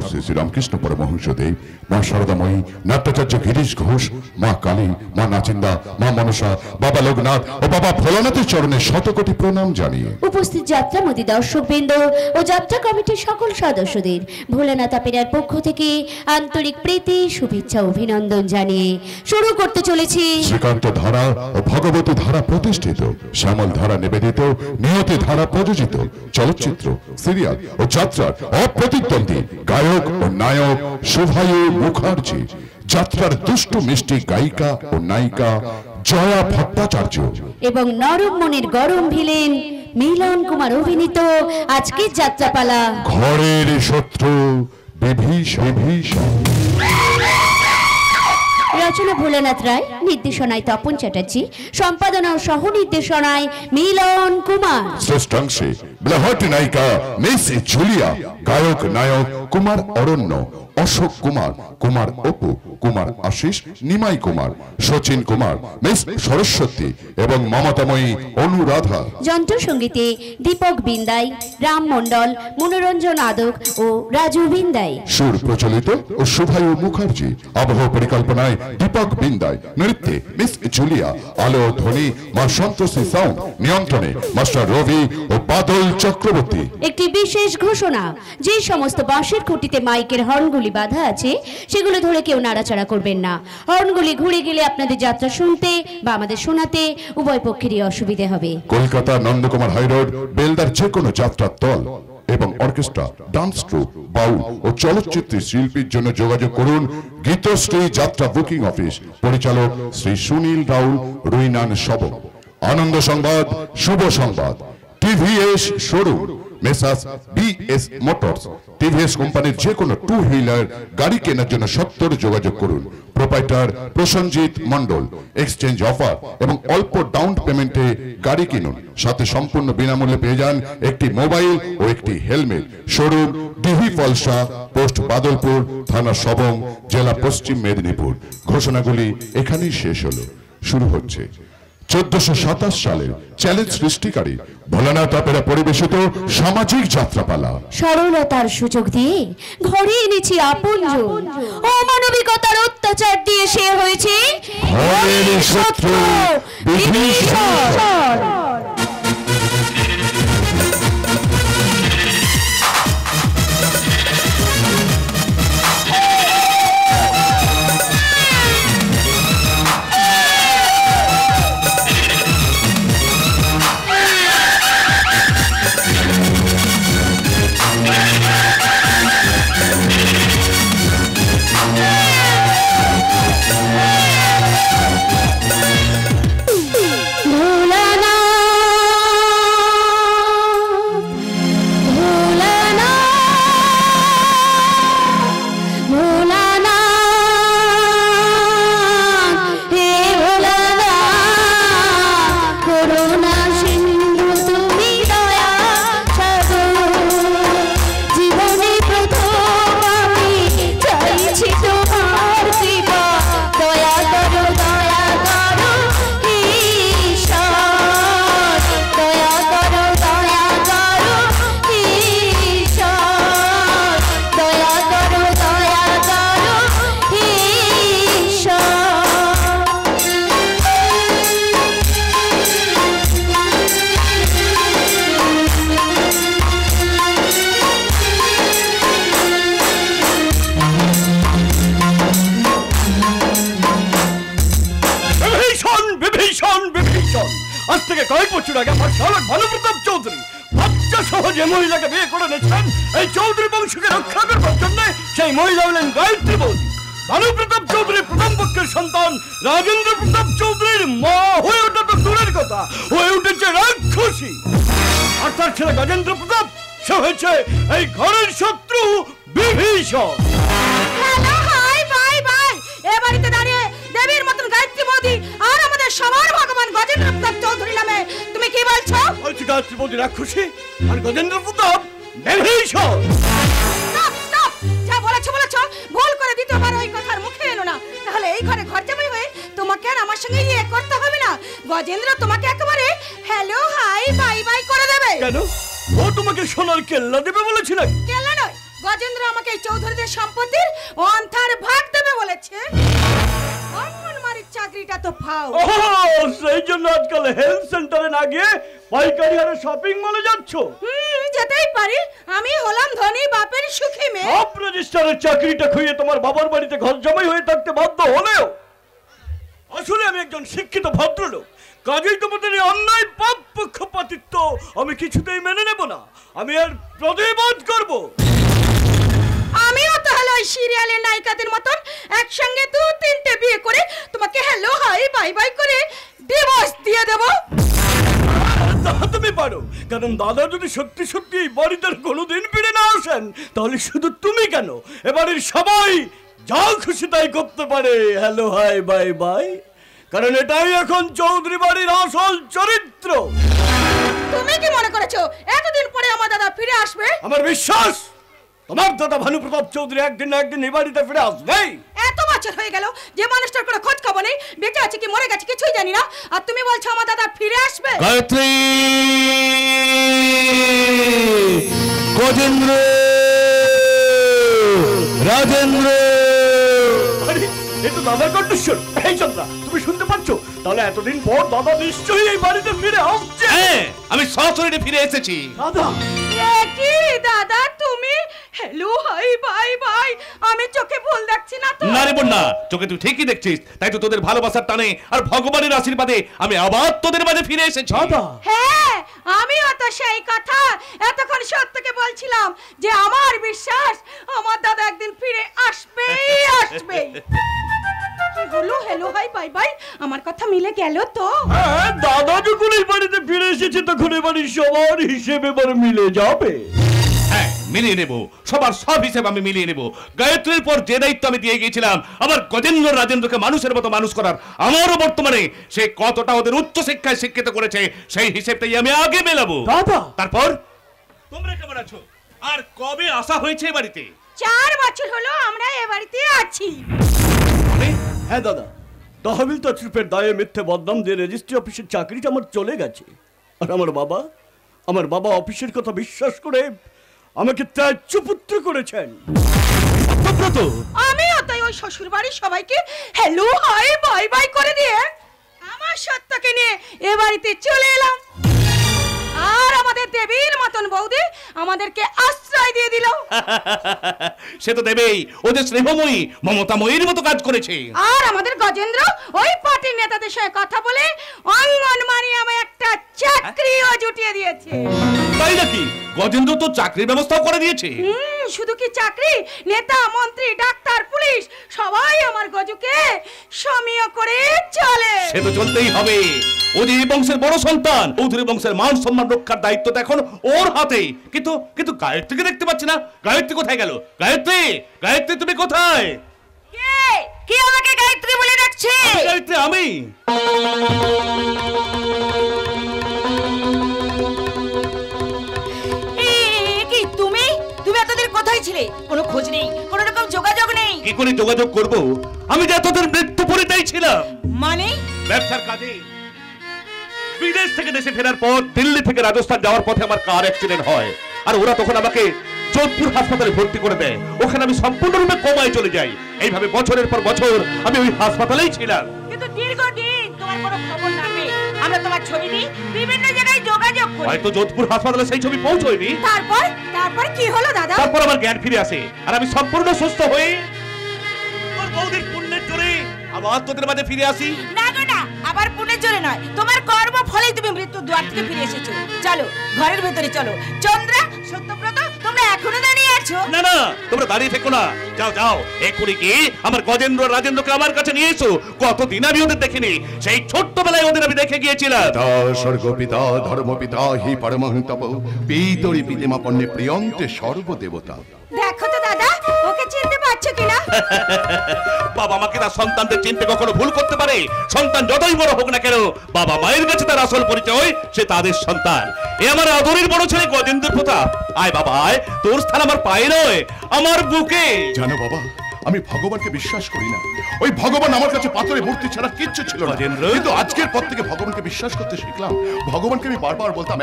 শ্রী শ্রী রামকৃষ্ণ পরমহংস দেব, মা শারদাময়ী, নাট্যাচার্য গিরিশ ঘোষ, মা কালী, মা নাচিন্দা, মা মনসা, বাবা লোকনাথ ও বাবা ভোলানাথের চরণে শতকোটি প্রণাম জানিয়ে উপস্থিত যাত্রামতী দর্শকবৃন্দ ও যাত্রা কমিটির সকল সদস্যদের ভোলানাথ অপেরার পক্ষ থেকে আন্তরিক প্রীতি, শুভেচ্ছা, অভিনন্দন জানিয়ে শুরু করতে চলেছি শ্রীকান্ত ধারা ও ভগবতী ধারা প্রতিষ্ঠিত, শ্যামল ধারা নিবেদিত, নিয়তি ধারা প্রযোজিত চলচ্চিত্র, সিরিয়াল ও যাত্রার অপ্রতিদ্বন্দ্বী গায়ক ও নায়ক শুভায়ু মুখার্জি, যাত্রার দুষ্টু মিষ্টি গায়িকা ও নায়িকা জয়া ভট্টাচার্য এবং নরম মনের গরম ভিলেন মিলন কুমার অভিনীত আজকের যাত্রাপালা ঘরের শত্রু বিভীষণ। রচনা ভোলানাথ রায়, নির্দেশনায় তপন চ্যাটার্জি, সম্পাদনা ও সহ নির্দেশনায় মিলন কুমার। শ্রেষ্ঠাংশে ব্লাহট নায়িকা মিস জুলিয়া, গায়ক নায়ক কুমার অরণ্য, অশোক কুমার, কুমার অপু, কুমার আশিস, নিমাই কুমার, সচিন কুমার, মিস সরস্বতী এবং মমতাময়ী অনুরাধা। যন্ত্র সঙ্গীতে দীপক বিন্দাই, রাম মন্ডল, মনোরঞ্জন আদক ও রাজু বিন্দাই। সুর প্রচলিত ও শুভায়ু মুখার্জি। আবহ পরিকল্পনায় দীপক বিন্দাই, নৃত্যে মিস জুলিয়া, আলো ধ্বনি মা সন্তোষী সাউন্ড, নিয়ন্ত্রণে মাস্টার রবি ও বাদল চক্রবর্তী। একটি বিশেষ ঘোষণা, যে সমস্ত বাঁশের খুঁটিতে মাইকের হর্নগুলি বাধা আছে সেগুলো ধরে কেউ নাড়াচাড়া করবেন না। হর্নগুলি ঘুরে গেলে আপনাদের যাত্রা শুনতে বা আমাদের শোনাতে উভয় পক্ষেরই অসুবিধে হবে। কলকাতা নন্দকুমার হাইরোড, বেলদার যে কোনো যাত্রার দল এবং অর্কেস্ট্রা, ডান্স ট্রুপ, বাউল ও চলচ্চিত্রের শিল্পীর জন্য যোগাযোগ করুন গীতশ্রী যাত্রা বুকিং অফিস, পরিচালক শ্রী সুনীল রাউল, রুইনান সবক। আনন্দ সংবাদ, শুভ সংবাদ, TVS showroom, Messrs BS motors, TVS কোম্পানির যে কোনো টু হুইলার গাড়ি কেনার জন্য সত্তর যোগাযোগ করুন। Proprietor Prasenjit Mondal. Exchange offer এবং অল্প ডাউন পেমেন্টে গাড়ি কিনুন, সাথে সম্পূর্ণ বিনামূল্যে পেয়ে যান একটি মোবাইল ও একটি হেলমেট। শোরুম ডিহি ফলসা, পোস্ট বাদলপুর, থানা সবং, জেলা পশ্চিম মেদিনীপুর। ঘোষণাগুলি এখানেই শেষ হলো। শুরু হচ্ছে 1427 সালের চ্যালেঞ্জ সৃষ্টিকারী ভোলানাথ অপেরা পরিবেশিত সামাজিক যাত্রাপালা। সরলতার সুযোগ দিয়ে ঘরে এনেছি আপনজন, অমানবিকতার অত্যাচার দিয়ে সে হয়েছে ঘরের শত্রু বিভীষণ। আজ থেকে কয়েক বছর আগে আমার শালক ভানুপ্রতাপ চৌধুরী বাচ্চা সহজে মহিলাকে বিয়ে করে নিয়েছেন। এই চৌধুরী বংশকে রক্ষা করবার জন্য সেই মহিলা হলেন গায়ত্রী বৌদি। ভানুপ্রতাপ চৌধুরীর প্রথম পক্ষের সন্তান রাজেন্দ্র প্রতাপ চৌধুরীর মা হয়ে ওঠা তো দূরের কথা, হয়ে উঠেছে রাক্ষসী। আর তার ছেলে গজেন্দ্র প্রতাপ, সে হয়েছে এই ঘরের শত্রু বিভীষণ। এ বাড়িতে দাঁড়িয়ে দেবীর মতন গায়ত্রী বৌদি আর আমাদের সবার ভগবান গজেন্দ্র প্রতাপ চৌধুরী নামে তুমি কি বলছো? বলছি গায়ত্রী বৌদি রাক্ষসী আর গজেন্দ্র প্রতাপ বিভীষণ। যা বলেছো বলেছো, ভুল করে দ্বিতীয়বার ওই কথার মুখে এলো না। তাহলে এই ঘরে ঘর জামাই হয়ে তোমাকে আর আমার সঙ্গে ইয়ে করতে হবে না। গজেন্দ্র তোমাকে একেবারে হ্যালো হাই বাই বাই করে দেবে। কেন? ও তোমাকে সোনার কেল্লা দেবে বলেছিল? কেল্লা নয়, গজেন্দ্র আমাকে এই চৌধুরীদের সম্পত্তির অন্থার ভাগ দেবে বলেছে। অঙ্গনওয়াড়ির চাকরিটা তো ফাও। ও সেই জন্য আজকাল হেলথ সেন্টারে না গিয়ে পাইকারি হারে শপিং মলে যাচ্ছ। যেতেই পারি, আমি হলাম ধনী বাপের সুখী মেয়ে। সব রেজিস্ট্রারের চাকরিটা খুইয়ে তোমার বাবার বাড়িতে ঘর জামাই হয়ে থাকতে বাধ্য হলেও আসলে আমি একজন শিক্ষিত ভদ্রলোক, কাজেই তোমাদের এই অন্যায় পাপ পক্ষপাতিত্ব আমি কিছুতেই মেনে নেব না। আমি এর প্রতিবাদ করব। আমিও তো হলো ওই সিরিয়ালের নায়িকাদের মতন একসঙ্গে 2-3টে বিয়ে করে তোমাকে হ্যালো হাই বাই বাই করে ডিভোর্স দিয়ে দেব। তুমি পারো, কারণ দাদা যদি সত্যি সত্যি এই বাড়িতে কোনোদিন ফিরে না আসেন তাহলে শুধু তুমি কেন এবারের সবাই যা খুশি তাই করতে পারে হ্যালো হাই বাই বাই, কারণ এটাই এখন চৌধুরী বাড়ির আসল চরিত্র। তুমি কি মনে করেছো এতদিন পরে আমার দাদা ফিরে আসবে? আমার বিশ্বাস তোমার দাদা ভানুপ্রতাপ চৌধুরী একদিন না একদিন এই বাড়িতে ফিরে আসবেই। এত বছর হয়ে গেল যে মানুষটার কোনো খোঁজ খবর নেই, বেঁচে আছে কি মরে গেছে কিছুই জানি না, আর তুমি বলছো আমার দাদা ফিরে আসবে? গায়ত্রী, গজেন্দ্র, রাজেন্দ্র। এই তো দাদার কণ্ঠস্বর। এই চন্দ্রা, তুমি শুনতে পাচ্ছ? তাহলে এতদিন পর দাদা নিশ্চয়ই এই বাড়িতে ফিরে আসছে। হ্যাঁ, আমি সশরীরে ফিরে এসেছি। দাদা কি দাদা তুমি হ্যালো হাই বাই বাই, আমি চোখে ভুল দেখছি না তো? না রে বোনা, চোখে তুই ঠিকই দেখছিস। তাই তো তোদের ভালোবাসার টানে আর ভগবানের আশীর্বাদে আমি আবার তোদের মাঝে ফিরে এসেছি। দাদা হ্যাঁ, আমিও তো সেই কথা এতক্ষণ সত্যকে বলছিলাম যে আমার বিশ্বাস আমার দাদা একদিন ফিরে আসবেই আসবেই। কি হলো হ্যালো হাই বাই বাই, আমার কথা মিলে গেল তো? হ্যাঁ, দাদা যখন এই বাড়িতে ফিরে এসেছে তখন এই বাড়ির সবার হিসেবে এবার মিলে যাবে। হ্যাঁ, মিলিয়ে নেব, সবার সব হিসেব আমি মিলিয়ে নেব। গায়ত্রীর পর যে দায়িত্ব আমি দিয়ে গিয়েছিলাম আমার গজেন্দ্র রাজেন্দ্রকে মানুষের মতো মানুষ করার, আমারও বর্তমানে সে কতটা ওদের উচ্চ শিক্ষায় শিক্ষিত করেছে সেই হিসেবটাই আমি আগে মেলাবো। দাদা তারপর তোমরা কেমন আছো? আর কবে আসা হয়েছে এ বাড়িতে? 4 বছর হলো আমরা এ বাড়িতে আছি। হ্যাঁ দাদা, তহবিল তছরুপের দায়ে মিথ্যে বদনাম দিয়ে রেজিস্ট্রি অফিসের চাকরিটা আমার চলে গেছে। আর আমার বাবা অফিসের কথা বিশ্বাস করে আমাকে ত্যায্যপুত্র করেছেন। আমিও তাই ওই শ্বশুর বাড়ির সবাইকে হ্যালো হাই বাই বাই করে দিয়ে আমার সত্যকে নিয়ে এ বাড়িতে চলে এলাম। আর আমাদের দেবীর মতন বৌদি আমাদেরকে আশ্রয় দিয়ে দিল। সে তো দেবেই, ওদের স্নেহময়ী মমতাময়ীর মতো কাজ করেছে। আর আমাদের গজেন্দ্র ওই পার্টির নেতাদের সঙ্গে কথা বলে অঙ্গনওয়াড়ি আমায় একটা চাকরিও জুটিয়ে দিয়েছে। তাই নাকি? গজেন্দ্র তো চাকরির ব্যবস্থাও করে দিয়েছে। শুধু কি চাকরি, নেতা মন্ত্রী ডাক্তার পুলিশ সবাই আমার গজুকে সমীহ করে চলে। সে তো চলতেই হবে। ওদের বংশের বড় সন্তান, চৌধুরী বংশের মান সম্মান রক্ষার দায়িত্ব তো এখন ওর হাতে। কিন্তু গায়ত্রীকে দেখতে পাচ্ছি না। গায়ত্রী কোথায় গেল? গায়ত্রী তুমি কোথায়? কে আমাকে গায়ত্রী বলে ডাকছে? গায়ত্রী আমি। কি তুমি এতদিন কোথায় ছিলে? কোনো খোঁজ নেই, কোনো রকম যোগাযোগ নেই। কি করে যোগাযোগ করব? আমি যে তোদের মৃত্যু পরিতাই ছিলাম। মানে? ব্যবসার কাজে বিদেশ থেকে দেশে ফেরার পর দিল্লি থেকে রাজস্থান যাওয়ার পথে আমার কার অ্যাক্সিডেন্ট হয়। আর ওরা তখন আমাকে যোধপুর হাসপাতালে ভর্তি করে দেয়। ওখানে আমি সম্পূর্ণরূপে কোমায় চলে যাই। এইভাবে বছরের পর বছর আমি ওই হাসপাতালেই ছিলাম। কিন্তু দীর্ঘদিন তোমার কোনো খবর না পেয়ে আমরা তোমার ছবি নিয়ে বিভিন্ন জায়গায় যোগাযোগ করি। হয়তো যোধপুর হাসপাতালে সেই ছবি পৌঁছয়নি। তারপর কি হলো দাদা? তারপর আমার জ্ঞান ফিরে আসে আর আমি সম্পূর্ণ সুস্থ হয়ে তোর বৌদির পুণ্যের জোরে আবার তোদের মাঝে ফিরে আসি। না গো না, আবার পুণ্যের জোরে নয়, তোমার কর্ম ফলেই তুমি মৃত্যুর দুয়ার থেকে ফিরে এসেছো। চলো ঘরের ভেতরে চলো। চন্দ্রা, সত্যব্রত, তোমরা এখনো দাঁড়িয়ে আছো? না, তোমরা দাঁড়িয়ে থেকো না। যাও এক্ষুনি কি আমার গজেন্দ্র রাজেন্দ্রকে আমার কাছে নিয়ে এসো। কতদিন আমি ওদের দেখিনি। সেই ছোট্টবেলায় ওদের আমি দেখে গিয়েছিলাম। স্বর্গপিতা ধর্মপিতা হি পরমহংতপ পিতরি পিতিমা পণ্যে প্রিয়ন্তে সর্বদেবতা। দেখো তো দাদা, ওকে চিনতে পারছো কিনা? বাবা মাকে তার সন্তানদের চিনতে কখনো ভুল করতে পারে? সন্তান যতই বড় হোক না কেন, বাবা মায়ের কাছে তার আসল পরিচয় সে তাদের সন্তান। এ আমার আদরের বড় ছেলে গজেন্দ্র প্রতাপ। আয় বাবা আয়, তোর স্থান আমার পায়ে নয়, আমার বুকে। জানো বাবা, আমি ভগবানকে বিশ্বাস করি না। ওই ভগবান আমার কাছে পাথরের মূর্তি ছাড়া কিচ্ছু ছিল না। কিন্তু আজকের পর থেকে ভগবানকে বিশ্বাস করতে শিখলাম। ভগবানকে আমি বারবার বলতাম,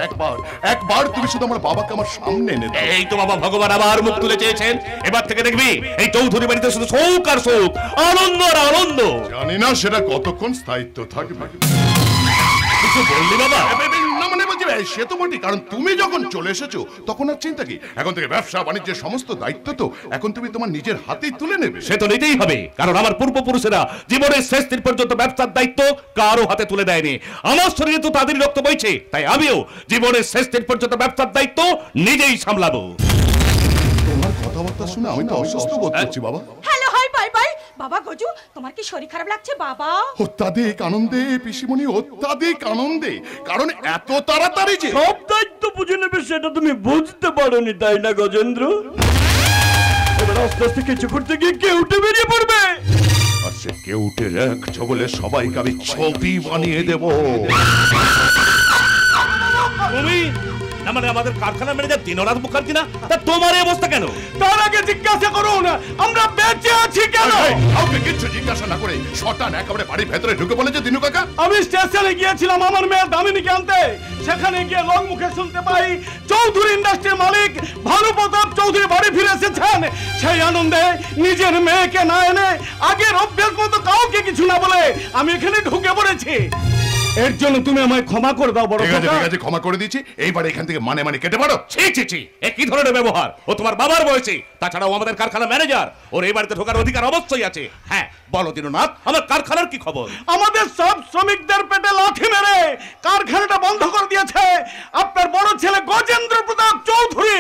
একবার তুমি শুধু আমার বাবাকে আমার সামনে এনে দাও। এই তো বাবা ভগবান আবার মুখ তুলে চেয়েছেন। এবার থেকে দেখবি এই চৌধুরী বাড়িতে শুধু শোক আর শোক, আনন্দ আর আনন্দ। জানি না সেটা কতক্ষণ স্থায়িত্ব থাকবে। কিছু বললি বাবা? না মানে বলছি সে তো বটি, কারণ তুমি যখন চলে এসেছো তখন আর চিন্তা কি? এখন থেকে ব্যবসা বাণিজ্যের সমস্ত দায়িত্ব তো এখন তুমি তোমার নিজের হাতেই তুলে নেবে। সে তো নিতেই হবে, কারণ আমার পূর্বপুরুষেরা জীবনের শেষ দিন পর্যন্ত ব্যবসার দায়িত্ব কারো হাতে তুলে দেয়নি। আমার শরীরে তো তাদের রক্ত বইছে, তাই আমিও জীবনের শেষ দিন পর্যন্ত ব্যবসার দায়িত্ব নিজেই সামলাবো। তোমার কথাবার্তা শুনে আমি তো অসুস্থ বোধ করছি বাবা। Hello hi bye bye. বাবা গজু, তোমার কি শরীর খারাপ লাগছে বাবা? অত্যাধিক আনন্দে পিসিমণি, অত্যাধিক আনন্দে। কারণ এত তাড়াতাড়ি যে সব দায়িত্ব বুঝে নেবে সেটা তুমি বুঝতে পারোনি, তাই না গজেন্দ্র? এবার আস্তে আস্তে কিছু করতে গিয়ে কেউ উঠে বেরিয়ে পড়বে। আর সে কেউ উঠে রাখছো বলে সবাইকে আমি ছবি বানিয়ে দেব। তুমি না মানে আমাদের কারখানার ম্যানেজার দিনরাত মুখার্জি না? তা তোমার এই অবস্থা কেন? তার আগে জিজ্ঞাসা করুন আমরা বেঁচে আছি কেন? কাউকে কিচ্ছু জিজ্ঞাসা না করে শটান একেবারে বাড়ির ভেতরে ঢুকে বলেছে দিনু কাকা। আমি স্টেশনে গিয়েছিলাম আমার মেয়ে দামিনীকে আনতে। সেখানে গিয়ে লং মুখে শুনতে পাই চৌধুরী ইন্ডাস্ট্রির মালিক ভানুপ্রতাপ চৌধুরী বাড়ি ফিরে এসেছেন। সেই আনন্দে নিজের মেয়েকে না এনে আগের অভ্যাস মতো কাউকে কিছু না বলে আমি এখানে ঢুকে পড়েছি। এর জন্য তুমি আমায় ক্ষমা করে দাও বড় ঠিক কাকা। আছে ক্ষমা করে দিচ্ছি। এইবার এখান থেকে মানে কেটে পারো। ছি এ কি ধরনের ব্যবহার? ও তোমার বাবার বয়সী, তাছাড়াও আমাদের কারখানা ম্যানেজার। ওর এই বাড়িতে ঢোকার অধিকার অবশ্যই আছে। হ্যাঁ বলো দিননাথ, আমার কারখানার কি খবর? আমাদের সব শ্রমিকদের পেটে লাথি মেরে কারখানাটা বন্ধ করে দিয়েছে আপনার বড় ছেলে গজেন্দ্র প্রতাপ চৌধুরী।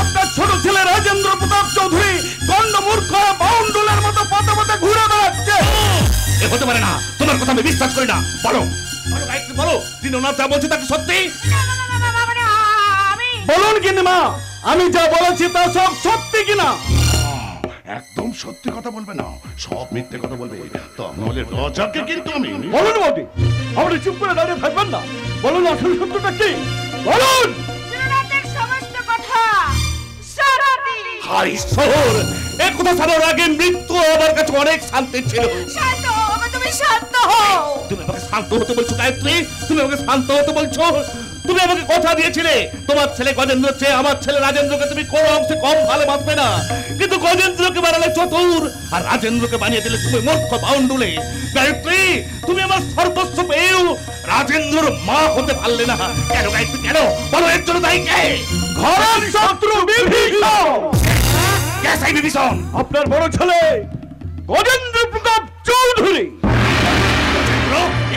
আপনার ছোট ছেলে রাজেন্দ্র প্রতাপ চৌধুরী গন্ডমূর্খ বাউন্ডুলের মতো পথে পথে ঘুরে বেড়াচ্ছে। এ হতে পারে না, তোমার কথা আমি বিশ্বাস করি না। বলো বলো দিননাথ যা বলছে তাকে সত্যি? বলুন কিন্তু মা, আমি যা বলেছি তা সব সত্যি কিনা? একদম সত্যি কথা বলবে না, সব মিথ্যে কথা বলবে। তা নাহলে রাজাকে কিন্তু আমি বলুন বৌদি, আপনি চুপ করে দাঁড়িয়ে থাকবেন না। বলুন আসল সত্যটা কি? বলুন। সমস্ত কথা সারাদি। হাই শহর, এ কথা ছাড়ার আগে মৃত্যু আমার কাছে অনেক শান্তি ছিল। শান্ত হও, তুমি শান্ত হও। তুমি আমাকে শান্ত হতে বলছো গায়ত্রী? তুমি আমাকে শান্ত হতে বলছো? তুমি আমাকে কথা দিয়েছিলে তোমার ছেলে গজেন্দ্র চেয়ে আমার ছেলে রাজেন্দ্রকে তুমি কোনো অংশে কম ভালোবাসবে না, কিন্তু গজেন্দ্রকে বানালে চতুর আর রাজেন্দ্রকে বানিয়ে দিলে তুমি মূর্খ বাউন্ডুলে। গায়ত্রী, তুমি আমার সর্বস্ব পেয়েও রাজেন্দ্রর মা হতে পারলে না কেন? গায়ত্রী কেন বলো, এর জন্য দায়ী কে? ঘরের শত্রু বিভীষণ। কে সেই বিভীষণ? আপনার বড় ছেলে গজেন্দ্র প্রতাপ চৌধুরী।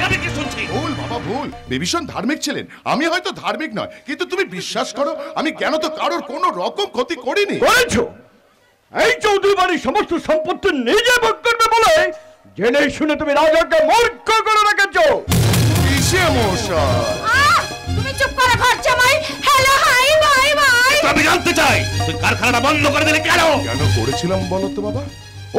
আমি কি শুনছি? ভুল বাবা ভুল। বিভীষণ ধার্মিক ছিলেন, আমি হয়তো ধার্মিক নয়, কিন্তু তুমি বিশ্বাস করো আমি জ্ঞান তো কারোর কোনো রকম ক্ষতি করিনি। করেছো? এই চৌধুরী বাড়ির সমস্ত সম্পত্তি নিজে ভোগ করবে বলে জেনে শুনে তুমি রাজাকে মূর্খ করে রেখেছো। কিসে মশাই? তুমি চুপ করো ঘর জামাই। Hello hi bye bye. আমি জানতে চাই তুই কারখানাটা বন্ধ করে দিলে কেন? কেন করেছিলাম বলো তো বাবা?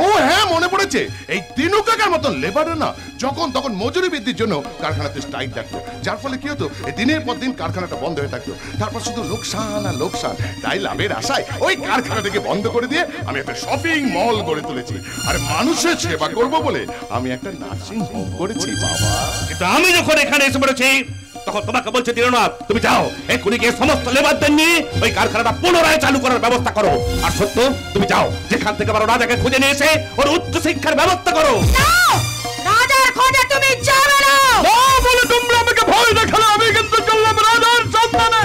ও হ্যাঁ মনে পড়েছে, এই দিনু কাকার মতন লেবারের না যখন তখন মজুরি বৃদ্ধির জন্য কারখানাতে স্ট্রাইক ডাকতো, যার ফলে কি হতো দিনের পর দিন কারখানাটা বন্ধ হয়ে থাকতো। তারপর শুধু লোকসান আর লোকসান, তাই লাভের আশায় ওই কারখানাটাকে বন্ধ করে দিয়ে আমি একটা শপিং মল গড়ে তুলেছি। আর মানুষের সেবা করব বলে আমি একটা নার্সিং হোম করেছি বাবা। কিন্তু আমি যখন এখানে এসে পড়েছি তখন তোমাকে বলছে দিননাথ তুমি যাও এক্ষুনি গিয়ে সমস্ত লেবারদের নিয়ে ওই কারখানাটা পুনরায় চালু করার ব্যবস্থা করো। আর সত্য তুমি যাও যেখান থেকে পারো রাজাকে খুঁজে নিয়ে এসে ওর উচ্চ শিক্ষার ব্যবস্থা করো। রাজার খোঁজে তুমি যাবে না। না বলে তোমরা আমাকে ভয় দেখালে আমি কিন্তু চললাম রাজার সন্ধানে।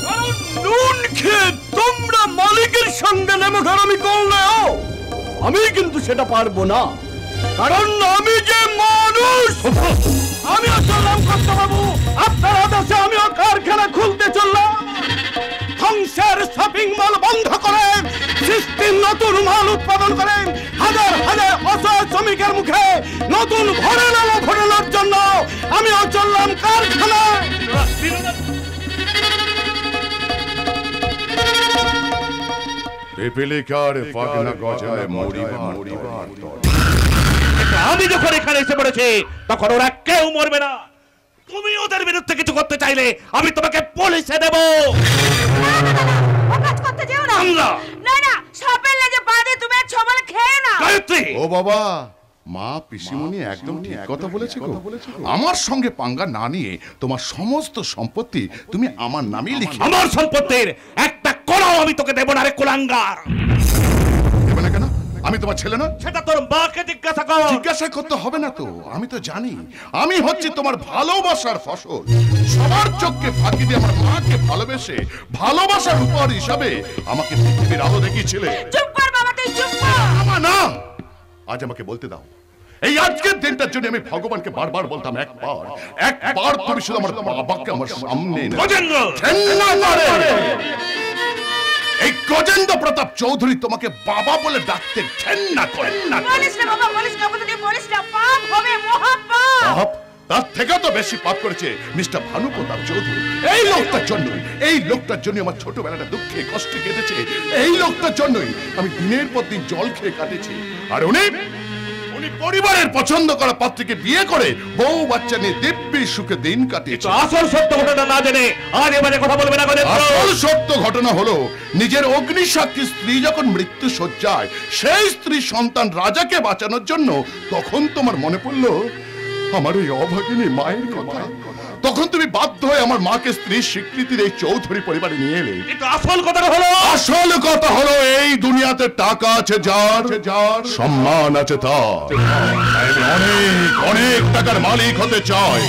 কারণ নুন খেয়ে তোমরা মালিকের সঙ্গে নেমখারামি করলেও আমি কিন্তু সেটা পারবো না, কারণ আমি যে মানুষ। আমি চললাম কর্তাবাবু, আপনার আদেশে আমিও কারখানা খুলতে চললাম। ধ্বংসের শপিং মল বন্ধ করে সৃষ্টির নতুন মাল উৎপাদন করে হাজার হাজার অসহায় শ্রমিকের মুখে নতুন ভোরেলার জন্য আমিও চললাম কারখানায়। পিপিলিকার পাগনা গজায় মরিবার। আমি যখন এখানে এসে পড়েছি তখন ওরা কেউ মরবে না। তুমি ওদের বিরুদ্ধে কিছু করতে চাইলে আমি তোমাকে পুলিশে দেব। কাজ করতে যেও না। না না না, ও বাবা, মা পিসিমণি একদম ঠিক কথা বলেছে গো। আমার সঙ্গে পাঙ্গা না নিয়ে তোমার সমস্ত সম্পত্তি তুমি আমার নামেই লিখে। আমার সম্পত্তির একটা কণাও আমি তোকে দেব না রে কুলাঙ্গার। দেবে না কেন? আমি তোমার ছেলে না? সেটা তোর মাকে জিজ্ঞাসা কর। জিজ্ঞাসা করতে হবে না তো, আমি তো জানি আমি হচ্ছে তোমার ভালোবাসার ফসল। সবার চোখকে ফাঁকি দিয়ে আমার মাকে ভালোবেসে ভালোবাসার উপহার হিসাবে আমাকে পৃথিবীর আলো দেখিয়েছিলে। চুপ কর বাবা, তুই চুপ কর। আমার না, আজ আমাকে বলতে দাও। এই আজকের দিনটার জন্য আমি ভগবানকে বারবার বলতাম, একবার তুমি শুধু আমার বাবাকে আমার সামনে এনে গজেন্দ্র ঘেন্না করে। এই গজেন্দ্র প্রতাপ চৌধুরী তোমাকে বাবা বলে ডাকতে ঘেন্না করে। বলিস না বাবা, বলিস না, তুই বলিস না, পাপ হবে, মহাপাপ। পাপ? তার থেকে তো বেশি পাপ করেছে মিস্টার ভানু প্রতাপ চৌধুরী। এই লোকটার জন্য আমার ছোটবেলাটা দুঃখে কষ্টে কেটেছে। এই লোকটার জন্যই আমি দিনের পর দিন জল খেয়ে কাটেছি। আর উনি পরিবারের পছন্দ করা পাত্রীকে বিয়ে করে বউ বাচ্চা নিয়ে দিব্যি সুখে দিন কাটিয়েছে। আসল সত্য ঘটনা না জেনে আজ এবারে কথা বলবে না গজেন্দ্র। আসল সত্য ঘটনা হলো, নিজের অগ্নিসাক্ষী স্ত্রী যখন মৃত্যু শয্যায়, সেই স্ত্রী সন্তান রাজাকে বাঁচানোর জন্য তখন তোমার মনে পড়লো আমার ওই অভাগিনী মায়ের কথা। তখন তুমি বাধ্য হয়ে আমার মাকে স্ত্রীর স্বীকৃতির এই চৌধুরী পরিবারে নিয়ে এলে। কিন্তু আসল কথা হলো এই দুনিয়াতে টাকা আছে যার, সম্মান আছে তার। আমি অনেক টাকার মালিক হতে চাই,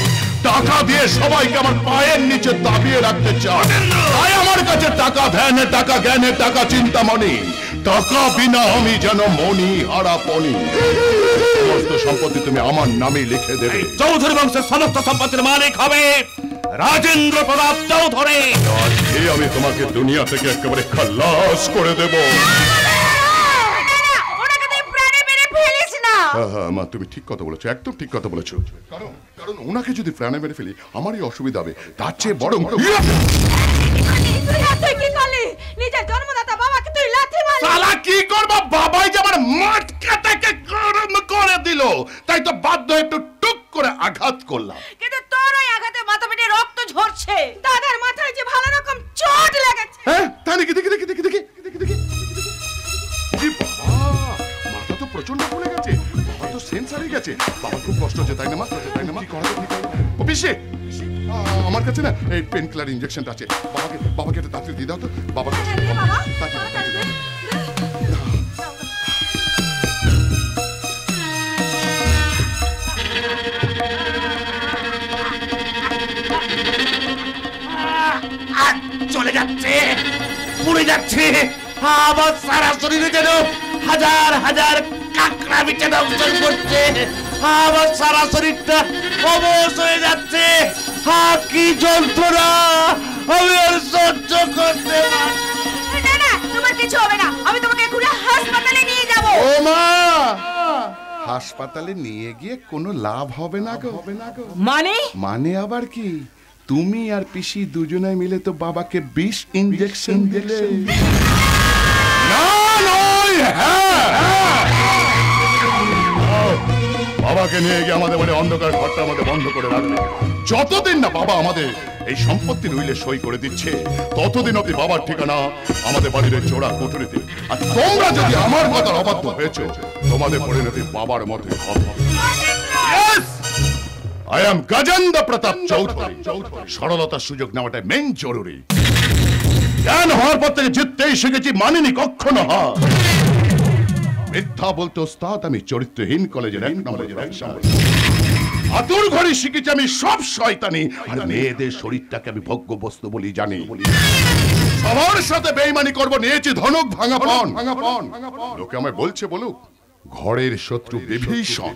টাকা দিয়ে সবাইকে আমার পায়ের নিচে দাবিয়ে রাখতে চাই। তাই আমার কাছে টাকা ধ্যানে, টাকা জ্ঞানে, টাকা চিন্তামণি, টাকা বিনা আমি যেন মনি হারা পনি। সমস্ত সম্পত্তি তুমি আমার নামে লিখে দেবে। চৌধুরী বংশের সমস্ত সম্পত্তির মালিক হবে রাজেন্দ্র প্রতাপ চৌধুরী। আজকে আমি তোমাকে দুনিয়া থেকে একেবারে খালাস করে দেব। মা, তুমি ঠিক কথা বলেছো, একদম ঠিক কথা বলেছো। কারণ ওনাকে যদি প্রাণে মেরে ফেলি আমারই অসুবিধা হবে। তার চেয়ে বরং নিজের জন্মদাতা বাবাকে তুই লাথি মারলি। শালা কি করব? বাবাই যে আমার মাথকাটাকে গরম করে দিল, তাই তো বাধ্য হয়ে একটু টুক করে আঘাত করলাম। কিন্তু তোর ওই আঘাতে মাথা ফেটে রক্ত ঝরছে। দাদার মাথায় যে ভালো রকম চোট লেগেছে। হ্যাঁ, তাই নাকি? দেখি। মাথা তো প্রচন্ড ফুলে গেছে, বাবা তো সেন্স হারিয়ে গেছে। বাবার খুব কষ্ট হচ্ছে, তাই না মা? কি করা ও পিসি, আমার কাছে না এই পেন কিলার ইনজেকশনটা আছে। বাবাকে একটা তাড়াতাড়ি দিয়ে দাও তো। বাবা চলে যাচ্ছে, পুড়ে যাচ্ছে। আমার সারা শরীরে যেন হাজার হাজার কাকড়া বিচে দংশন করছে। আমার সারা শরীরটা অবশ হয়ে যাচ্ছে। কি যন্ত্রণা আমি আর সহ্য করতে পারছি না। তোমার কিছু হবে না, আমি তোমাকে এক্ষুনি হাসপাতালে নিয়ে যাব। ও মা, হাসপাতালে নিয়ে গিয়ে কোনো লাভ হবে না গো। মানে আবার কি? তুমি আর পিসি দুজনে মিলে তো বাবাকে 20 ইনজেকশন দিলে। না নয়, হ্যাঁ, বাবাকে নিয়ে গিয়ে আমাদের মানে অন্ধকার ঘরটা আমাদের বন্ধ করে রাখবে। যতদিন না বাবা আমাদের এই সম্পত্তির উইলে সই করে দিচ্ছে, ততদিন অব্দি বাবার ঠিকানা আমাদের বাড়ির চোরা কোঠরিতে। আর তোমরা যদি আমার কথার অবাধ্য হয়েছো, তোমাদের পরিণতি বাবার মতোই হবে। I am গজেন্দ্র প্রতাপ চৌধুরী। সরলতার সুযোগ নেওয়াটা মেন জরুরি। জ্ঞান হওয়ার পর থেকে জিততেই শিখেছি, মানিনি কখনো হার। মিথ্যা বলতে ওস্তাদ আমি, চরিত্রহীন কলেজের 1 নম্বরের আতুর ঘরে শিখেছি আমি সব শয়তানি। আর মেয়েদের শরীরটাকে আমি ভোগ্য বস্তু বলি জানি। সবার সাথে বেইমানি করব, নিয়েছি ধনুক ভাঙা পণ। লোকে আমায় বলছে বলুক, ঘরের শত্রু বিভীষণ।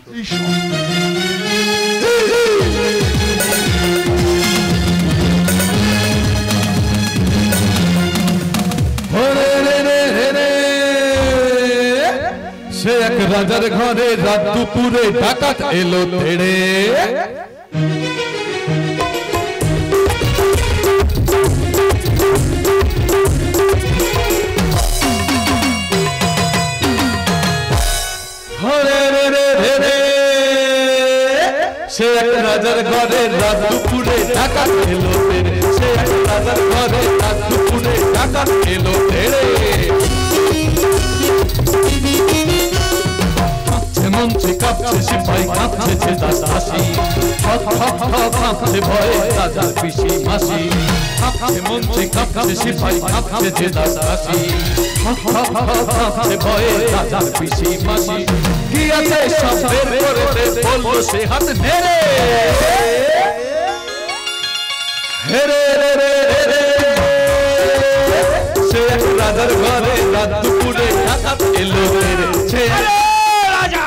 সে এক রাজার ঘরে রাত দুপুরে ডাকাত এলো তেড়ে। সে এক রাজার ঘরে রাত দুপুরে ডাকাত এলো তেড়ে। সে এক রাজার ঘরে রাত দুপুরে ডাকাত এলো তেড়ে। কাঁপছে সিপাই কাঁপছে দাস দাসী ঠক ঠক ঠক কাঁপছে ভয়ে রাজার পিসি মাসি কাঁপছে মন্ত্রী কাঁপছে সিপাই কাঁপছে দাস দাসী ঠক ঠক ঠক কাঁপছে ভয়ে রাজার পিসি মাসি কি আছে সব বের করে দে বলবো সে হাত নেড়ে হেরে রে রে রে সে রাজার ঘরে রাত দুপুরে ডাকাত এলো রে সে রাজা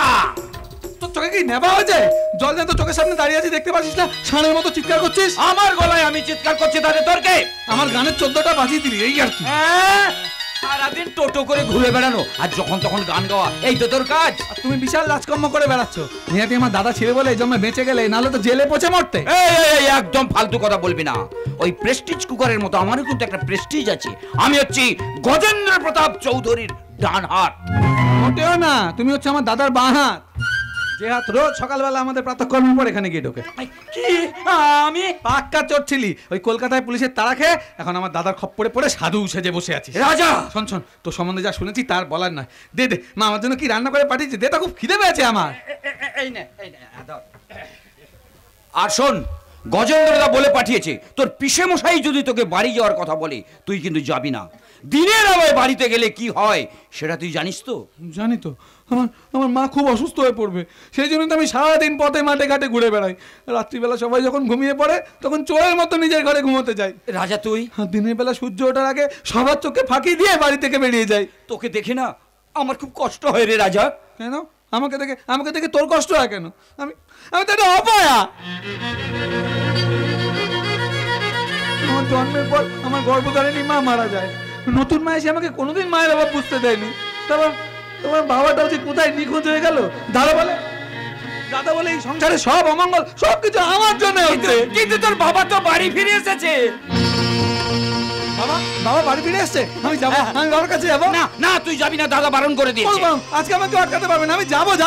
তোর চোখে কি নেবা হয়েছে? জল যেন তোর চোখের সামনে দাঁড়িয়ে আছি দেখতে পাচ্ছিস না? ষাঁড়ের মতো চিৎকার করছিস। আমার গলায় আমি চিৎকার করছি তাহলে তোর কে? আমার গানের 14টা বাজিয়ে দিলি এই আর কি। সারাদিন টোটো করে ঘুরে বেড়ানো আর যখন তখন গান গাওয়া, এই তো তোর কাজ। আর তুমি বিশাল রাজকর্ম করে বেড়াচ্ছ। নিহাতি আমার দাদা ছেড়ে বলে এই জন্য বেঁচে গেলে, নাহলে তো জেলে পচে মরতে। এই একদম ফালতু কথা বলবি না। ওই প্রেস্টিজ কুকারের মতো আমারও কিন্তু একটা প্রেস্টিজ আছে। আমি হচ্ছি গজেন্দ্র প্রতাপ চৌধুরীর ডান হাত। মোটেও না, তুমি হচ্ছে আমার দাদার বাঁ হাত, যে হাত রোজ সকালবেলা আমাদের প্রাতঃকর্মের পর এখানে গিয়ে ঢোকে। কি আমি পাক্কা চোর ছিলি, ওই কলকাতায় পুলিশের তাড়া খেয়ে এখন আমার দাদার খপ্পরে পড়ে সাধু সেজে বসে আছিস। রাজা শোন শোন, তোর সম্বন্ধে যা শুনেছি তার বলার নয়। দে দে মা, আমার জন্য কি রান্না করে পাঠিয়েছে, দে, তা খুব খিদে পেয়েছে আমার। এই নে আর শোন, গজেন্দ্রদা বলে পাঠিয়েছে তোর পিসে মশাই যদি তোকে বাড়ি যাওয়ার কথা বলে তুই কিন্তু যাবি না। দিনের আলোয় বাড়িতে গেলে কি হয় সেটা তুই জানিস তো? জানি তো, আমার মা খুব অসুস্থ হয়ে পড়বে, সেই জন্য তো আমি সারাদিন পথে মাঠে ঘাটে ঘুরে বেড়াই। রাত্রিবেলা সবাই যখন ঘুমিয়ে পড়ে তখন চোরের মতো নিজের ঘরে ঘুমোতে যাই। রাজা তুই? আর দিনের বেলা সূর্য ওঠার আগে সবার চোখে ফাঁকি দিয়ে বাড়ি থেকে বেরিয়ে যাই। তোকে দেখে না আমার খুব কষ্ট হয় রে রাজা। কেন? আমাকে দেখে তোর কষ্ট হয় কেন? আমি তো একটা অপয়া। আমার জন্মের পর আমার গর্ভধারিণী মা মারা যায়, নতুন মা এসে আমাকে কোনোদিন মায়ের অভাব বুঝতে দেয়নি। তোমার বাবাটা হচ্ছে কোথায় নিখোঁজ হয়ে গেল। দাদা বলে এই সংসারে সব অমঙ্গল সবকিছু আমার জন্য হচ্ছে। কিন্তু তোর বাবা তো বাড়ি ফিরে এসেছে। বাবা বাড়ি ফিরে এসছে, আমি যাবো, আমি বাবার কাছে যাবো। না তুই যাবি না, দাদা বারণ করে দিয়েছে। আজকে আমাকে আটকাতে পারবে না, আমি যাবো। না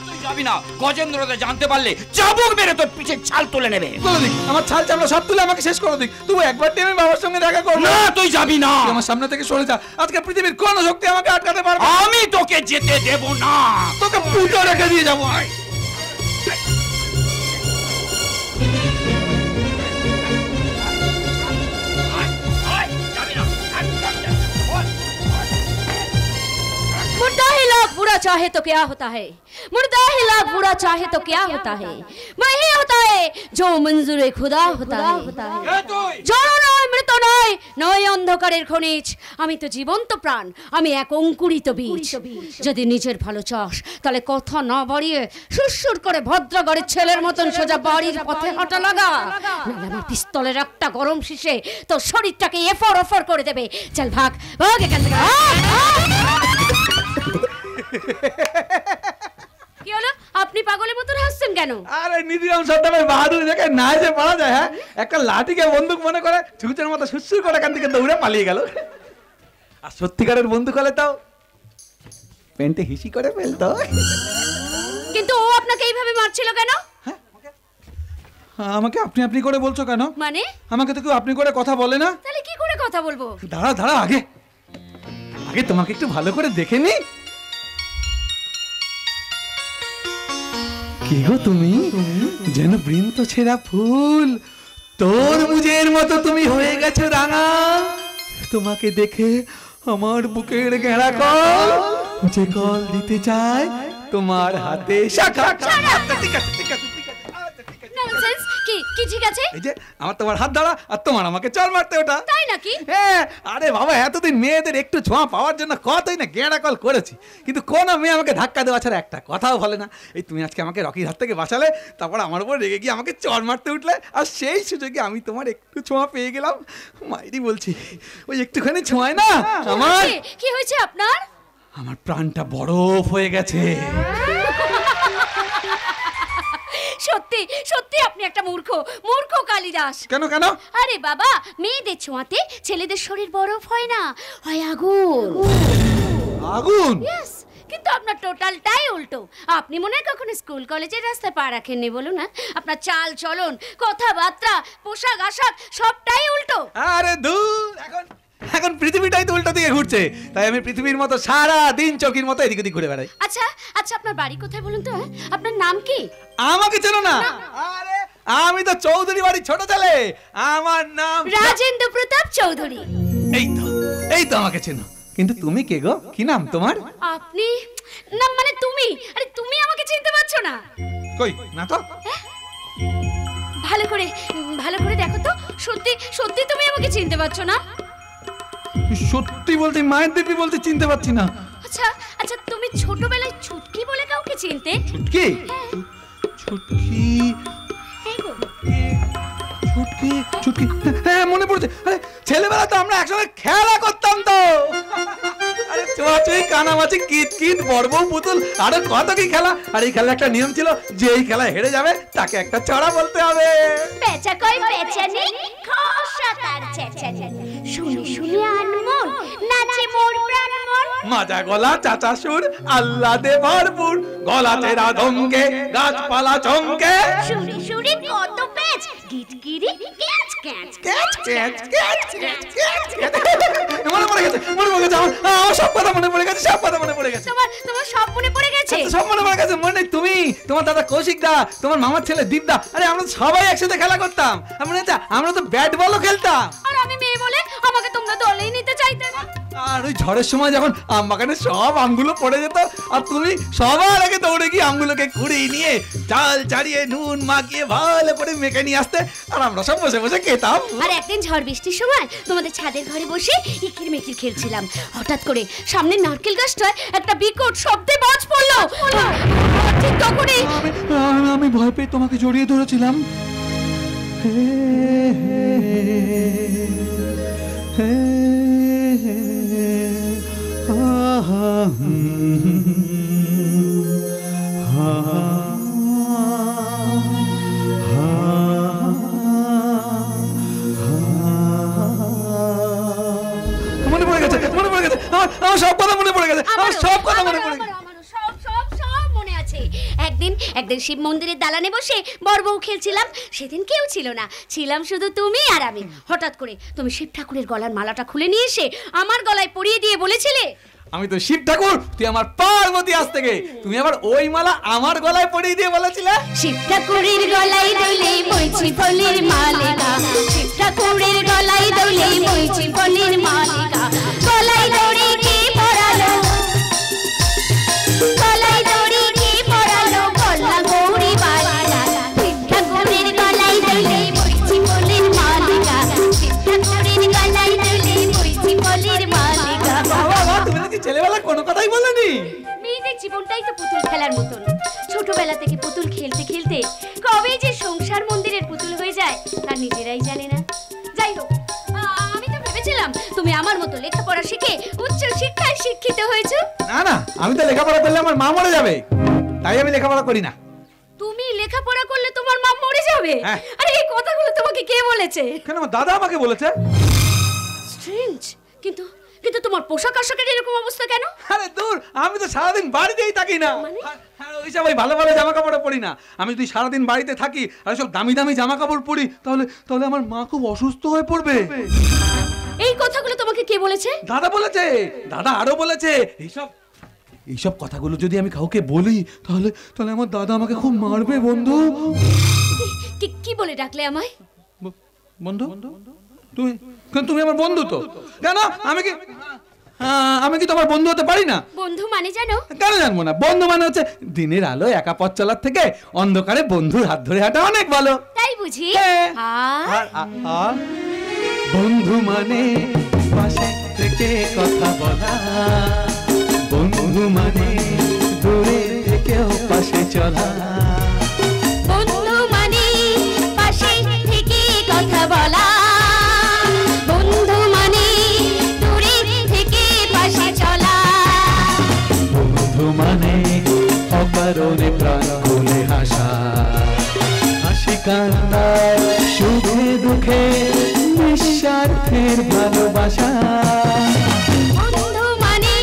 তুই যাবি না, গজেন্দ্রদা জানতে পারলে চাবুক মেরে তোর পিছে ছাল তুলে নেবে। তুলে দিক, আমার ছাল চামড়া সব তুলে আমাকে শেষ করে দিক, তবু একবার আমি বাবার সঙ্গে দেখা করবো। না তুই যাবি না, আমার সামনে থেকে সরে যা। আজকে পৃথিবীর কোন শক্তি আমাকে আটকাতে পারবে? আমি তোকে যেতে দেব না, তোকে পুজো রেখে দিয়ে যাবো। मुर्दा ही लाख बुरा चाहे तो क्या होता है, मुर्दा ही लाख बुरा चाहे तो क्या होता है, वही होता है जो मंजूर खुदा होता है। জড় নয়, মৃত নয়, নয় অন্ধকারের খনিজ। আমি তো জীবন্ত প্রাণ, আমি এক অঙ্কুরিত বীজ। যদি নিজের ভালো চাস তাহলে কথা না বাড়িয়ে সুরসুর করে ভদ্রগড়ের ছেলের মতন সোজা বাড়ির পথে হাঁটা লাগা, নাহলে আমার পিস্তলের একটা গরম শীষে তোর শরীরটাকে এফর ওফর করে দেবে। চল ভাগ ভাগ এখান থেকে। কি হলো, আপনি পাগলের মতন হাসছেন কেন? আরে নিধিরাম সর্দারের বাহাদুর দেখে না যে পারা যায়। হ্যাঁ, একটা লাঠিকে বন্দুক মনে করে ছুঁচের মতো সুরসুর করে এখান থেকে দৌড়ে পালিয়ে গেল। আর সত্যিকারের বন্দুক হলে তাও পেন্টে হিসি করে ফেলতো। কিন্তু ও আপনাকে এইভাবে মারছিল কেন? আমাকে আপনি আপনি করে বলছো কেন? মানে আমাকে তো কেউ আপনি করে কথা বলে না। তাহলে কি করে কথা বলবো? দাঁড়া আগে তোমাকে একটু ভালো করে দেখে নি। কি গো তুমি, যেন বৃন্ত ছেঁড়া ফুল, তোর মুজের মতো তুমি হয়ে গেছো রাঙা। তোমাকে দেখে আমার বুকের গেঁড়া কল যে কল দিতে চায় তোমার হাতে শাখা। ঠিক আছে ননসেন্স। কি ঠিক আছে? এই যে আমার তোমার হাত ধরা আর তোমার আমাকে চল মারতে ওটা। তাই নাকি? হ্যাঁ, আরে বাবা এতদিন মেয়েদের একটু ছোঁয়া পাওয়ার জন্য কতই না গেঁড়া কল করেছি, কিন্তু কোন মেয়ে আমাকে ধাক্কা দেওয়া ছাড়া একটা কথাও বলে না। এই তুমি আজকে আমাকে রকির হাত থেকে বাঁচালে, তারপর আমার উপর রেগে গিয়ে আমাকে চড় মারতে উঠলে, আর সেই সুযোগে আমি তোমার একটু ছোঁয়া পেয়ে গেলাম। মাইরি বলছি, ওই একটুখানি ছোঁয়ায় না আমার। কি হয়েছে আপনার? আমার প্রাণটা বরফ হয়ে গেছে। সত্যি সত্যি আপনি একটা মূর্খ কালিদাস। কেন? আরে বাবা, মেয়েদের ছোঁয়াতে ছেলেদের শরীর বরফ হয় না, হয় আগুন। ইয়েস, কিন্তু আপনার টোটালটাই উল্টো। আপনি মনে হয় কখনো স্কুল কলেজের রাস্তায় পা রাখেননি বলুন না? আপনার চাল চলন, কথাবার্তা, পোশাক আশাক সবটাই উল্টো। আরে দূর, এখন পৃথিবীটাই তো উল্টো দিকে ঘুরছে, তাই আমি পৃথিবীর মতো সারা দিন চকির মতো এদিক ওদিক ঘুরে বেড়াই। আচ্ছা আচ্ছা, আপনার বাড়ি কোথায় বলুন তো? আপনার নাম কি? আমাকে চেনো না? আরে আমি তো চৌধুরী বাড়ির ছোট ছেলে, আমার নাম রাজেন্দ্র প্রতাপ চৌধুরী। এই তো আমাকে চেনো, কিন্তু তুমি কে গো? কি নাম তোমার? আপনি না মানে তুমি? আরে তুমি আমাকে চিনতে পারছো না? কই না তো। ভালো করে দেখো তো, সত্যি সত্যি তুমি আমাকে চিনতে পারছো না? সত্যি বলতে মায়ের দিব্যি বলতে চিনতে পারছি না। আচ্ছা আচ্ছা, তুমি ছোটবেলায় ছুটকি বলে কাউকে চিনতে? ছুটকি? ছুটকি ছুটকি ছুটকি, হ্যাঁ মনে পড়ছে। আরে ছেলেবেলা তো আমরা একসঙ্গে খেলা করতাম তো। আরে ছোঁয়াছুঁই, কানামাছি, কিতকিত, বড়বউ, পুতুল, আরো কত কি খেলা। আর এই খেলার একটা নিয়ম ছিল, যে এই খেলায় হেরে যাবে তাকে একটা চড়া বলতে হবে। পেঁচা কই পেঁচা নেই, খসা তার চেঁচা নেই, শুনে শুনে আনমন নাচে মোর প্রাণ মন। মাজা গলা চাচা সুর আল্লাদে ভরপুর, গলা চেরা ধমকে গাছপালা চমকে, শুনে শুনে কত পেঁচ গিটগিরি ক্যাচ ক্যাচ ক্যাচ ক্যাচ ক্যাচ ক্যাচ ক্যাচ। মনে পড়ে গেছে আমার সব কথা মনে পড়ে গেছে, সব কথা মনে পড়ে গেছে। তোমার সব মনে পড়ে গেছে? সব মনে পড়ে গেছে। মনে নেই তুমি, তোমার দাদা কৌশিক দা, তোমার মামার ছেলে দীপদা, আরে আমরা সবাই একসাথে খেলা করতাম। আমরা তো ব্যাট বলও খেলতাম। আর আমি মেয়ে বলে আমাকে তোমরা দলেই নিতে চাইতে না। আর ওই ঝড়ের সময় যখন আম বাগানে সব আমগুলো পড়ে যেত, আর তুমি সবার আগে দৌড়ে গিয়ে আমগুলোকে কুড়িয়ে নিয়ে চাল চাড়িয়ে নুন মাখিয়ে ভালো করে মেখে নিয়ে আসতে, আর আমরা সব বসে বসে খেতাম। আর একদিন ঝড় বৃষ্টির সময় তোমাদের ছাদের ঘরে বসে ইকির মিকির খেলছিলাম, হঠাৎ করে সামনে নারকেল গাছটায় একটা বিকট শব্দে বাজ পড়লো। ঠিক তখনই আমি ভয় পেয়ে তোমাকে জড়িয়ে ধরেছিলাম। মনে পড়ে গেছে আমার সব কথা মনে পড়ে গেছে, আমার সব কথা মনে পড়ে গেছে। সব মনে আছে। একদিন শিব মন্দিরের দালানে বসে বড় বউ খেলছিলাম, সেদিন কেউ ছিল না, ছিলাম শুধু তুমি আর আমি। হঠাৎ করে তুমি শিব ঠাকুরের গলার মালাটা খুলে নিয়ে এসে আমার গলায় পরিয়ে দিয়ে বলেছিলে, আমি তো শিব ঠাকুর, তুই আমার পার্বতী। আজ থেকে তুমি আবার ওই মালা আমার গলায় পরিয়ে দিয়ে বলেছিলে, শিব ঠাকুরের গলায় দইলে বইছি ফলের মালিকা, শিব ঠাকুরের গলায় দইলে বইছি ফলের মালিকা, গলায় দড়ি কি পরালো, গলায় দড়ি কি পরালো, গলা গৌরী বালিকা, শিব ঠাকুরের গলায় দইলে বইছি ফলের মালিকা, শিব ঠাকুরের গলায় দইলে বইছি ফলের মালিকা। বাবা তুমি নাকি ছেলেবেলা কোনো কথাই বলনি? মেয়েদের জীবনটাই তো পুতুল খেলার মতন, ছোটবেলা থেকে পুতুল খেলতে খেলতে কবে যে সংসার মন্দিরের পুতুল হয়ে যায় তা নিজেরাই জানে না। যাই হোক, আমি তো ভেবেছিলাম তুমি আমার মতো লেখাপড়া শিখে উচ্চ শিক্ষায় শিক্ষিত হয়েছো। না, আমি তো লেখাপড়া করলে আমার মা মরে যাবে, তাই আমি লেখাপড়া করি না। তুমি লেখাপড়া করলে তোমার মা মরে যাবে? আরে এই কথাগুলো তোমাকে কে বলেছে? কেন আমার দাদা আমাকে বলেছে। স্ট্রেঞ্জ, কিন্তু তোমার পোশাক আশাকের এরকম অবস্থা কেন? আরে দূর, আমি তো সারাদিন বাড়িতেই থাকি না, ওইসব ওই ভালো ভালো জামা কাপড় পরি না। আমি যদি সারাদিন বাড়িতে থাকি আর সব দামি দামি জামা কাপড় পরি, তাহলে আমার মা খুব অসুস্থ হয়ে পড়বে। এই কথাগুলো তোমাকে কে বলেছে? দাদা বলেছে, দাদা আরো বলেছে। এইসব কথাগুলো যদি আমি কাউকে বলি তাহলে আমার দাদা আমাকে খুব মারবে। বন্ধু, কি বলে ডাকলে আমায়? বন্ধু? তুমি আমার বন্ধু তো। কেন আমি কি তোমার বন্ধু হতে পারি না? বন্ধু মানে জানো? কেন জানবো না? বন্ধু মানে হচ্ছে দিনের আলো একা পথ চলার থেকে অন্ধকারে বন্ধুর হাত ধরে হাঁটা অনেক ভালো। তাই বুঝি? বন্ধু মানে পাশে থেকে কথা বলা, বন্ধু মানে দূরে থেকেও পাশে চলা, বন্ধু মানে পাশে থেকে কথা বলা, বন্ধু মানে দূরে থেকে পাশে চলা, বন্ধু মানে অকারণে প্রাণ খুলে হাসা, হাসি কান্না সুখে দুঃখে নিঃস্বার্থের ভালোবাসা, বন্ধু মানে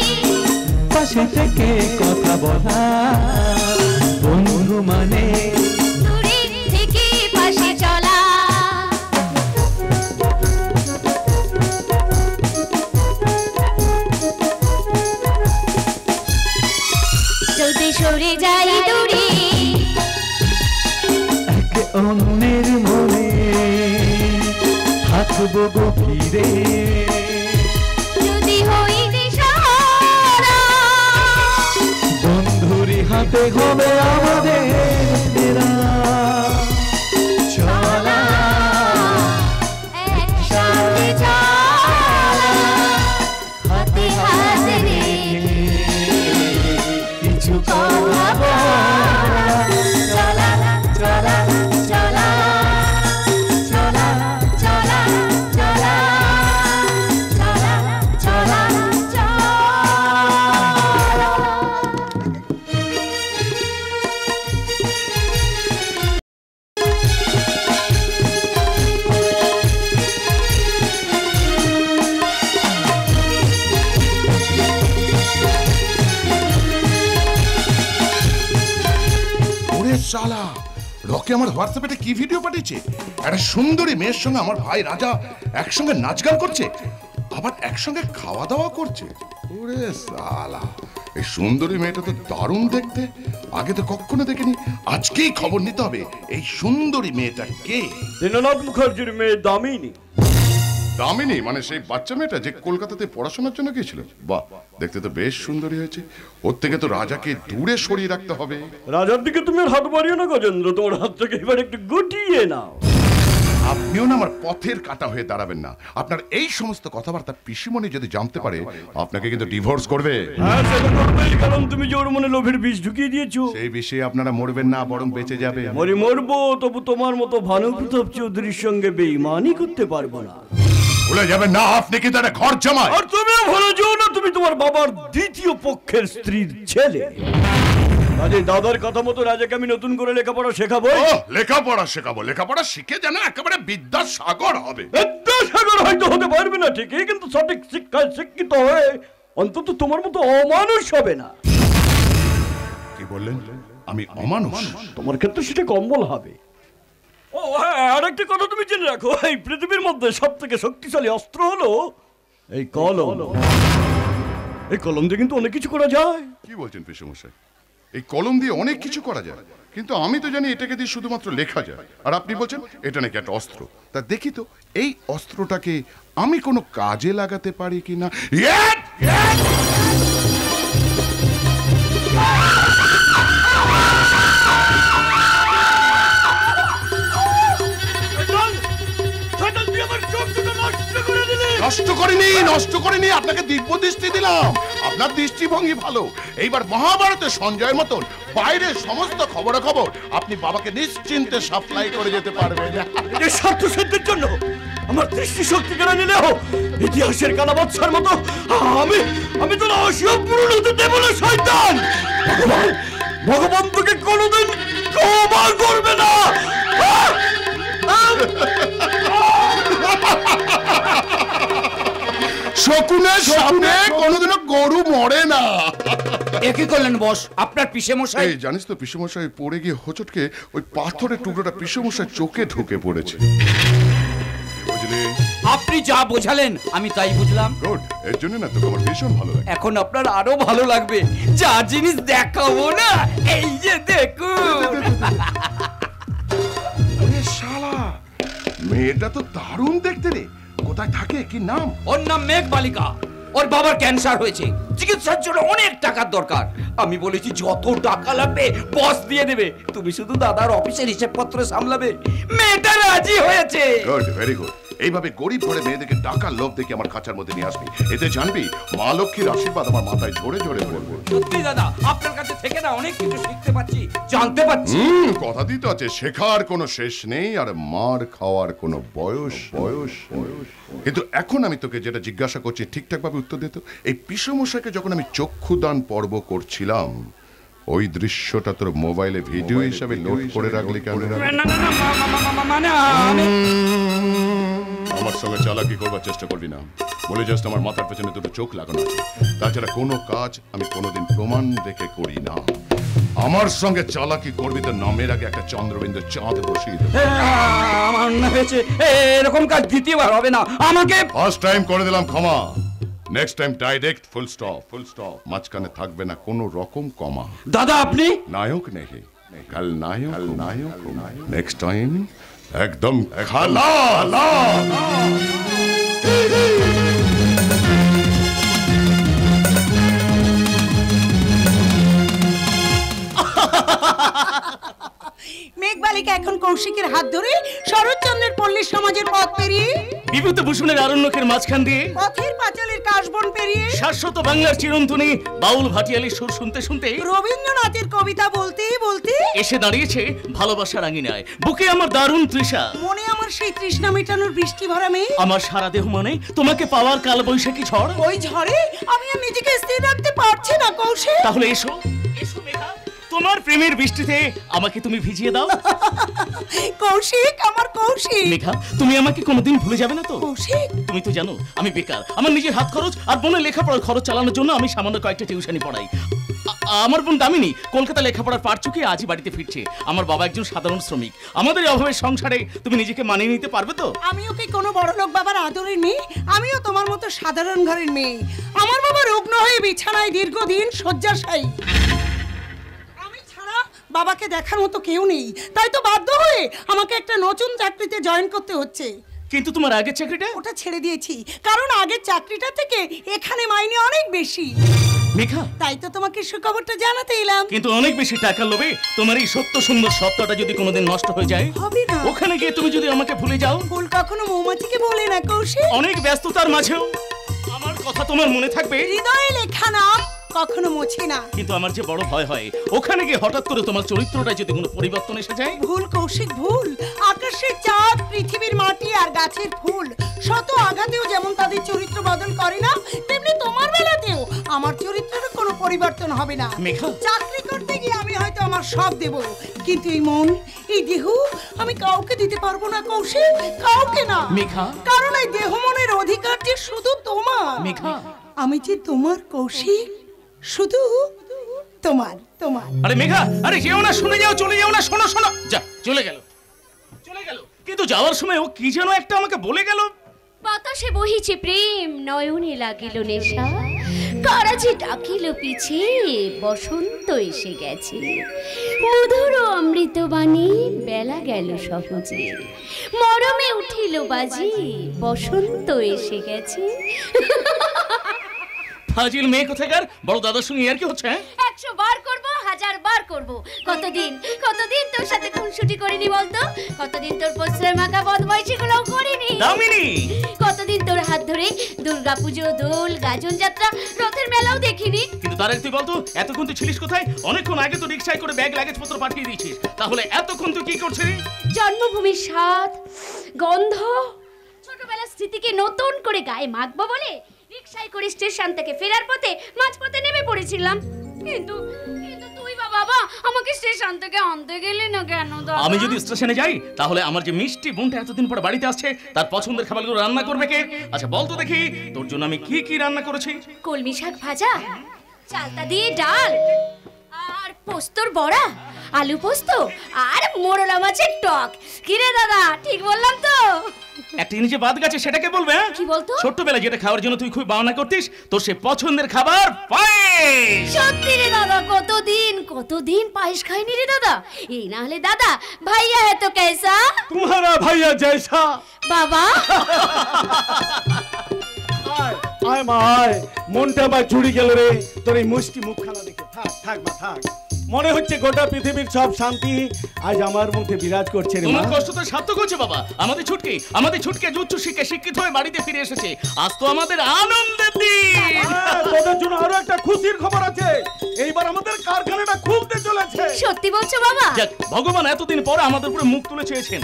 পাশে থেকে কথা বলা, বন্ধু মানে দূরে থেকে পাশে চলা। সরে যাই দূরে। এক অন্যের মনে থাকবো গভীরে, যদি হই দিশাহারা, বন্ধুরি হাতে হবে আমাদের ফেরা। চলা একসঙ্গে চলা, হাতে হাত রেখে কিছু কথা বলা। চলা চলা চলা চলা চলা চলা চলা চলা চলা। ওরে শালা, রকি আমার হোয়াটসঅ্যাপে কি ভিডিও পাঠিয়েছে? একটা সুন্দরী মেয়ের সঙ্গে আমার ভাই রাজা একসঙ্গে নাচ গান করছে, আবার একসঙ্গে খাওয়া দাওয়া করছে। ওরে শালা, এই সুন্দরী মেয়েটা তো দারুণ দেখতে, আগে তো কখনো দেখিনি। আজকেই খবর নিতে হবে এই সুন্দরী মেয়েটা কে। দীননাথ মুখার্জির মেয়ে দামিনী। দামিনী মানে সেই বাচ্চা মেয়েটা যে কলকাতাতে পড়াশোনার জন্য গিয়েছিল? বাহ, দেখতে তো বেশ সুন্দরী হয়েছে। ওর থেকে তো রাজাকে দূরে সরিয়ে রাখতে হবে। রাজার দিকে তুমি আর হাত বাড়িও না গজেন্দ্র, তোমার হাতটাকে এবার একটু গুটিয়ে নাও। আপনিও না আমার পথের কাটা হয়ে দাঁড়াবেন না। আপনার এই সমস্ত কথাবার্তা পিসিমণি যদি জানতে পারে আপনাকে কিন্তু ডিভোর্স করবে। হ্যাঁ, সেটা করবেই, কারণ তুমি যে ওর মনে লোভের বিষ ঢুকিয়ে দিয়েছো। সেই বিষয়ে আপনারা মরবেন না, বরং বেঁচে যাবে। মরবো, তবু তোমার মতো ভানুপ্রতাপ চৌধুরীর সঙ্গে বেঈমানি করতে পারবো না। ভুলে যাবেন না আপনি কিন্তু একটা ঘর জামাই। আর তুমিও ভুলে যেও না তুমি তোমার বাবার দ্বিতীয় পক্ষের স্ত্রীর ছেলে। কাজে দাদার কথা মতো রাজাকে আমি নতুন করে লেখাপড়া শেখাবো। লেখাপড়া শেখাবো, লেখাপড়া শিখে যেন একেবারে বিদ্যাসাগর হবে। বিদ্যাসাগর হয়তো হতে পারবে না ঠিকই, কিন্তু সঠিক শিক্ষায় শিক্ষিত হয়ে অন্তত তোমার মতো অমানুষ হবে না। কি বললেন? আমি অমানুষ? তোমার ক্ষেত্রে সেটা কম্বল হবে। ও হ্যাঁ, আরেকটা কথা তুমি জেনে রাখো, এই পৃথিবীর মধ্যে সব থেকে শক্তিশালী অস্ত্র হলো এই কলম। এই কলম দিয়ে কিন্তু অনেক কিছু করা যায়। কি বলছেন পিসেমশাই? এই কলম দিয়ে অনেক কিছু করা যায়, কিন্তু আমি তো জানি এটাকে দিয়ে শুধুমাত্র লেখা যায়। আর আপনি বলছেন এটা নাকি একটা অস্ত্র। তা দেখি তো এই অস্ত্রটাকে আমি কোনো কাজে লাগাতে পারি কিনা। নষ্ট করিনি, আপনাকে দিব্য দৃষ্টি দিলাম। আপনার দৃষ্টিভঙ্গি ভালো। এইবার মহাভারতে সঞ্জয়ের মতন বাইরের সমস্ত খবরাখবর আপনি বাবাকে নিশ্চিন্তে সাপ্লাই করে যেতে পারবেন। এই স্বার্থ সিদ্ধির জন্য আমার দৃষ্টি শক্তি কেড়ে নিলেও ইতিহাসের কালাবাচ্ছার মতো আমি তো অসীম পূরণ হতে দেব না শয়তান। ভগবান তোকে কোনোদিন ক্ষমা করবে না। শকুনের সামনে কোনোদিনও গরু মরে না। একই করলেন বস আপনার পিসেমশাই। জানিস তো পিসেমশাই পড়ে গিয়ে হোঁচটকে ওই পাথরের টুকরোটা পিসেমশাই চোখে ঢুকে পড়েছে। বুঝলি? আপনি যা বোঝালেন আমি তাই বুঝলাম। গুড, এর জন্য না তোকে আমার ভীষণ ভালো লাগে। এখন আপনার আরো ভালো লাগবে। যা জিনিস দেখাবো না, এই যে দেখুন। আরে শালা, মেয়েটা তো দারুণ দেখতে রে। কোথায় থাকে, কি নাম? ওর নাম মেঘ বালিকা। ওর বাবার ক্যান্সার হয়েছে, চিকিৎসার জন্য অনেক টাকার দরকার। আমি বলেছি যত টাকা লাগবে বস দিয়ে দেবে, তুমি শুধু দাদার অফিসের হিসেবপত্র সামলাবে। মেয়েটা রাজি হয়েছে। Good, very good. এইভাবে গরিব ঘরে মেয়েদেরকে টাকার লোভ দেখে আমার খাঁচার মধ্যে নিয়ে আসবি। এতে জানবি মা লক্ষ্মীর আশীর্বাদ আমার মাথায় ঝরে ঝরে পড়বে। সত্যি দাদা, আপনার কাছে থেকে না অনেক কিছু শিখতে পাচ্ছি, জানতে পাচ্ছি। কথা দিতে আছে, শেখার কোনো শেষ নেই আর মার খাওয়ার কোনো বয়স। কিন্তু এখন আমি তোকে যেটা জিজ্ঞাসা করছি ঠিকঠাক ভাবে উত্তর দিত। এই পিসমশাইকে যখন আমি চক্ষুদান পর্ব করছিলাম, ওই দৃশ্যটা তোর মোবাইলে ভিডিও হিসাবে লোড করে রাখলি কেন? মানে আমার সঙ্গে চালাকি করবার চেষ্টা করবি না। বলে জাস্ট আমার মাথার পেছনে দুটো চোখ লাগানো আছে। তাছাড়া কোনো কাজ আমি কোনোদিন প্রমাণ দেখে করি না। আমার সঙ্গে চালাকি করবি তো নামের আগে একটা চন্দ্রবিন্দু চাঁদ বসিয়ে দেব। আমার না হয়েছে, এরকম কাজ দ্বিতীয়বার হবে না। আমাকে ফার্স্ট টাইম করে দিলাম ক্ষমা। Next time direct full stop মাঝখানে থাকবে না কোনো রকম কমা। দাদা আপনি নায়ক নেই কাল নায়ক নেক্সট টাইম একদম খালা। মেঘবালিকা এখন কৌশিকের হাত ধরে শরৎচন্দ্রের পল্লী সমাজের পথ পেরিয়ে বিভূতিভূষণের আরণ্যকের মাঝখান দিয়ে পথের পাঁচালের কাশবন পেরিয়ে শাশ্বত বাংলার চিরন্তনী বাউল ভাটিয়ালির সুর শুনতে শুনতে রবীন্দ্রনাথের কবিতা বলতে বলতে এসে দাঁড়িয়েছে ভালোবাসার আঙিনায়। বুকে আমার দারুণ তৃষা, মনে আমার সেই তৃষ্ণা মেটানোর বৃষ্টি ভরা মেয়ে। আমার সারা দেহ মনে তোমাকে পাওয়ার কাল বৈশাখী ঝড়। ওই ঝড়ে আমি আর নিজেকে স্থির রাখতে পারছি না কৌশিক। তাহলে এসো এসো মেঘা, তোমার প্রেমের বৃষ্টিতে আমাকে তুমি ভিজিয়ে দাও। কৌশিক, আমার কৌশিক। মেঘা, তুমি আমাকে কোনোদিন ভুলে যাবে না তো? কৌশিক, তুমি তো জানো আমি বেকার। আমার নিজের হাত খরচ আর বোনের লেখাপড়ার খরচ চালানোর জন্য আমি সামান্য কয়েকটা টিউশনি পড়াই। আমার বোন দামিনী কলকাতা লেখাপড়ার পাঠ চুকিয়ে আজই বাড়িতে ফিরছে। আমার বাবা একজন সাধারণ শ্রমিক। আমাদের অভাবের সংসারে তুমি নিজেকে মানিয়ে নিতে পারবে তো? আমিও কি কোনো বড়লোক বাবার আদরের মেয়ে? আমিও তোমার মতো সাধারণ ঘরের মেয়ে। আমার বাবা রুগ্ন হয়ে বিছানায় দীর্ঘদিন শয্যাশায়ী। আমি ছাড়া বাবাকে দেখার মতো কেউ নেই, তাই তো বাধ্য হয়ে আমাকে একটা নতুন চাকরিতে জয়েন করতে হচ্ছে। কিন্তু তোমার আগের চাকরিটা? ওটা ছেড়ে দিয়েছি, কারণ আগের চাকরিটা থেকে এখানে মাইনে অনেক বেশি। মেঘা, তাই তো তোমাকে সুখবরটা জানাতে এলাম। কিন্তু অনেক বেশি টাকার লোভে তোমার এই সত্য সুন্দর সত্তাটা যদি কোনোদিন নষ্ট হয়ে যায়, হবে না। ওখানে গিয়ে তুমি যদি আমাকে ভুলে যাও। ভুল কখনো মৌমাছিকে বলে না কৌশিক। অনেক ব্যস্ততার মাঝেও আমার কথা তোমার মনে থাকবে। হৃদয়ে লেখা নাম কখনো মোছে না। কিন্তু আমার যে বড় ভয় হয়, ওখানে গিয়ে হঠাৎ করে তোমার চরিত্রটা যদি কোনো পরিবর্তন এসে যায়। ভুল কৌশিক, ভুল। আকাশের চাঁদ, পৃথিবীর মাটি আর গাছের ফুল শত আঘাতেও যেমন তাদের চরিত্র বদল করে না, তেমনি তোমার বেলাতেও আমার চরিত্রের কোনো পরিবর্তন হবে না। মেঘা, চাকরি করতে গিয়ে আমি হয়তো আমার সব দেব, কিন্তু এই মন, এই দেহ আমি কাউকে দিতে পারবো না কৌশিক, কাউকে না। মেঘা, কারণ এই দেহ মনের অধিকার যে শুধু তোমার। মেঘা, আমি যে তোমার কৌশিক, শুধু তোমার। আরে মেঘা, আরে যেও না, শুনে যাও, চলে যাও না, শোনো শোনো। যা, চলে গেল। কিন্তু যাওয়ার সময় ও কি যেন একটা আমাকে বলে গেল। বাতাসে বহিছে প্রেম, নয়নে লাগিল নেশা, কারাজে ডাকিল পিছে, বসন্ত এসে গেছে। মধুর অমৃত বাণী, বেলা গেল সহজে, মরমে উঠিল বাজি, বসন্ত এসে গেছে। ফাজিল মেয়ে কোথাকার, বড় দাদার সঙ্গে আর কি হচ্ছে? 100 বার করবো, 1000 বার করবো। কতদিন তোর সাথে খুনসুটি করিনি বলতো? কতদিন তোর প্রশ্রয় মাখা বদমাইশি গুলো করিনি? দামিনী, কতদিন তোর হাত ধরে দুর্গাপুজো, দোল, গাজন যাত্রা, রথের মেলাও দেখিনি? কিন্তু তার তুই বলতো এতক্ষণ তুই ছিলিস কোথায়? অনেকক্ষণ আগে তো রিকশায় করে ব্যাগ লাগেজ পত্র পাঠিয়ে দিয়েছিস, তাহলে এতক্ষণ তুই কি করছিস? জন্মভূমির স্বাদ, গন্ধ, ছোটবেলার স্মৃতিকে নতুন করে গায়ে মাখবো বলে রিকশায় করে স্টেশন থেকে ফেরার পথে মাঝপথে নেমে পড়েছিলাম। কিন্তু তুই বাবা আমাকে স্টেশন থেকে আনতে গেলি না কেন? আমি যদি স্টেশনে যাই তাহলে আমার যে মিষ্টি বোনটা এতদিন পর বাড়িতে আসছে তার পছন্দের খাবারগুলো রান্না করবে কে? আচ্ছা বল তো দেখি, তোর জন্য আমি কি কি রান্না করেছি? কলমি শাক ভাজা, চালতা দিয়ে ডাল, আর পোস্তর বড়া, আলু পোস্ত, আর মোরলা মাছের টক। কি রে দাদা, ঠিক বললাম তো? একটা জিনিস বাদ গেছে, সেটাকে বলবে? কি বলতো? ছোট্টবেলা যেটা খাওয়ার জন্য তুই খুব বায়না করতিস, তোর সে পছন্দের খাবার পায়েস। সত্যি রে দাদা, কতদিন পায়েস খাইনি রে দাদা। এই না হলে দাদা ভাইয়া है तो कैसा? तुम्हारा भैया जैसा। বাবা আয় মা আয়, মনটা আমার জুড়ি গেল রে তোর এই মুষ্টি মুখখানা দেখে। থাক মা থাক, মনে হচ্ছে গোটা পৃথিবীর সব শান্তি আজ আমার মধ্যে বিরাজ করছে রে মা। তোমার কষ্ট তো সার্থক হচ্ছে বাবা। আমাদের ছুটকে উচ্চ শিক্ষায় শিক্ষিত হয়ে বাড়িতে ফিরে এসেছে। আজ তো আমাদের আনন্দের দিন। তোদের জন্য আরো একটা খুশির খবর আছে, এইবার আমাদের কারখানাটা খুলতে চলেছে। সত্যি বলছো বাবা? যাক, ভগবান এতদিন পরে আমাদের উপরে মুখ তুলে চেয়েছেন।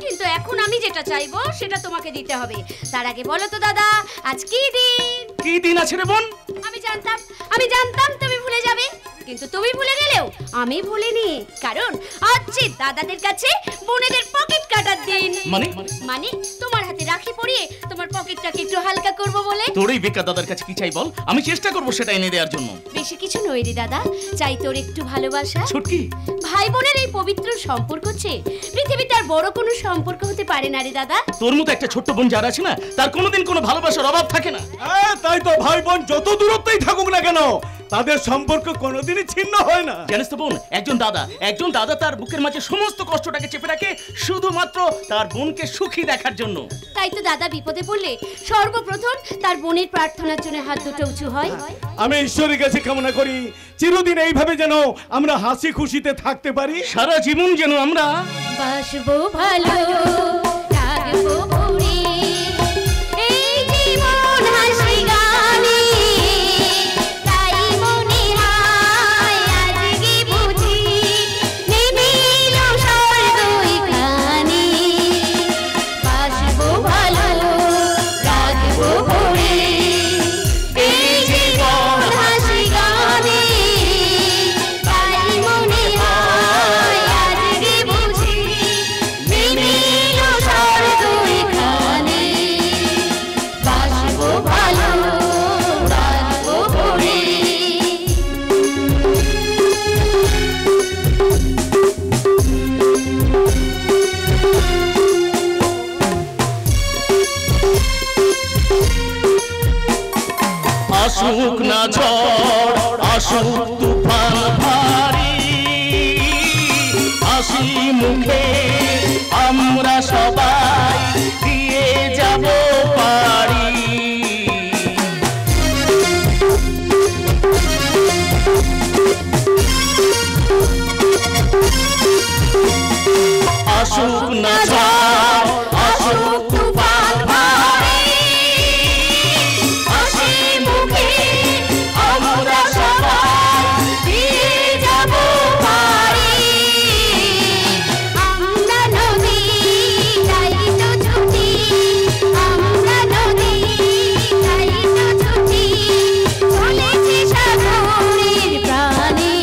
কিন্তু এখন আমি যেটা চাইবো সেটা তোমাকে দিতে হবে। তার আগে বলো তো দাদা, আজ কি দিন? কি দিন আছে রে বোন? আমি জানতাম তুমি ভুলে যাবে, কিন্তু তুমি ভুলে গেলেও আমি ভুলিনি। কারণ আজ যে দাদাদের কাছে বোনেদের পকেট কাটার দিন। মানে তোমার হাতে রাখি পরিয়ে তোমার পকেটটাকে একটু হালকা করব বলে। তোর এই বেকার দাদার কাছে কি চাই বল, আমি চেষ্টা করবো সেটা এনে দেওয়ার জন্য। বেশি কিছু নয় রে দাদা, চাই তোর একটু ভালোবাসা। ছুটকি, ভাই বোনের এই পবিত্র সম্পর্ক চেয়ে পৃথিবীতে আর বড় কোনো সম্পর্ক হতে পারে না রে দাদা। তোর মতো একটা ছোট্ট বোন যার আছে না, তার কোনোদিন কোনো ভালোবাসার অভাব থাকে না। হ্যাঁ, তাই তো ভাই বোন যত দূরত্বেই থাকুক না কেন, তাদের সম্পর্ক কোনোদিনই ছিন্ন হয় না। জানিস তো বোন, একজন দাদা তার বুকের মাঝে সমস্ত কষ্টটাকে চেপে রাখে শুধুমাত্র তার বোনকে সুখী দেখার জন্য। তাই তো দাদা বিপদে পড়লে সর্বপ্রথম তার বোনের প্রার্থনার জন্য হাত দুটো উঁচু হয়। আমি ঈশ্বরের কাছে কামনা করি চিরদিন এইভাবে যেন আমরা হাসি খুশিতে থাকতে পারি, সারা জীবন যেন আমরা বাসবো ভালো, রাখবো ভরে এই জীবন হাসি গানে। তাই মনে হয় আজকে বুঝি নেমেল স্বর্গ এখানে। বাসবো ভালো, রাখবো ভরে এই জীবন হাসি গানে। তাই মনে হয় আজকে বুঝি নেমেল স্বর্গ এখানে। বাসবো ভালো, রাখবো ভরে। আসুক না ঝড়, আসুক তুফান ভারী, হাসি মুখে আমরা সবাই দিয়ে যাব পারি। আসুক না ঝড়, আসুক তুফান ভারী, হাসি মুখে আমরা সবাই দিয়ে যাব পারি। আমরা নদী তাই তো ছুটি, আমরা নদী তাই তো ছুটি, চলেছি সাগরের প্রাণে।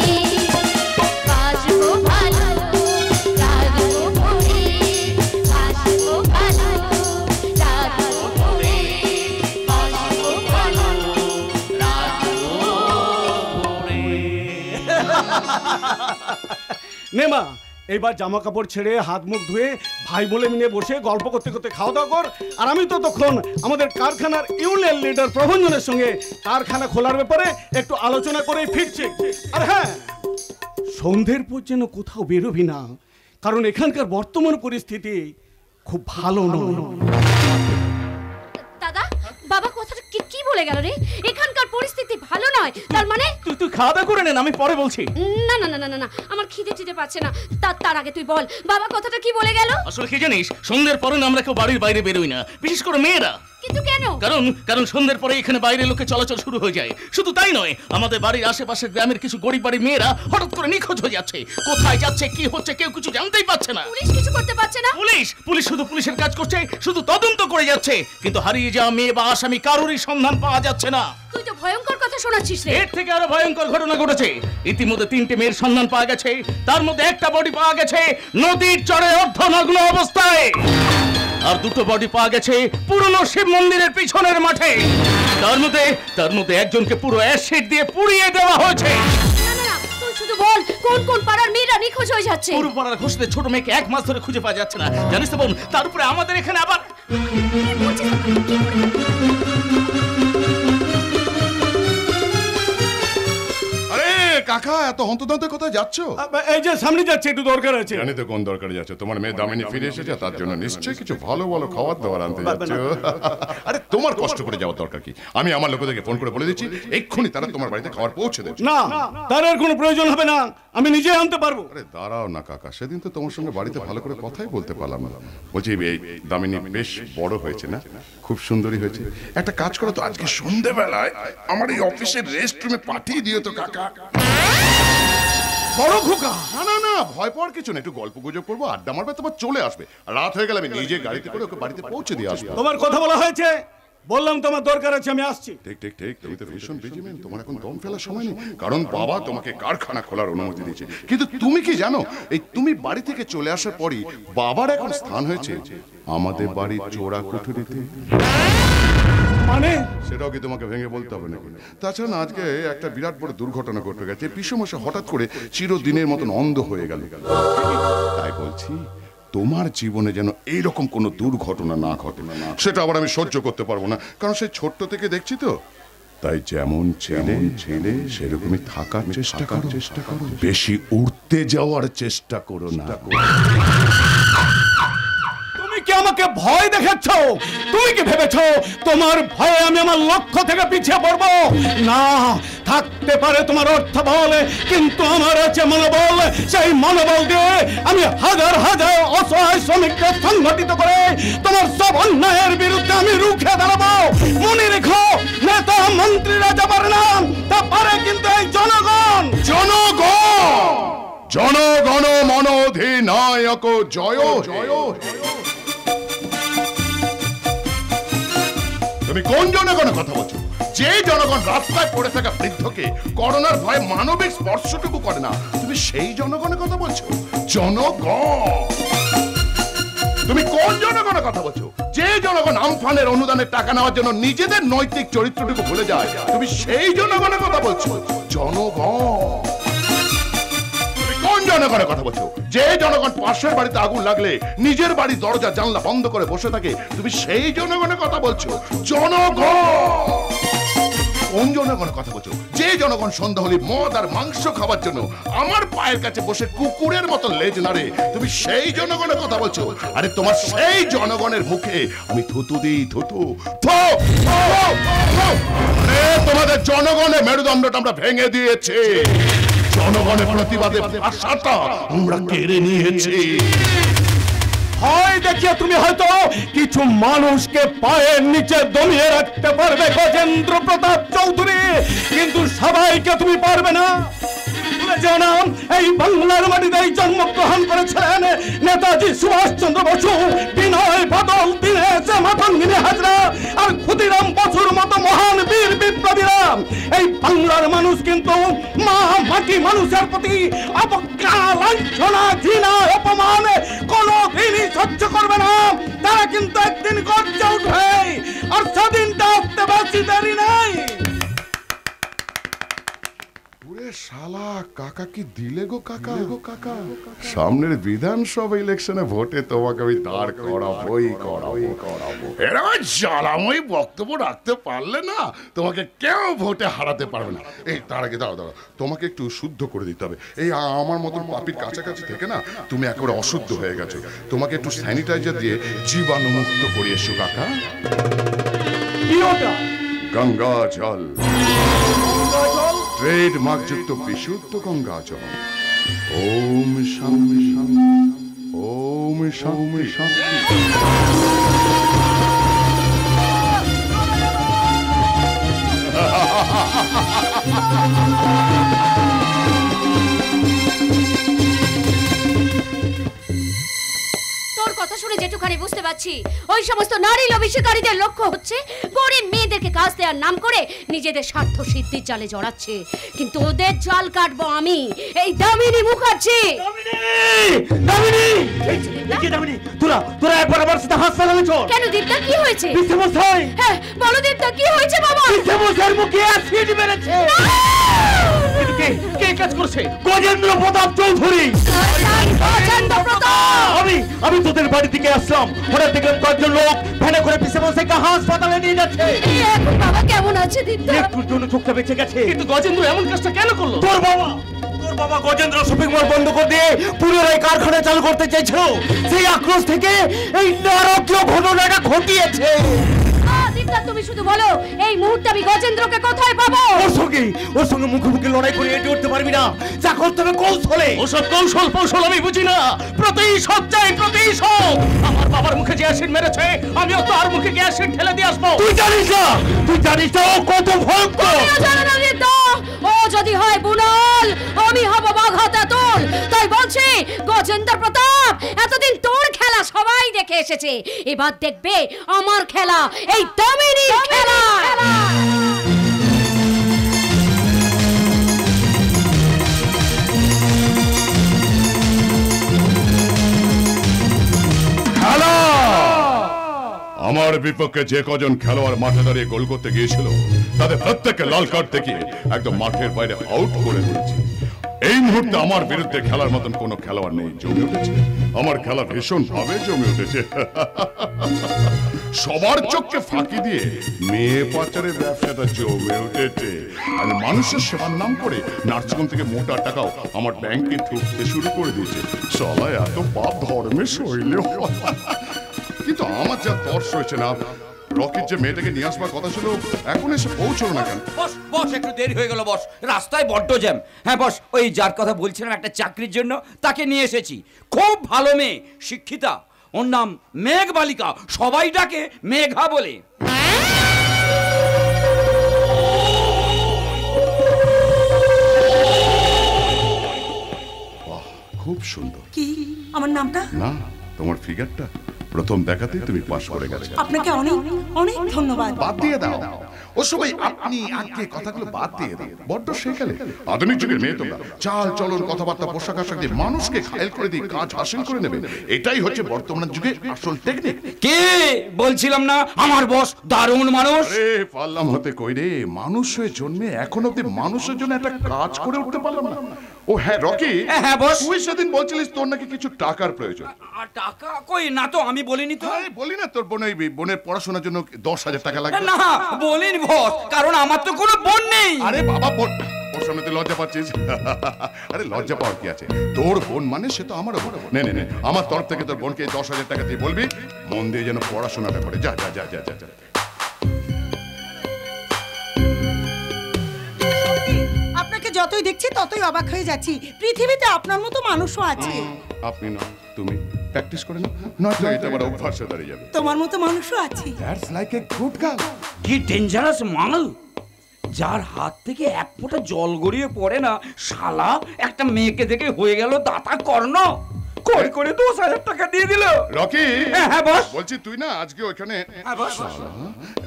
বাসবো ভালো, রাখবো ভরে, বাসবো ভালো, রাখবো ভরে, বাসবো ভালো, রাখবো ভরে। নেমা এইবার জামা কাপড় ছেড়ে হাত মুখ ধুয়ে ভাই বলে মিলে বসে গল্প করতে করতে খাওয়া দাওয়া কর। আর আমি তো তখন আমাদের কারখানার ইউনিয়ন লিডার প্রভঞ্জনের সঙ্গে কারখানা খোলার ব্যাপারে একটু আলোচনা করেই ফিরছি। আর হ্যাঁ, সন্ধ্যের পর যেন কোথাও বেরোবি না, কারণ এখানকার বর্তমান পরিস্থিতি খুব ভালো নয়। দাদা, বাবা কথাটা কি বলে গেল রে? এখানকার পরিস্থিতি ভালো নয় তার মানে? তুই খাওয়া দাওয়া করে নেন, আমি পরে বলছি। না না না না না, আমার খিদে পাচ্ছে না। তার আগে তুই বল বাবা কথাটা কি বলে গেল? আসলে কি জানিস, সন্ধ্যের পরে আমরা কেউ বাড়ির বাইরে বেরোই না, বিশেষ করে মেয়েরা। কিন্তু কেন? কারণ সন্ধ্যের পরে এখানে বাইরে লোকে চলাচল শুরু হয়ে যায়। শুধু তাই নয়, আমাদের বাড়ির আশেপাশের গ্রামের কিছু গরিব বাড়ির মেয়েরা হঠাৎ করে নিখোঁজ হয়ে যাচ্ছে। কোথায় যাচ্ছে, কি হচ্ছে, কেউ কিছু জানতেই পারছে না। পুলিশ কিছু করতে পারছে না? পুলিশ শুধু পুলিশের কাজ করছে, শুধু তদন্ত করে যাচ্ছে, কিন্তু হারিয়ে যাওয়া মেয়ে বা আসামি কারোরই সন্ধান পাওয়া যাচ্ছে না। তুই তো ভয়ঙ্কর কথা শোনাচ্ছিস রে। এর থেকে আরো ভয়ঙ্কর ঘটনা ঘটেছে। ইতিমধ্যে 3টে মেয়ের সন্ধান পাওয়া গেছে, তার মধ্যে একটা বডি পাওয়া গেছে নদীর চরে অর্ধনগ্ন অবস্থায়, আর 2টো বডি পাওয়া গেছে পুরনো শিব মন্দিরের পিছনের মাঠে। তার মধ্যে একজনকে পুরো অ্যাসিড দিয়ে পুড়িয়ে দেওয়া হয়েছে। না না না, তুই শুধু বল কোন কোন পাড়ার মেয়েরা নিখোঁজ হয়ে যাচ্ছে? পুরো পাড়ার ঘোষদের ছোট মেয়েকে 1 মাস ধরে খুঁজে পাওয়া যাচ্ছে না, জানিস তো বোন? তার উপরে আমাদের এখানে আবার আরে কাকা, এত হন্তদন্তে কোথায় যাচ্ছ? এই যে সামনে যাচ্ছে, একটু দরকার আছে। জানি তো কোন দরকারে যাচ্ছে। তোমার মেয়ে দামিনী ফিরে এসেছে, তার জন্য নিশ্চয়ই কিছু ভালো ভালো খাবার দাবার আনতে যাচ্ছ। আরে তোমার কষ্ট করে যাওয়ার দরকার কি? আমি আমার লোকেদেরকে ফোন করে বলে দিচ্ছি, এক্ষুনি তারা তোমার বাড়িতে খাবার পৌঁছে দেবে। না, তার আর কোনো প্রয়োজন হবে না, আমি নিজে আনতে পারবো। আরে দাঁড়াও না কাকা, সেদিন তো তোমার সঙ্গে বাড়িতে ভালো করে কথাই বলতে পারলাম না। বলছি এই দামিনী বেশ বড় হয়েছে না, খুব সুন্দরী হয়েছে। একটা কাজ করো তো, আজকে সন্ধ্যেবেলায় আমার এই অফিসের রেস্ট রুমে পাঠিয়ে দিও তো কাকা। বড় খোকা, না না না, ভয় পাওয়ার কিছু না, একটু গল্প গুজব করবো, আড্ডা মারবে, তারপর চলে আসবে। রাত হয়ে গেলে আমি নিজে গাড়িতে করে ওকে বাড়িতে পৌঁছে দিয়ে আসবো। তোমার কথা বলা হয়েছে, বললাম তোমার দরকার আছে, আমি আসছি। ঠিক ঠিক ঠিক, তুমি তো ভীষণ বিজি ম্যান, তোমার এখন দম ফেলার সময় নেই, কারণ বাবা তোমাকে কারখানা খোলার অনুমতি দিয়েছে। কিন্তু তুমি কি জানো, এই তুমি বাড়ি থেকে চলে আসার পরই বাবার এখন স্থান হয়েছে আমাদের বাড়ির চোরা কুঠুরিতে। মানে সেটাও কি তোমাকে ভেঙে বলতে হবে নাকি? তাছাড়া আজকে একটা বিরাট বড় দুর্ঘটনা ঘটে গেছে। পিসেমশাই হঠাৎ করে চিরদিনের মতন অন্ধ হয়ে গেল। তাই বলছি তোমার জীবনে যেন এইরকম কোনো দুর্ঘটনা না ঘটে, সেটা আবার আমি সহ্য করতে পারবো না, কারণ সেই ছোট্ট থেকে দেখছি তো। তাই যেমন ছেলে সেরকমই থাকার চেষ্টা করো, বেশি উঠতে যাওয়ার চেষ্টা করো না। তুমি কি আমাকে ভয় দেখাচ্ছ? তুমি কি ভেবেছো তোমার ভয়ে আমি আমার লক্ষ্য থেকে পিছিয়ে পড়বো? না, থাকতে পারে তোমার অর্থ বল, কিন্তু আমার আছে মনোবল। সেই মনোবল দিয়ে আমি হাজার হাজার অসহায় শ্রমিককে সংগঠিত করে তোমার সব অন্যায়ের বিরুদ্ধে আমি রুখে দাঁড়াবো। মনে রেখো, নেতা মন্ত্রীরা যা পারে না, তা পারে কিন্তু এই জনগণ। জনগণ মন অধিনায়ক জয় জয়। তুমি কোন জনগণের কথা বলছো? যে জনগণ রাস্তায় পড়ে থাকা বৃদ্ধকে করোনার ভয়ে মানবিক স্পর্শটুকু করে না, তুমি সেই জনগণের কথা বলছো? জনগণ, তুমি কোন জনগণের কথা বলছো? যে জনগণ আমফানের অনুদানের টাকা নেওয়ার জন্য নিজেদের নৈতিক চরিত্রটুকু ভুলে যায়, তুমি সেই জনগণের কথা বলছো? জনগণ, জনগণের কথা বলছো? যে জনগণ পাশের বাড়িতে আগুন লাগলে নিজের বাড়ির দরজা জানলা বন্ধ করে বসে থাকে, তুমি সেই জনগণের কথা বলছো? জনগণ, কোন জনগণের কথা বলছো? যে জনগণ সন্ধ্যা হলে মদ আর মাংস খাওয়ার জন্য আমার পায়ের কাছে বসে কুকুরের মতো লেজ নাড়ে, তুমি সেই জনগণের কথা বলছো? আরে তোমার সেই জনগণের মুখে আমি থুতু দিই, থুতু। তোমাদের জনগণের মেরুদণ্ডটা আমরা ভেঙে দিয়েছি, জনগণের প্রতিবাদে ভাষাটা আমরা কেড়ে নিয়েছি। হয় দেখিয়ে তুমি হয়তো কিছু মানুষকে পায়ের নিচে দমিয়ে রাখতে পারবে গজেন্দ্র প্রতাপ চৌধুরী, কিন্তু সবাইকে তুমি পারবে না। এই বাংলার মাটিতে জন্মগ্রহণ করেছিলেন নেতাজি সুভাষচন্দ্র বসু, বিনয় বাদল, দীনেশ মাতঙ্গিনী হাজরা আর ক্ষুদিরাম বসুর মতো মহান বীর বিপ্লবীরা। এই বাংলার মানুষ কিন্তু মা মাটি মানুষের প্রতি অবজ্ঞা, লাঞ্ছনা, ঘৃণা, অপমান কোনোদিনই সহ্য করবে না। তারা কিন্তু একদিন গর্জে উঠবে, আর সেদিনটা আসতে বেশি দেরি নেই। শালা কাকা কি দিলে গো কাকা, সামনের বিধানসভা ইলেকশনে ভোটে তোমাকে আমি দাঁড় করাবোই করাবো। এরকম জ্বালাময় বক্তব্য রাখতে পারলে না, তোমাকে কেউ ভোটে হারাতে পারবে না। এই তার আগে দাঁড়াও, তোমাকে একটু শুদ্ধ করে দিতে হবে। এই আমার মতন পাপির কাছাকাছি থেকে না তুমি একেবারে অশুদ্ধ হয়ে গেছো। তোমাকে একটু স্যানিটাইজার দিয়ে জীবাণুমুক্ত করে এসো কাকা। কি ওটা? গঙ্গা জল, ট্রেডমার্ক যুক্ত বিশুদ্ধ গঙ্গা জল। ওম শান্তি, ওম শান্তি, শান্তি। কথা শুনে যেটুখানি বুঝতে পারছি, ওই সমস্ত নারী লোভী শিকারীদের লক্ষ্য হচ্ছে গরিব মেয়েদেরকে কাজ দেওয়ার নাম করে নিজেদের স্বার্থ সিদ্ধির জালে জড়াচ্ছে। কিন্তু ওদের জাল কাটবো আমি, এই দামিনী মুখার্জি। তোরা একবার আমার সাথে হাসপাতালে চল। কেন দীপদা, কি হয়েছে? বিশ্বমশাই। হ্যাঁ বলো দীপদা, কি হয়েছে বাবা? বিশ্বমশাইয়ের মুখে অ্যাসিড মেরেছে। কে কাজ করছে? গজেন্দ্র প্রতাপ চৌধুরী। গজেন্দ্র প্রতাপ। আমি তোদের বাড়ি থেকে আসলাম, হঠাৎ দেখলাম কয়েকজন লোক ভ্যানে করে বিশ্বমশাইকে হাসপাতালে নিয়ে যাচ্ছে। এখন বাবা কেমন আছে দীপদা? একটুর জন্য চোখটা বেঁচে গেছে। কিন্তু গজেন্দ্র এমন কাজটা কেন করলো? তোর বাবা গজেন্দ্র শপিং মল বন্ধ করে দিয়ে পুনরায় কারখানা চালু করতে চাইছিল। সেই আক্রোশ থেকে এই নারকীয় ঘটনাটা ঘটিয়েছে। তুমি শুধু বলো, এই মুহূর্তে আমি গজেন্দ্রকে কোথায় পাবো? ওর সঙ্গে মুখোমুখি লড়াই করে এটি উঠতে পারবি না। যা করতে হবে কৌশলে। ওসব কৌশল আমি বুঝি না। প্রতিশোধ চাই, প্রতিশোধ। আমার বাবার মুখে যে অ্যাসিড মেরেছে, আমিও তার মুখে গিয়ে অ্যাসিড ঢেলে দিয়ে আসবো। তুই জানিস না ও কত ভয়ঙ্কর। ও যদি হয় বুনল, আমি হব বাঘা তেঁতুল। তাই বলছি গজেন্দ্র প্রতাপ, এতদিন তোর খেলা সবাই দেখে দেখে এসেছে, এবার দেখবে আমার খেলা, এই দামিনীর খেলা। আমার বিপক্ষে যে কজন খেলোয়াড় মাঠে দাঁড়িয়ে গোল করতে গিয়েছিল তাদের প্রত্যেককে লাল কার্ড দেখিয়ে একদম মাঠের বাইরে আউট করে দিয়েছে। এই মুহূর্তে আমার বিরুদ্ধে খেলার মতন কোনো খেলোয়াড় নেই। জমে উঠেছে আমার খেলা, ভীষণ ভাবে জমে উঠেছে। সবার চোখকে ফাঁকি দিয়ে মেয়ে পাচারের ব্যবসাটা জমে উঠেছে। আর মানুষের সেবার নাম করে নার্সিংহোম থেকে মোটা টাকাও আমার ব্যাংকে ঢুকতে শুরু করে দিয়েছে। সবাই এত পাপ ধর্মের শৈলে, কিন্তু আমার যা তর্স হয়েছে না, রকির যে মেয়েটাকে নিয়ে আসবার কথা ছিল এখন এসে পৌঁছলো না কেন? বস বস একটু দেরি হয়ে গেল বস, রাস্তায় বড্ড জ্যাম। হ্যাঁ বস, ওই যার কথা বলছিলাম একটা চাকরির জন্য, তাকে নিয়ে এসেছি। খুব ভালো মেয়ে, শিক্ষিতা, ওর নাম মেঘ বালিকা, সবাই ডাকে মেঘা বলে। খুব সুন্দর। কি আমার নামটা? না, তোমার ফিগারটা প্রথম দেখাতেই তুমি পাস করে গেছো। আপনাকে অনেক অনেক ধন্যবাদ। বাদ দিয়ে দাও ও সবাই আপনি আগে কথাগুলো বাদ দিয়ে দাও। বড্ড শেখালে আধুনিক যুগের মেয়ে তোমরা চাল চলন কথাবার্তা পোশাক আশাক দিয়ে মানুষকে ঘায়েল করে দিয়ে কাজ হাসিল করে নেবে, এটাই হচ্ছে বর্তমান যুগে আসল টেকনিক। কে বলছিলাম না আমার বস দারুণ মানুষ? আরে পারলাম হতে কই রে, মানুষ হয়ে জন্মে এখন অব্দি মানুষের জন্য একটা কাজ করে উঠতে পারলাম না। ও হ্যাঁ রকি, হ্যাঁ বস, তুই সেদিন বলছিলিস তোর নাকি কিছু টাকার প্রয়োজন। আর টাকা কই? না তো, আমি বলিনি তো। বলি না তোর বোনের পড়াশোনার জন্য 10,000 টাকা লাগবে? না বলিনি বস, কারণ আমার তো কোনো বোন নেই। আরে বাবা, ওর সামনে তুই লজ্জা পাচ্ছিস? আরে লজ্জা পাওয়ার কি আছে, তোর বোন মানে সে তো আমারও বোন। নে আমার তরফ থেকে তোর বোনকে 10,000 টাকা দিয়ে বলবি মন দিয়ে যেন পড়াশোনাটা করে। যা যা যা যা যা। আপনাকে যতই দেখছি ততই অবাক হয়ে যাচ্ছি, পৃথিবীতে আপনার মতো মানুষও আছে। আপনি না, তুমি প্র্যাকটিস করে না, নয়তো এটা আবার অভ্যাসে দাঁড়িয়ে যাবে। তোমার মতো মানুষও আছে। That's like a good girl. কি ডেঞ্জারাস মাল, যার হাত থেকে এক ফোঁটা জল গড়িয়ে পড়ে না, শালা একটা মেয়েকে দেখে হয়ে গেল দাতা কর্ণ, করে করে 10,000 টাকা দিয়ে দিল। রকি, হ্যাঁ বস, বলছি তুই না আজকে ওখানে বস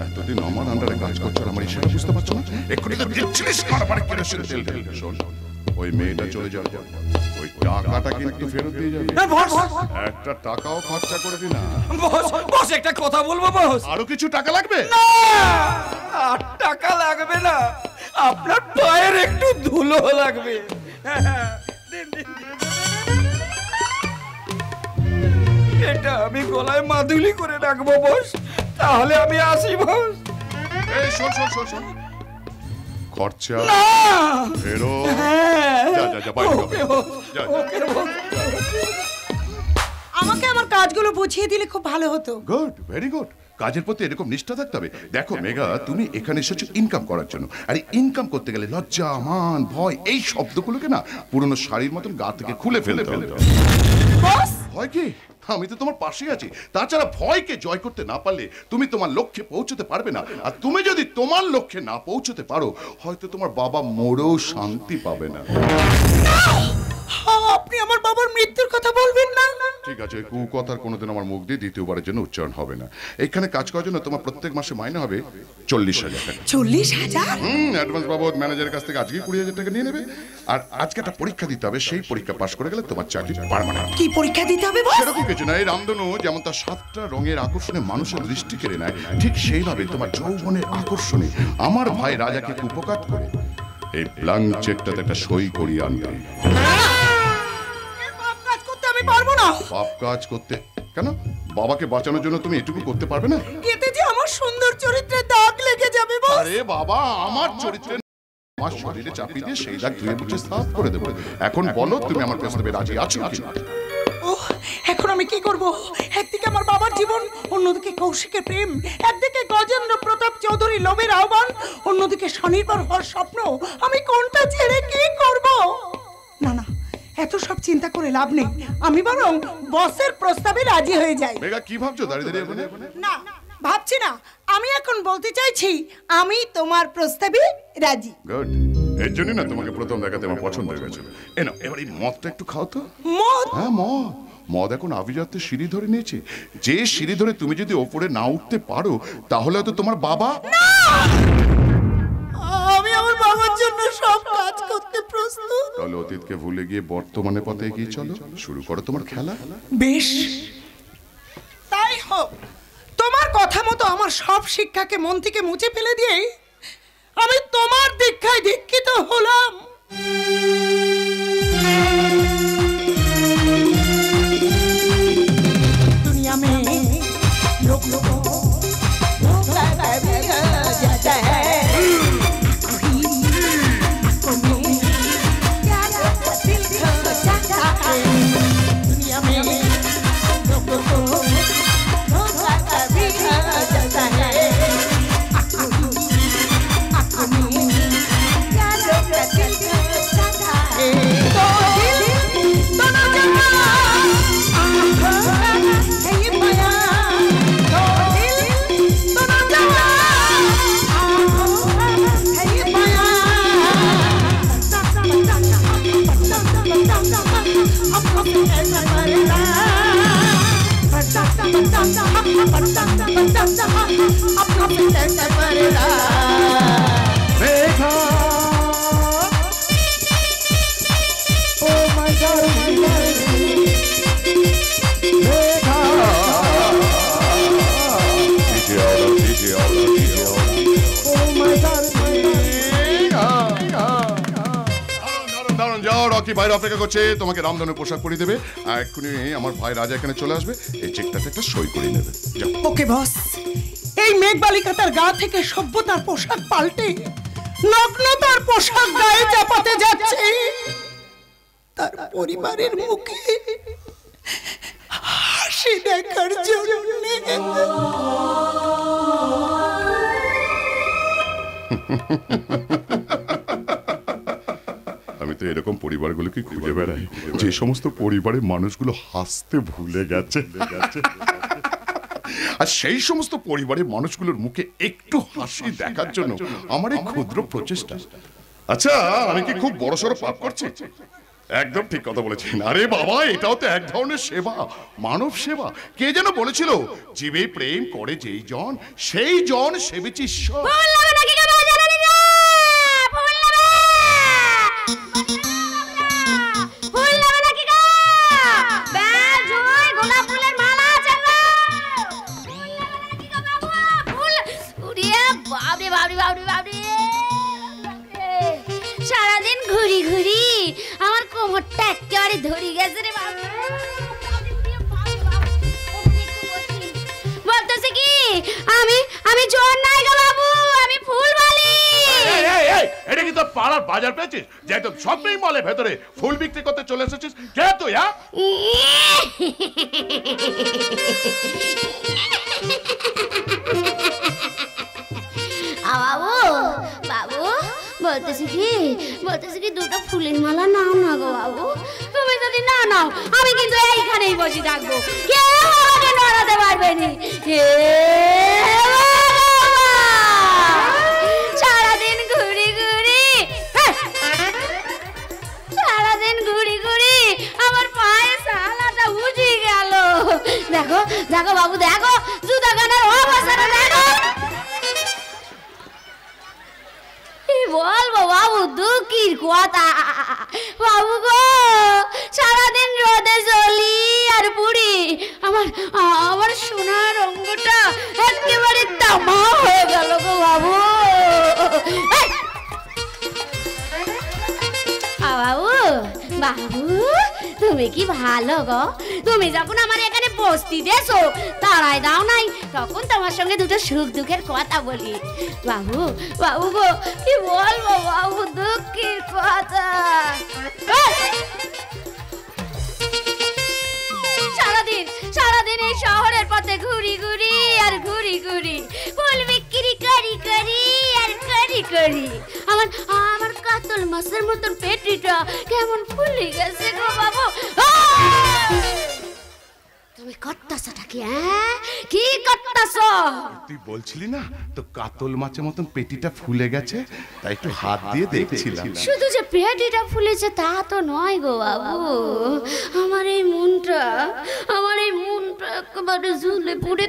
এতদিন আমার আন্ডারে কাজ করছো, আমার ইশারা বুঝতে পারছো না? এক্ষুনি তো দিচ্ছিলিস কারবারে কেরোসিন তেল ঢেলে। শোন, ওই মেয়েটা চলে যাওয়ার পর ওই টাকাটা কিন্তু ফেরত দিয়ে যাবে। বস একটা টাকাও খরচা করবি না। বস একটা কথা বলবো বস? আরো কিছু টাকা লাগবে? না, আর টাকা লাগবে না, আপনার পায়ের একটু ধুলো লাগবে। এটা আমি গলায় মাদুলি করে রাখবো বস, তাহলে আমি আসি বস। এই শোন, খরচা ফেরো। যা যা যা, বাইরে যা। আমাকে আমার কাজগুলো বুঝিয়ে দিলে খুব ভালো হতো। Good, very good. কাজের প্রতি এরকম নিষ্ঠা থাকতে হবে। দেখো মেঘা, তুমি এখানে এসেছো ইনকাম করার জন্য, আর ইনকাম করতে গেলে লজ্জা, মান, ভয় এই শব্দগুলোকে না পুরনো শাড়ির মতন গা থেকে খুলে ফেলতে হবে। ভয় কি? আমি তো তোমার পাশেই আছি। তাছাড়া ভয়কে জয় করতে না পারলে তুমি তোমার লক্ষ্যে পৌঁছতে পারবে না, আর তুমি যদি তোমার লক্ষ্যে না পৌঁছতে পারো হয়তো তোমার বাবা মরেও শান্তি পাবে না। আপনি আমার বাবার মৃত্যুর কথা বলবেন না। ঠিক আছে, কুকথার কোনোদিন আমার মুখ দিয়ে দ্বিতীয়বারের জন্য উচ্চারণ হবে না। এখানে কাজ করার জন্য তোমার প্রত্যেক মাসে মাইনে হবে 40,000 টাকা। 40,000? অ্যাডভান্স বাবদ ম্যানেজারের কাছ থেকে আজকেই 20,000 টাকা নিয়ে নেবে। আর আজকে একটা পরীক্ষা দিতে হবে, সেই পরীক্ষা পাশ করে গেলে তোমার চাকরি পার্মানেন্ট। কি পরীক্ষা দিতে হবে বস? সেরকম কিছু না, এই রামধনু যেমন তার 7টা রঙের আকর্ষণে মানুষের দৃষ্টি কেড়ে নেয়, ঠিক সেইভাবে তোমার যৌবনের আকর্ষণে আমার ভাই রাজাকে উপকার করে এই ব্ল্যাঙ্ক চেকটাতে একটা সই করিয়ে আনবে। আমি পারবো না। পাপ কাজ করতে কেন? বাবাকে বাঁচানোর জন্য তুমি এটুকু করতে পারবে না? এতে যে আমার সুন্দর চরিত্রে দাগ লেগে যাবে বস। আরে বাবা, আমার চরিত্রে আমার শরীরে চাপিয়ে দিয়ে সেই দাগ ধুয়ে মুছে সাফ করে দেবো। এখন বলো তুমি আমার প্রস্তাবে রাজি আছো কি না? এখন আমি কি করব? একদিকে আমার বাবার জীবন, অন্যদিকে কৌশিকের প্রেম, একদিকে গজেন্দ্র প্রতাপ চৌধুরী লোভের আহ্বান, অন্যদিকে স্বনির্ভর হওয়ার স্বপ্ন। আমি কোনটা ছেড়ে কি করব? না না, এত সব চিন্তা করে লাভ নেই। আমি বরং বসের প্রস্তাবে রাজি হয়ে যাই। মেঘা, কি ভাবছো দাঁড়িয়ে দাঁড়িয়ে? না, ভাবছি না। আমি এখন বলতে চাইছি আমি তোমার প্রস্তাবে রাজি। গুড, এর জন্য না তোমাকে প্রথম দেখাতে আমার পছন্দ হয়ে গেছে। এনো এবার এই মদটা একটু খাও তো। মদ? হ্যাঁ মদ। মদ এখন আভিজাত্যের সিঁড়ি ধরে নিয়েছে। যে সিঁড়ি ধরে তুমি যদি ওপরে না উঠতে পারো তাহলে হয়তো তোমার বাবা। আমি আমার বাবার জন্য সব কাজ করতে প্রস্তুত। তাহলে অতীতকে ভুলে গিয়ে বর্তমানে পথে এগিয়ে চলো, শুরু করো তোমার খেলা। বেশ, তাই হোক। তোমার কথা মতো আমার সব শিক্ষাকে মন থেকে মুছে ফেলে দিয়ে আমি তোমার দীক্ষায় দীক্ষিত হলাম। দুনিয়া মে লোক লোক বাইরে অপেক্ষা করছে, তোমাকে রামধনের পোশাক পরিয়ে দেবে। এক্ষুনি আমার ভাই রাজা এখানে চলে আসবে, এই চেকটাতে একটা সই করে নেবে। ওকে বস। এই মেঘবালিকা তার গা থেকে সভ্যতার পোশাক পাল্টে নগ্নতার পোশাক গায়ে চাপাতে যাচ্ছে তার পরিবারের মুখে হাসি দেখার জন্য। আমি তো এরকম পরিবারগুলোকে খুঁজে বেড়াই যে সমস্ত পরিবারের মানুষগুলো হাসতে ভুলে গেছে, আর সেই সমস্ত পরিবারের মানুষগুলোর মুখে একটু হাসি দেখার জন্য আমার এই ক্ষুদ্র প্রচেষ্টা। আচ্ছা, আমি কি খুব বড়সড় পাপ করছি? একদম ঠিক কথা বলেছেন। আরে বাবা, এটাও তো এক ধরনের সেবা, মানব সেবা। কে যেন বলেছিল, জীবে প্রেম করে যেই জন সেই জন সেবিছে ঈশ্বর। সারাদিন ঘুরি ঘুরি আমার কোমরটা একেবারে ধরে গেছে রে বাবা। বলতেছে কি আমি জোর নাই গো বাবু, আমি ফুল মালি। এটা কি তোর পাড়ার বাজার পেয়েছিস যে একদম শপিং মলের ভেতরে ফুল বিক্রি করতে চলে এসেছিস? কে তুই? বাবু বাবু বলতেছি কি দুটো ফুলের মালা নাও না গো বাবু। তুমি যদি না নাও আমি কিন্তু এইখানেই বসে থাকবো, কেউ আমাকে নড়াতে পারবে না। সারাদিন ঘুরি ঘুরি আমার পায়ে সালাটা উঠে গেল। দেখো দেখো বাবু, দেখো জুতা কানার অবস্থাটা দেখো। বলবো বাবু, দুঃখের কথা বাবু গো, সারাদিন রোদে জ্বলি আর পুড়ি আমার সোনার অঙ্গটা একেবারে তামা হয়ে গেল গো বাবু। বাবু বাবু, তুমি কি ভালো গো, তুমি যখন আমার এখানে বসতি দেছো তাড়াই দাও নাই, তখন তোমার সঙ্গে দুটো সুখ দুঃখের কথা বলি। বাবু বাবু গো, কি বলবো বাবু, দুঃখের কথা। সারাদিন এই শহরের পথে ঘুরি ঘুরি ফুল বিক্রি করি আমার কাতল মাছের মতন পেটিটা কেমন ফুলে গেছে গো বাবু। তুমি করতাছটা কি? কি করতাছ? তুই বলছিলি না তো কাতল মাছের মতন পেটিটা ফুলে গেছে, তাই একটু হাত দিয়ে দেখছিলাম। শুধু যে পেটিটা ফুলেছে তা তো নয় গো বাবু, আমার এই মনটা একেবারে ঝুলে পুড়ে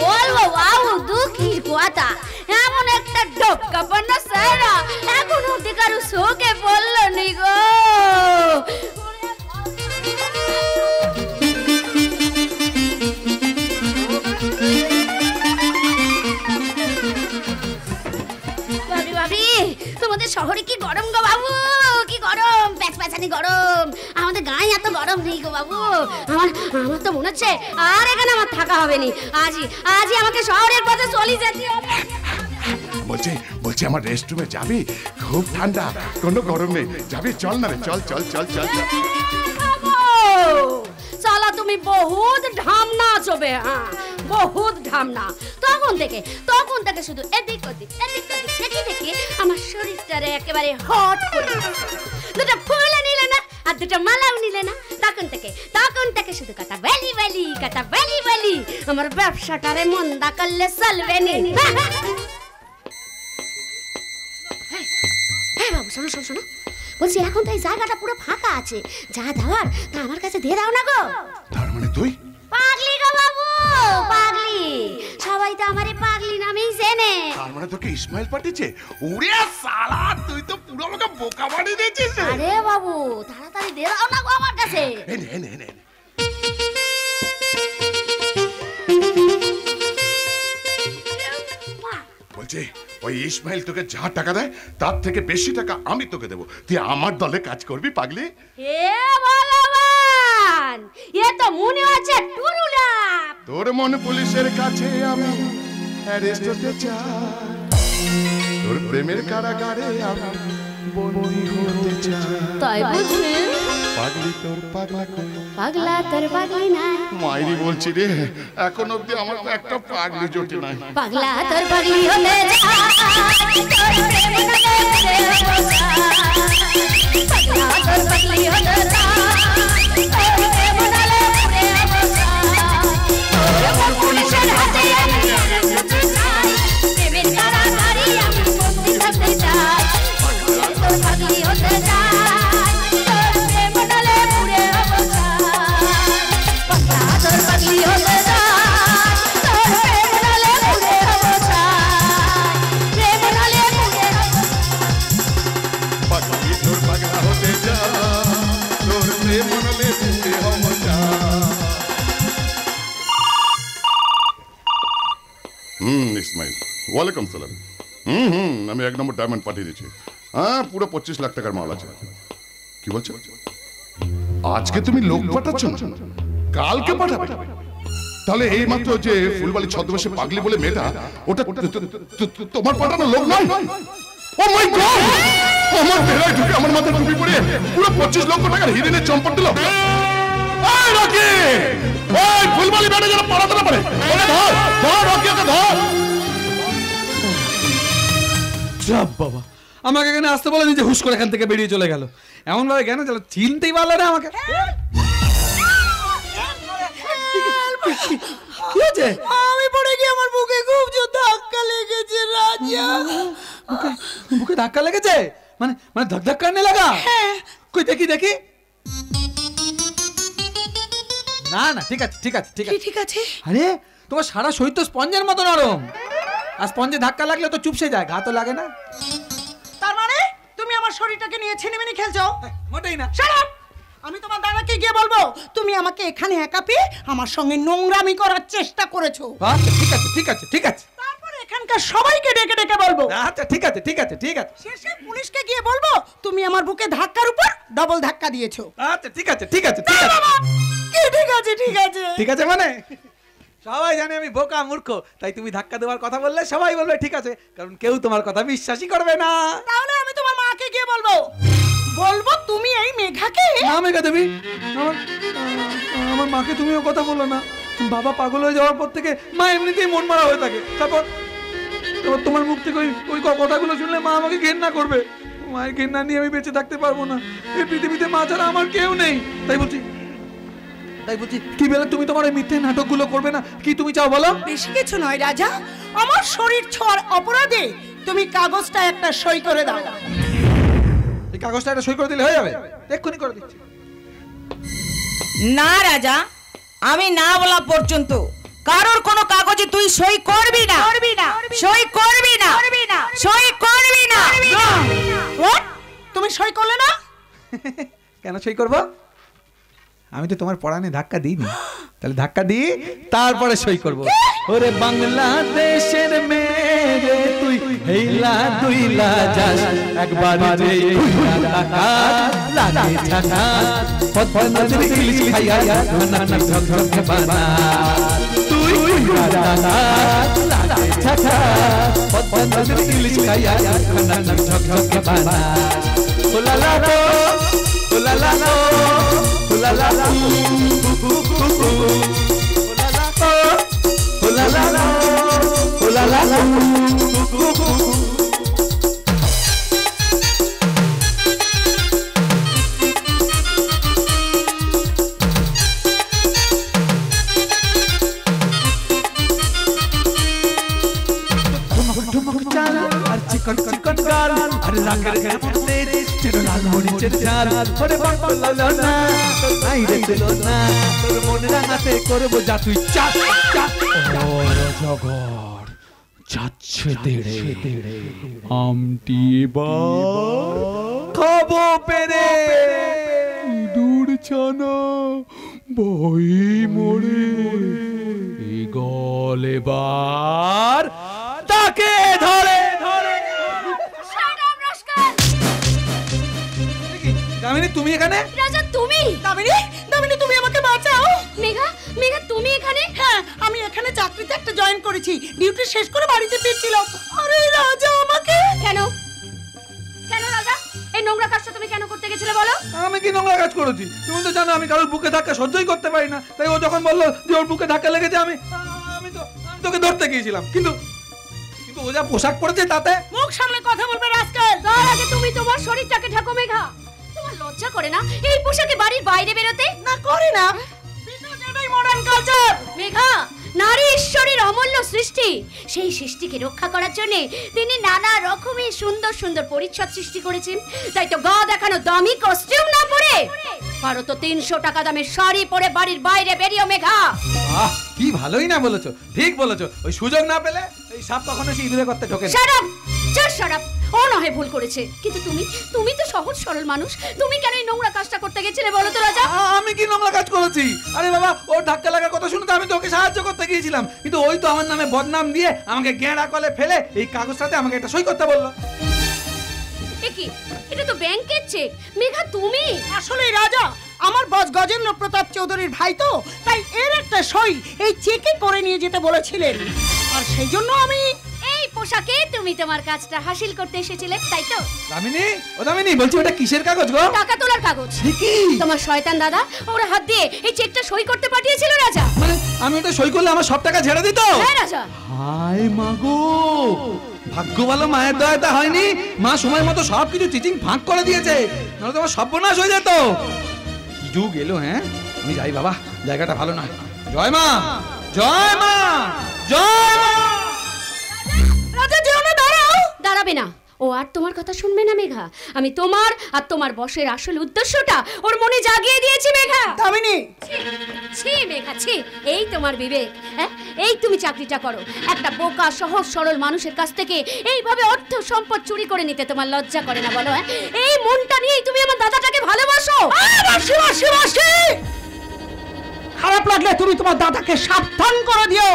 বলবো বাবু, দুঃখীর কথা। এমন একটা ডোকা বানা সারা এখন অব্দি কারো চোখে পড়লো নি গো। তোমাদের শহরে কি গরম গো বাবু, কি গরম, প্যাচপ্যাচানি গরম। আমাদের গায়ে এত গরম নেই গো বাবু। আমার তো মনে হচ্ছে আর এখানে আমার থাকা হবে না। আজই আমাকে শহরের পথে চলে যেতে হবে। বলছি আমার রেস্টরুমে যাবি? খুব ঠান্ডা, কোনো গরম নেই, যাবি? চল না রে, চল। চালা তুমি বহুত ঢামনা চবে, বহুত ঢামনা। তখন থেকে শুধু এদিক ওদিক দেখি আমার শরীরটারে একেবারে হট করে দুটো ফুলে নিলে না আর দুটো মালাও নিলে না। তখন থেকে শুধু কথা ভ্যালি। আমার ব্যবসাটারে মন্দা করলে চলবে নি। হ্যাঁ বাবু, শোনো, বলছি এখন তো এই জায়গাটা পুরো ফাঁকা আছে, যা দেওয়ার তা আমার কাছে দিয়ে দাও না গো। তার মানে তুই পাগলি গো বাবু, পাগলি। সবাই তো আমারে পাগলি নামেই চেনে। তার মানে তোকে ইসমাইল পাঠিয়েছে? ওরে শালা, তুই তো পুরো আমাকে বোকা বানিয়ে দিয়েছিস। আরে বাবু, তাড়াতাড়ি দিয়ে দাও না গো আমার কাছে। এনে। বলছি ওই ইসমাইল তোকে যা টাকা দেয় তার থেকে বেশি টাকা আমি তোকে দেবো, তুই আমার দলে কাজ করবি পাগলি। হে ভগবান, এ তো মনে হচ্ছে টুরুলা। তোর মনে পুলিশের কাছে আমি অ্যারেস্ট হতে চাই, তোর প্রেমের কারাগারে আমি বন্দী হতে চাই। তাই বুঝলি? পাগলি তোর পাগলা কই? পাগলা তোর পাগলি নাই। মাইরি বলছি রে, এখন অবধি আমার একটা পাগলি জোটে নাই। পাগলা তোর পাগলি হলে পুলিশের হাতে প্রেমের কারাগারে আমি বন্দী থাকতে চাই। তোর পাগলি হতে চাই, তোর প্রেম ডালে পুরে তোর পাগলি হতে চাই, তোর প্রেম ডালে পুরে প্রেম ডালে পুরে। পাগলি তোর পাগলা হতে যা, তোর প্রেম ডালে পুরে হব যা। ইসমাইল, ওয়ালাইকুম সালাম। আমি 1 নম্বর ডায়মন্ড পাঠিয়ে দিচ্ছি। পুরো 25 লাখ টাকার মাল আছে। কি বলছো? আজকে তুমি লোক পাঠাচ্ছ না, কালকে পাঠাবে? তাহলে এই মাত্র যে ফুলবাড়ি ছদ্মবেশে পাগলি বলে মেয়েটা, ওটা তোমার পাঠানো লোক নয়? ও মাই গড, আমার বেলায় ঢুকে আমার মাথায় টুপি পরে পুরো 25 লক্ষ টাকার হিরেনের চম্পট দিল। এই রকি, ওই ফুলবাড়ি মেয়েটা যেন পালাতে না পারে, ওকে ধর রকি, ওকে ধর। যাব বাবা, আমাকে এখানে আসতে বলে নিজে হুশ করে এখান থেকে বেরিয়ে চলে গেল। এমন ভাবে কেন চলো, চিনতেই পারলো না আমাকে। আমি পড়ে গিয়ে আমার বুকে খুব জোর ধাক্কা লেগেছে রাজা। বুকে ধাক্কা লেগেছে? মানে ধক ধক করনে লাগা? কই দেখি। না ঠিক আছে। আরে তোমার সারা শরীর তো স্পঞ্জের মতো নরম, আর স্পঞ্জে ধাক্কা লাগলে তো চুপসে যায়, ঘা তো লাগে না। তার মানে তুমি আমার শরীরটাকে নিয়ে ছিনিমিনি খেলছো? মোটেই না। Shut up! আমি তোমার দাদাকে গিয়ে বলবো তুমি আমাকে এখানে একা পেয়ে আমার সঙ্গে নোংরামি করার চেষ্টা করেছো। ঠিক আছে। তারপরে এখানকার সবাইকে ডেকে বলবো। আচ্ছা ঠিক আছে। শেষে পুলিশকে গিয়ে বলবো তুমি আমার বুকে ধাক্কার উপর ডবল ধাক্কা দিয়েছো। আচ্ছা ঠিক আছে। কি ঠিক আছে মানে সবাই জানে আমি বোকা মূর্খ, তাই তুমি ধাক্কা দেওয়ার কথা বললে সবাই বলবে ঠিক আছে, কারণ কেউ তোমার কথা বিশ্বাসই করবে না। তাহলে আমি তোমার মাকে গিয়ে বলবো তুমি এই মেঘাকে। না মেঘা দেবী, আমার মাকে তুমিও কথা বলো না। বাবা পাগল হয়ে যাওয়ার পর থেকে মা এমনিতেই মন মারা হয়ে থাকে। তারপর তোমার মুখ থেকে ওই কথাগুলো শুনলে মা আমাকে ঘেন্না করবে। মায়ের ঘেন্না নিয়ে আমি বেঁচে থাকতে পারবো না। এই পৃথিবীতে মা ছাড়া আমার কেউ নেই। তাই বলছি তাই বলছি কি বেলা তুমি তোমার ওই মিথ্যে নাটকগুলো করবে না, কি তুমি চাও বলো? বেশি কিছু নয় রাজা, আমার শরীর ছোঁয়ার অপরাধে তুমি কাগজটা একটা সই করে দাও। এই কাগজটা একটা সই করে দিলে হয়ে যাবে, এক্ষুনি করে দিচ্ছি। না রাজা, আমি না বলা পর্যন্ত কারোর কোনো কাগজে তুই সই করবি না, সই করবি না, সই করবি না। What? তুমি সই করলে না? কেন সই করবো? আমি তো তোমার পড়ানে ধাক্কা দিইনি, তাহলে ধাক্কা দিই তারপরে সই করব। ওরে বাংলাদেশের মেয়ে তুই হেইলা দুইলা যাস, একবার যে টাকা লাগে ছাকা পদ্মা নদীর ইলিশ খাইয়া ঘনা না ঝকঝকে বানা, তুই টাকা লাগে ছাকা পদ্মা নদীর ইলিশ খাইয়া ঘনা না ঝকঝকে বানা। ওলা লা লো, ওলা লা লো, ওলা লা লা, ওলা লা লা, ওলা লা লা। চিকন চিকন গাল আর রাগের কেমন তেজ চির লাল মরিচের ঝাল, ওরে বাংলা না নাই রে দিলো না, তোর মনে রাঙাতে করব যা তুই চাস চাস। জগর যাচ্ছে দেড়ে আমটি এবার খাবো পেরে দূর ছানা ভয় মরে গলেবার তাকে ধরে ধরে। দামিনী তুমি এখানে? রাজা তুমি? দামিনী, দামিনী তুমি আমাকে বাঁচাও। মেঘা, মেঘা তুমি এখানে? হ্যাঁ, আমি এখানে চাকরিতে একটা জয়েন করেছি, ডিউটি শেষ করে বাড়িতে ফিরছিলাম। আরে রাজা আমাকে কেন কেন রাজা এই নোংরা কাজটা তুমি কেন করতে গেছিলে বলো? আমি কি নোংরা কাজ করেছি? তুমি তো জানো আমি কারোর বুকে ধাক্কা সহ্যই করতে পারি না, তাই ও যখন বললো যে ওর বুকে ধাক্কা লেগেছে আমি তোকে ধরতে গিয়েছিলাম, কিন্তু ও যা পোশাক পরেছে তাতে। মুখ সামলে কথা বলবে রাস্কেল। তার আগে তুমি তোমার শরীরটাকে ঢাকো মেঘা। তোমার লজ্জা করে না এই পোশাকে বাড়ির বাইরে বেরোতে? না করে না, এটাই মডার্ন কালচার। মেঘা নারী ঈশ্বরের অমূল্য সৃষ্টি, সেই সৃষ্টিকে রক্ষা করার জন্য তিনি নানা রকমের সুন্দর সুন্দর পরিচ্ছদ সৃষ্টি করেছেন। তাই তো গা দেখানো দামি কস্টিউম না পরে পারো তো 300 টাকা দামের শাড়ি পরে বাড়ির বাইরে বেরিও মেঘা। আহ কি ভালোই না বলেছো, ঠিক বলেছো। ওই সুযোগ না পেলে এই সাপ কখনো সেই ইঁদুরে করতে ঢোকে না। Shut up, just shut up. ও নহে ভুল করেছে, কিন্তু তুমি তো সহজ সরল মানুষ, তুমি কেন এই নোংরা কাজটা করতে গেছিলে বলো তো রাজা? আমি কি নোংরা কাজ করেছি? আরে বাবা, ওর ধাক্কা লাগার কথা শুনে তো আমি তোকে সাহায্য করতে গিয়েছিলাম, কিন্তু ওই তো আমার নামে বদনাম দিয়ে আমাকে গেঁড়া কলে ফেলে এই কাগজটাতে আমাকে একটা সই করতে বললো। কি এটা তো ব্যাংকের চেক। মেঘা তুমি আসলে রাজা আমার বস গজেন্দ্র প্রতাপ চৌধুরীর ভাই তো, তাই এর একটা সই এই চেকে করে নিয়ে যেতে বলেছিলেন, আর সেই জন্য আমি এই পোশাকে তুমি তোমার কাজটা হাসিল করতে এসেছিলে, তাই তো? দামিনী, ও দামিনী, বলছি ওটা কিসের কাগজ গো? টাকা তোলার কাগজ। কি তোমার শয়তান দাদা ওর হাত দিয়ে এই চেকটা সই করতে পাঠিয়েছিল রাজা। মানে আমি ওটা সই করলে আমার সব টাকা ঝেড়ে দিত? হ্যাঁ রাজা। হায় মাগো, ভাগ্য ভালো মায়ের দয়াটা হয়নি, মা সময় মতো সব কিছু চিচিং ফাঁক করে দিয়েছে, নাহলে তোমার সর্বনাশ হয়ে যেত। কি যুগ এলো। হ্যাঁ আমি যাই বাবা, জায়গাটা ভালো নয়। জয় মা, জয় মা, জয় মা। রাজা যেও না, দাঁড়াও। দাঁড়াবে না, ও আর তোমার কথা শুনবে না মেঘা। আমি তোমার আর তোমার বসের আসল উদ্দেশ্যটা ওর মনে জাগিয়ে দিয়েছি মেঘা। দামিনী, ছি মেঘা ছি, এই তোমার বিবেক? হ্যাঁ, এই তুমি চাকরিটা করো, একটা বোকা সহজ সরল মানুষের কাছ থেকে এইভাবে অর্থ সম্পদ চুরি করে নিতে তোমার লজ্জা করে না বলো? হ্যাঁ, এই মনটা নিয়েই তুমি আমার দাদাটাকে ভালোবাসো। খারাপ লাগলে তুমি তোমার দাদাকে সাবধান করে দিও,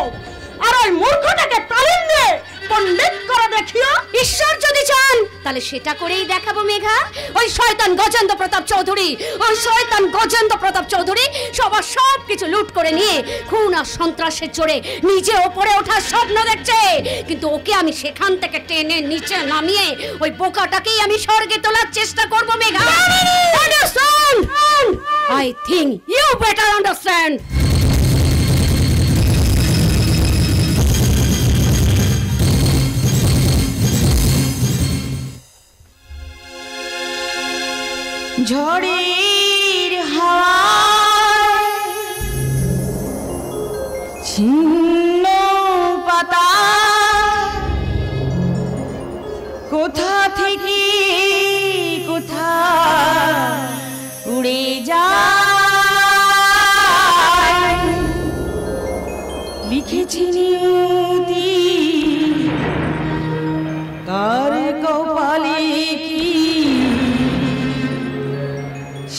আর ওই মূর্খটাকে তালিম দে পণ্ডিত করে দেখিও। ঈশ্বর যদি চান তাহলে সেটা করেই দেখাবো মেঘা। ওই শয়তান গজেন্দ্র প্রতাপ চৌধুরী, ওই শয়তান গজেন্দ্র প্রতাপ চৌধুরী সবার সব কিছু লুট করে নিয়ে খুন আর সন্ত্রাসের জোরে নিজে ওপরে ওঠার স্বপ্ন দেখছে, কিন্তু ওকে আমি সেখান থেকে টেনে নিচে নামিয়ে ওই বোকাটাকেই আমি স্বর্গে তোলার চেষ্টা করবো Megha. Understand? I think you better understand. ঝড়ের হাওয়ায়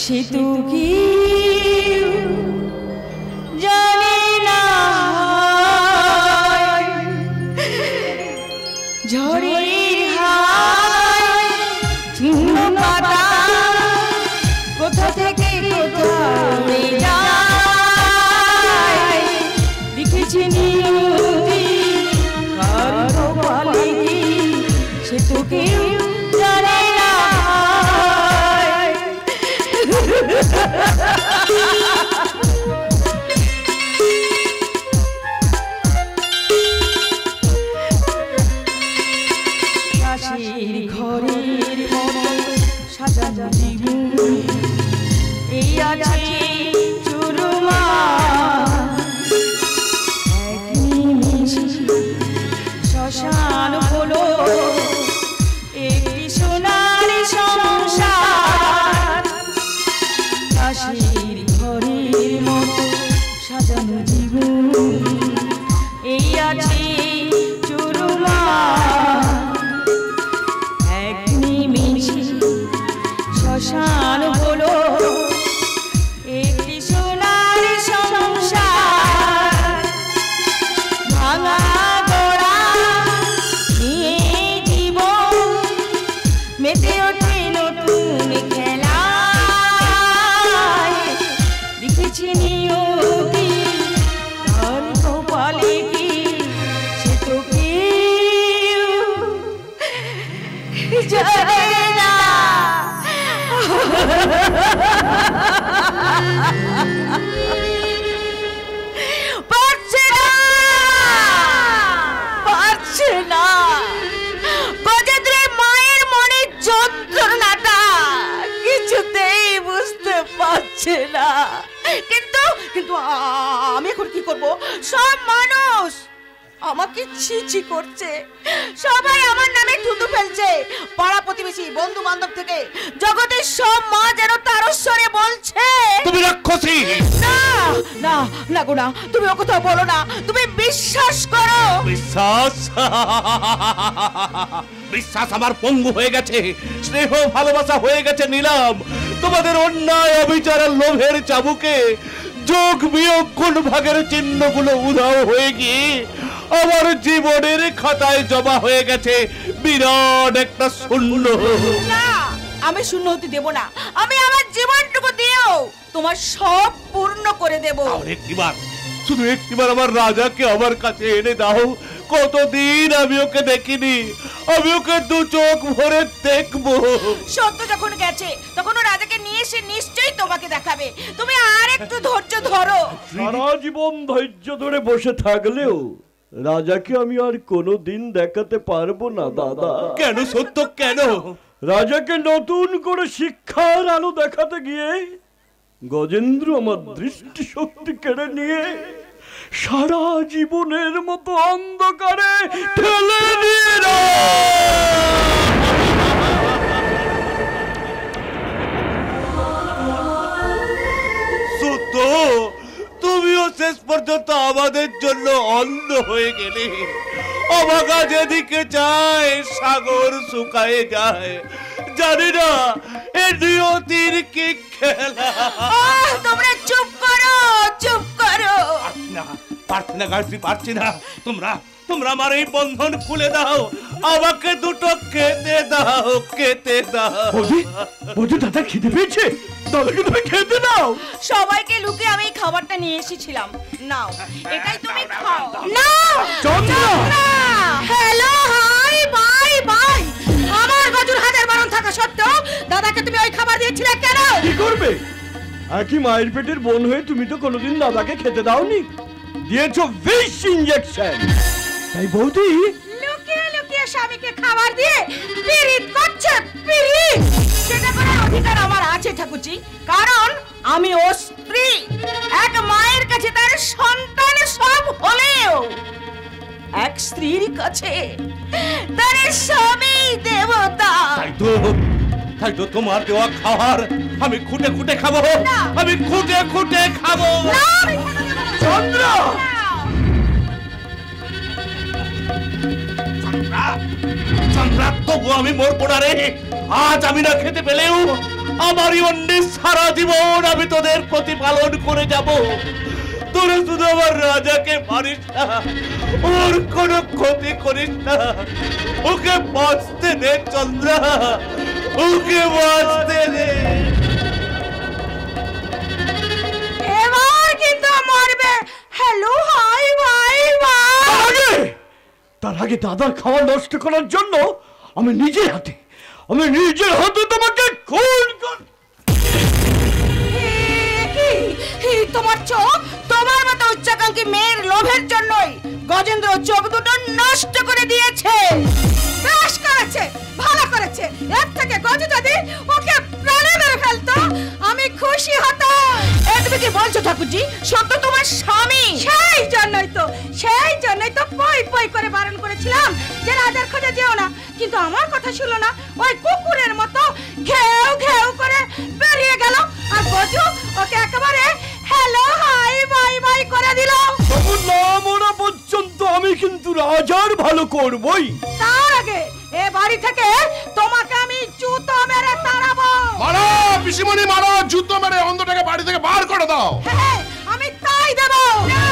সে তো কি জানে না ঝড়ের হাওয়ায় ছিন্ন পাতা কোথা থেকে কোথায় যায় লিখেছি নিয়তি কার কপালে কি সে তো কেউ জানে না কাশির ঘরের মতো সাজানো জীবন এই আছে চুরমা এক নিমিষে শ্মশান হলো একটি সোনার সংসার কাশির ঘরের মতো সাজানো জীবন এই আছে চুরমা এক নিমিষে শ্মশান হলো একটি সোনার সংসার ভাঙা গোড়া নিয়ে জীবন মেতে ওঠে নতুন খেলায় লিখেছি নিয়তি তার কপালে কি সে তো কেউ জানে না পারছে না পারছে না গজেন্দ্রের মায়ের মনের যন্ত্রণাটা কিছুতেই বুঝতে পারছে না কিন্তু কিন্তু আমি এখন কি করব সব মানুষ আমাকে ছি করছে সবাই আমার নামে থুতু ফেলছে পাড়া প্রতিবেশী বন্ধু বান্ধব থেকে জগতের সব মা যেন তারস্বরে বলছে তুমি রাক্ষসী। না না না গো না তুমি ও কথা বলো না তুমি বিশ্বাস করো বিশ্বাস বিশ্বাস আমার পঙ্গু হয়ে গেছে স্নেহ ভালোবাসা হয়ে গেছে নিলাম তোমাদের অন্যায় অবিচারের লোভের চাবুকে যোগ বিয়োগ কোন ভাগের চিহ্নগুলো উধাও হয়ে গিয়ে আমার জীবনের খাতায় জমা হয়ে গেছে বিরাট একটা শূন্য। না আমি শূন্য হতে দেব না আমি আমার জীবনটুকু দিও তোমার সব পূর্ণ করে দেব একটিবার শুধু একটিবার আমার রাজাকে আমার কাছে এনে দাও কতদিন আমি ওকে দেখিনি আমি ওকে দু চোখ ভরে দেখবো সত্য যখন গেছে তখন ও রাজাকে নিয়ে এসে নিশ্চয়ই তোমাকে দেখাবে তুমি আর একটু ধৈর্য ধরো সারা জীবন ধৈর্য ধরে বসে থাকলেও রাজাকে আমি আর কোনোদিন দেখাতে পারবো না দাদা। কেন সত্য কেন? রাজাকে নতুন করে শিক্ষার আলো দেখাতে গিয়ে গজেন্দ্র আমার দৃষ্টি শক্তি কেড়ে নিয়ে সারা জীবনের মতো অন্ধকারে ঠেলে দিয়ে সত্য তুমিও শেষ পর্যন্ত আমাদের জন্য অন্ধ হয়ে গেলে অভাগা যেদিকে চায় সাগর শুকায়ে যায় জানি না এ নিয়তির কি খেলা। তোমরা চুপ করো পারছি না গায়ত্রী পারছি না তোমরা তোমরা আমার এই বন্ধন খুলে দাও আমাকে দুটো খেতে দাও বৌদি দাদা খিদে পেয়েছে দাদাকে তুমি খেতে দাও সবাইকে লুকিয়ে আমি এই খাবারটা নিয়ে এসেছিলাম নাও এটাই তুমি খাও না হ্যালো হাই বাই বাই আমার গজুর হাজার বারণ থাকা সত্ত্বেও দাদাকে তুমি ওই খাবার দিয়েছিলে কেন কি করবে একই মায়ের পেটের বোন হয়ে তুমি তো কোনোদিন দাদাকে খেতে দাওনি দিয়েছো বিষ ইনজেকশন তাই বৌদি লুকিয়ে লুকিয়ে স্বামীকে খাবার দিয়ে পিরিত করছে পিরিত সেটা করার অধিকার আমার আছে ঠাকুরজি কারণ আমি ও স্ত্রী এক মায়ের কাছে তার সন্তান সব হলেও এক স্ত্রীর কাছে তার স্বামী দেবতা তাই তো তোমার দেওয়া খাবার আমি খুঁটে খুঁটে খাবো চন্দ্র চন্দ্র চন্দ্রা, তবু আমি মরবো না রে। আজ আমি না খেতে পেলেও আমারই অন্যের সারা জীবন আমি তোদের প্রতিপালন করে যাব। তোরা শুধু আমার রাজাকে মারিস না, ওর কোনো ক্ষতি করিস না। ওকে বাঁচতে দে চন্দ্রা, ওকে বাঁচতে দে। এবার কিন্তু মরবে। হ্যালো হাই ভাই ভাই। তার আগে দাদার খাবার নষ্ট করার জন্য আমি নিজের হাতে তোমাকে খুন কর। তোমার চোখ তোমার মতো উচ্চাকাঙ্ক্ষী মেয়ের লোভের জন্যই গজেন্দ্র চোখ দুটো নষ্ট করে দিয়েছে। বেশ করেছে, ভালো করেছে। এর থেকে গজ যদি ওকে প্রাণে মেরে ফেলতো আমি খুশি হতাম। তুমি কি বলছো ঠাকুরজি? সত্য তোমার স্বামী? সেই জন্যই তো পই পই করে বারণ করেছিলাম যে রাজার খোঁজে যেও না, কিন্তু আমার কথা শুনলো না। ওই কুকুরের মতো ঘেউ ঘেউ করে বেরিয়ে গেল, আর গজু ওকে একেবারে হ্যালো হাই বাই বাই করে দিল। তবু না মরা পর্যন্ত আমি কিন্তু রাজার ভালো করবই। তার আগে এ বাড়ি থেকে তোমাকে আমি জুতো মেরে তাড়াবো। মারো পিসিমণি, মারো, জুতো মেরে অন্ধটাকে বাড়ি থেকে বার করে দাও। হ্যাঁ, আমি তাই দেব না।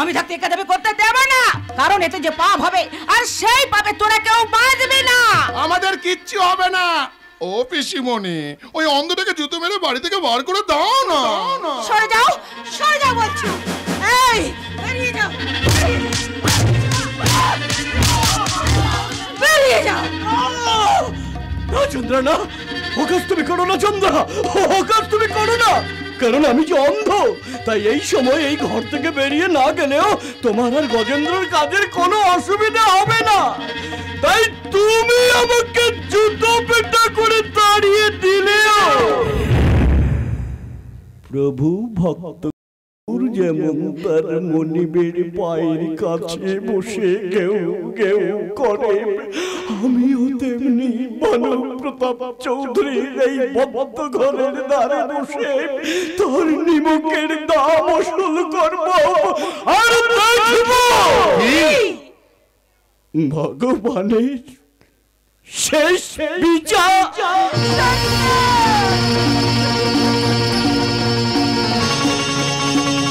আমি থাকতে একা দেবে করতে দেব না, কারণ এতে যে পাপ হবে আর সেই পাপে তোরা কেউ বাঁচবে না। আমাদের কিচ্ছু হবে না। ও পিসিমণি, ওই অন্ধটাকে জুতো মেরে বাড়ি থেকে বার করে দাও না। সরে যাও বলছি। এই বেরিয়ে যাও, বেরিয়ে যাও। না চন্দ্রা, না, ও কাজ তুমি করো না চন্দ্রা, ও কাজ তুমি করো না। কারণ আমি যে অন্ধ, তাই এই সময় এই ঘর থেকে বেরিয়ে না গেলেও তোমার আর গজেন্দ্রর কাজের কোনো অসুবিধা হবে না। তাই তুমি আমাকে জুতো পেটা করে তাড়িয়ে দিলেও প্রভু ভক্ত যেমন তার মনিবের পায়ের কাছে বসে গেউ গেউ করে, আমিও তেমনি মানব প্রতাপ চৌধুরীর এই বদ্ধ ঘরের দ্বারে বসে তোর নিমকের দাম আসল করব আর দেখব ভগবানের শেষ বিচার।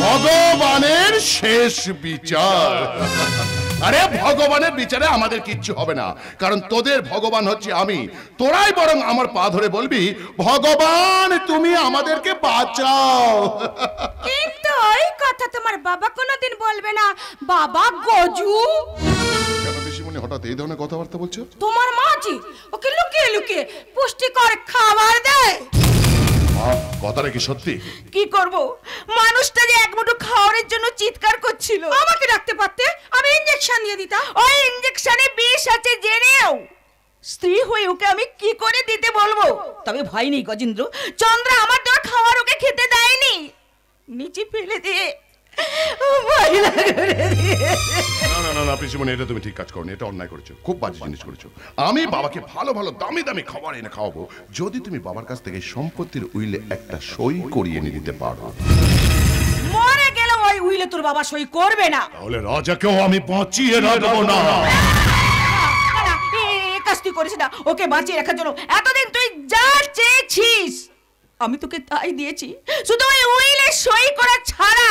ভগবানের শেষ বিচার? আরে ভগবানের বিচারে আমাদের কিচ্ছু হবে না, কারণ তোদের ভগবান হচ্ছে আমি। তোরাই বরং আমার পা ধরে বলবি, ভগবান তুমি আমাদেরকে বাঁচাও। কিন্তু ওই কথা তোমার বাবা কোনোদিন বলবে না। বাবা গজু। কেন পিসিমণি হঠাৎ এই ধরনের কথাবার্তা বলছো? তোমার মা জি ওকে লুকিয়ে লুকিয়ে পুষ্টিকর খাবার দেয়। কথাটা কি সত্যি? কি করব, মানুষটা যে এক মুঠো খাওয়ারের জন্য চিৎকার করছিল। আমাকে ডাকতে পারতে, আমি ইনজেকশন দিয়ে দিতাম। ওই ইনজেকশনে বিষ আছে জেনেও স্ত্রী হয়ে ওকে আমি কি করে দিতে বলবো? তবে ভয় নেই গজেন্দ্র, চন্দ্রা আমার দেওয়া খাবার ওকে খেতে দেয়নি, নিচে ফেলে দিয়ে না পিসিমণি, এটা তুমি ঠিক কাজ করনি, এটা অন্যায় করেছো, খুব বাজে জিনিস করেছো। আমি বাবাকে ভালো ভালো দামি দামি খাবার এনে খাওয়াবো যদি তুমি বাবার কাছ থেকে সম্পত্তির উইলে একটা সই করিয়ে নিয়ে দিতে পারো। মরে গেলে ওই উইলে তোর বাবা সই করবে না। তাহলে রাজাকেও আমি বাঁচিয়ে রাখবো না। কাজ তুই করিস না, ওকে বাঁচিয়ে রাখার জন্য এতদিন তুই যা চেয়েছিস আমি তোকে তাই দিয়েছি, শুধু ওই উইলে সই করা ছাড়া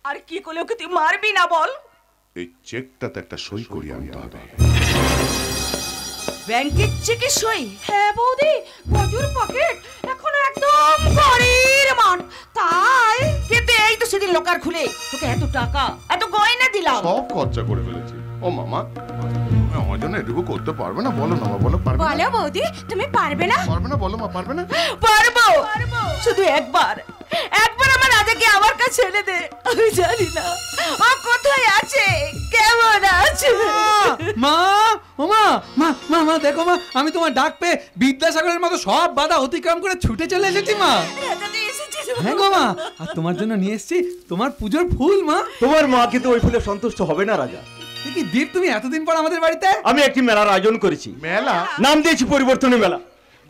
আর কি করলে ওকে তুই মারবি না বল? এই চেকটাতে একটা সই করিয়ে আনতে হবে। ব্যাংকের চেকে সই? হ্যাঁ বৌদি, গজুর পকেট এখন একদম গড়ির মান। তাই কিন্তু এই তো সেদিন লোকার খুলে তোকে এত টাকা এত গয়না দিলাম, সব খরচা করে ফেলেছি। ও মামা, আমার জন্য এটুকু করতে পারবে না? বলো না মা, বলো পারবে না? বলো বৌদি, তুমি পারবে না? পারবে না, বলো মা, পারবে না? পারবো, শুধু একবার আমার রাজাকে আমার কাছে এনে দে। আমি জানি না ও কোথায় আছে, কেমন আছে। মা, ও মা, মা মা মা দেখো মা, আমি তোমার ডাক পেয়ে বিদ্যাসাগরের মতো সব বাধা অতিক্রম করে ছুটে চলে এসেছি মা। হ্যাঁ গো মা, আর তোমার জন্য নিয়ে এসেছি তোমার পুজোর ফুল মা। তোমার মা কিন্তু ওই ফুলে সন্তুষ্ট হবে না রাজা। কি দীপ, তুমি এতদিন পর আমাদের বাড়িতে? আমি একটি মেলার আয়োজন করেছি। মেলা? নাম দিয়েছি পরিবর্তনের মেলা।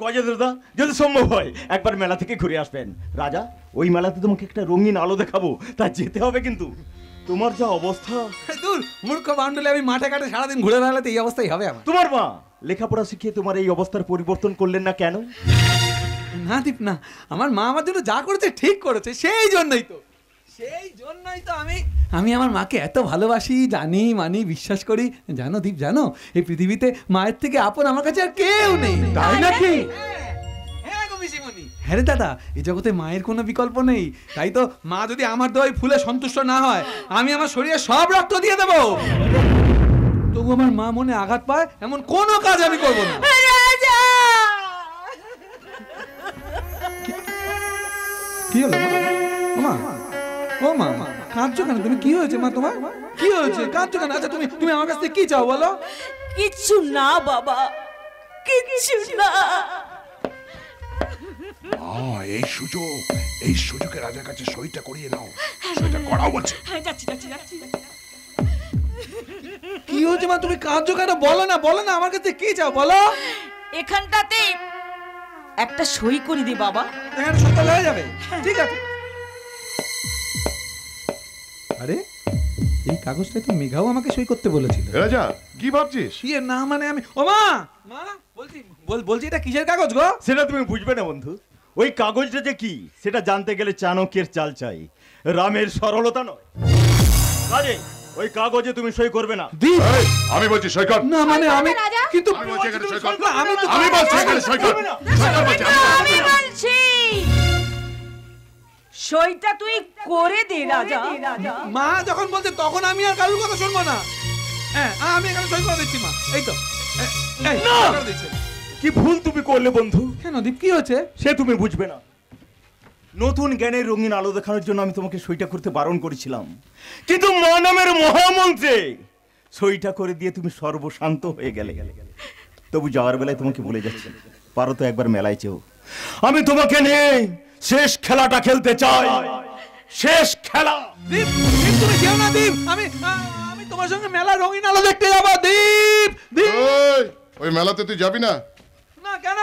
গজেন্দ্রদা, যদি সম্ভব হয় একবার মেলা থেকে ঘুরে আসবেন। রাজা, ওই মেলাতে তোমাকে একটা রঙিন আলো দেখাবো, তা যেতে হবে কিন্তু। তোমার যা অবস্থা। দূর মূর্খ বান্ডলে, আমি মাঠে ঘাটে সারাদিন ঘুরে বেড়ালে এই অবস্থাই হবে আমার। তোমার মা লেখাপড়া শিখিয়ে তোমার এই অবস্থার পরিবর্তন করলেন না কেন? না দীপ না, আমার মা আমার জন্য যা করেছে ঠিক করেছে, সেই জন্যই তো আমি আমার মাকে এত ভালোবাসি, জানি মানি, বিশ্বাস করি। জানো দীপ, জানো এই পৃথিবীতে মায়ের থেকে আপন আমার কাছে আর কেউ নেই। তাই নাকি? হ্যাঁ রে দাদা, এই জগতে মায়ের কোনো বিকল্প নেই। তাই তো মা যদি আমার দই ফুলে সন্তুষ্ট না হয়, আমি আমার শরীরে সব রক্ত দিয়ে দেবো। তবু আমার মা মনে আঘাত পায় এমন কোনো কাজ আমি করবো না। কি হলো মা? ও মা, কাঁদছো কেন তুমি? কি হয়েছে মা তোমার? কি হয়েছে? কাঁদছো কেন? আচ্ছা তুমি আমার কাছ থেকে কি চাও বলো? কিচ্ছু না বাবা, কিচ্ছু না। এই সুযোগে রাজার কাছে সইটা করিয়ে নাও। সইটা করাও বলছে। যাচ্ছি। কি হয়েছে মা? তুমি কাঁদছো কেন? বলো না আমার কাছে কি চাও বলো। এখানটাতে একটা সই করে দি বাবা। এখানে সকাল হয়ে যাবে, ঠিক আছে। আরে এই কাগজটায় তো মেঘাও আমাকে সই করতে বলেছিল। রাজা কি ভাবছিস? না মানে আমি, ও মা বলছি এটা কিসের কাগজ গো? সেটা তুমি বুঝবে না বন্ধু। ওই কাগজটা যে কি সেটা জানতে গেলে চাণক্যের চাল চাই, রামের সরলতা নয়। কাজে ওই কাগজে তুমি সই করবে না। আমি বলছি সই কর। না মানে আমি, কিন্তু আমি বলছি এখানে সই কর। আমি বলছি এখানে সই কর। আমি বলছি সইটা তুই করে দে রাজা। মা যখন বলছে তখন আমি আর কারোর কথা শুনবো না। হ্যাঁ আমি এখানে সই করে দিচ্ছি মা। এই তো কি ভুল তুমি করলে বন্ধু? কেন দীপ, কি হয়েছে? সে তুমি বুঝবে না। নতুন জ্ঞানের রঙিন আলো দেখানোর জন্য আমি তোমাকে সইটা করতে বারণ করেছিলাম, কিন্তু মনমের মহামন্ত্রে সইটা করে দিয়ে তুমি সর্বশান্ত হয়ে গেলে। তবু যাওয়ার বেলায় তোমাকে বলে যাচ্ছে, পারো তো একবার মেলায় চেও। আমি তোমাকে নিয়ে শেষ খেলাটা খেলতে চাই। শেষ খেলা। দীপ তুমি যেও না দীপ, আমি তোমার সঙ্গে মেলা রঙিন আলো দেখতে যাবো। দীপ ওই মেলাতে তুই যাবি না? না কেন?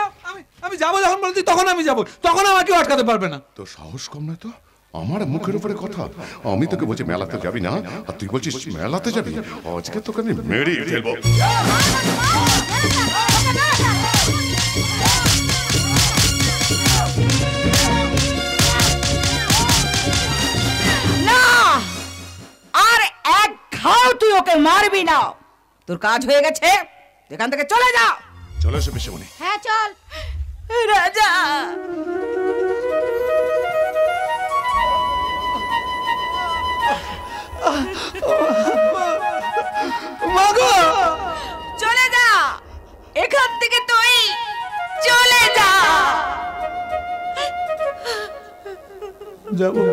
আমি যাবো যখন বলছি তখন আমি যাবো, তখন আমাকে আটকাতে পারবে না। তো সাহস কম না তো? আমার মুখের উপরে কথা। আমি তোকে বলছি মেলাতে যাবি না, আর তুই বলছিস মেলাতে যাবি। আজকে তোকে আমি মেরেই ফেলবো। না, আর এক ঘাও তুই ওকে মারবি না। তোর কাজ হয়ে গেছে, এখান থেকে চলে যা। চলে এসো পিসেমণি। হ্যাঁ চল। রাজা মাগো চলে যা এখান থেকে, তুই চলে যা। যাবো